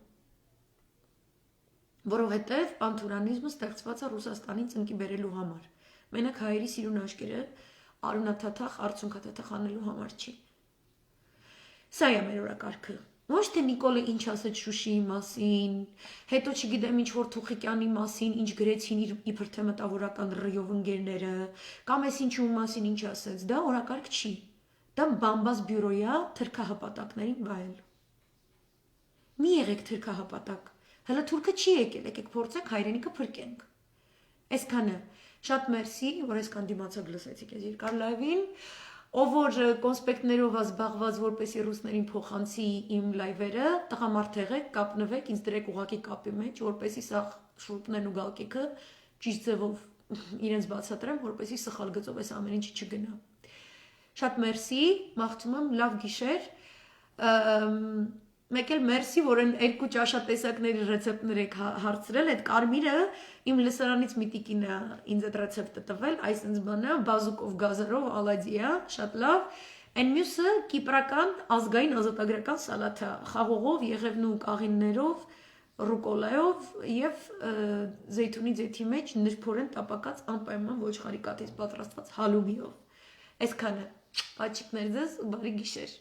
որովհետև պանթուրանիզմը ստեղծված է Ռուսաստանին ծնկի բերելու համար։ Մենակ հայերի սիրուն աշկերը արունաթաթախ, արցունքաթաթախ անելու համար չի։ Սա է մեր օրակարգը։ Ոչ թե Նիկոլը ինչ ասեց Շուշիի մասին, հետո չգիտեմ ինչ որ Թուխիկյանի մասին, ինչ գրեցին իր իբր թե մտավորական ռիով ընկերները, կամ էս ինչու մասին ինչ ասեց, դա օրակարգ չի։ Դա բամբազ բյուրոյա թրքահպատակներին վայել։ Մի եղեք թրքահպատակ։ Հələ թուրքը չի եկել, եկեք փորձենք հայրենիքը փրկենք։ Այսքանը, շատ մերսի, որ այսքան դիմացակ լսեցիք այս երկար լայվին։ Ով որ կոնսպեկտներով զբաղված որպեսի ռուսներին փոխանցի իմ լայվերը, տղամարդ եղեք, կապնվեք, ինձ դրեք ուղակի կապի մեջ, որպեսի սա շուրուպներն ու գալկիքը ճիշտ ձևով իրենց բացատրեմ, որպեսի սխալ գծով այս ամեն ինչը չգնա։ Շատ մերսի, մաղթում եմ լավ գիշեր։ Մեկ էլ մերսի, որ այն երկու ճաշատեսակների ռեցեպտներ եք հարցրել, այդ կարմիրը իմ լսարանից մի տիկինը ինձ այդ ռեցեպտը տվել, այսինքն բանը բազուկով գազարով ալադիա, շատ լավ։ Այն մյուսը կիպրական ազգային ազատագրական սալաթ է, խաղողով, եղևնու կաղիններով, ռուկոլայով եւ զեյթունի ձեթի մեջ նրբորեն տապակած անպայման ոչխարի կաթից պատրաստված հալումիով։ Այսքանը։ Պաչիկներ ձեզ ու բարի գիշեր։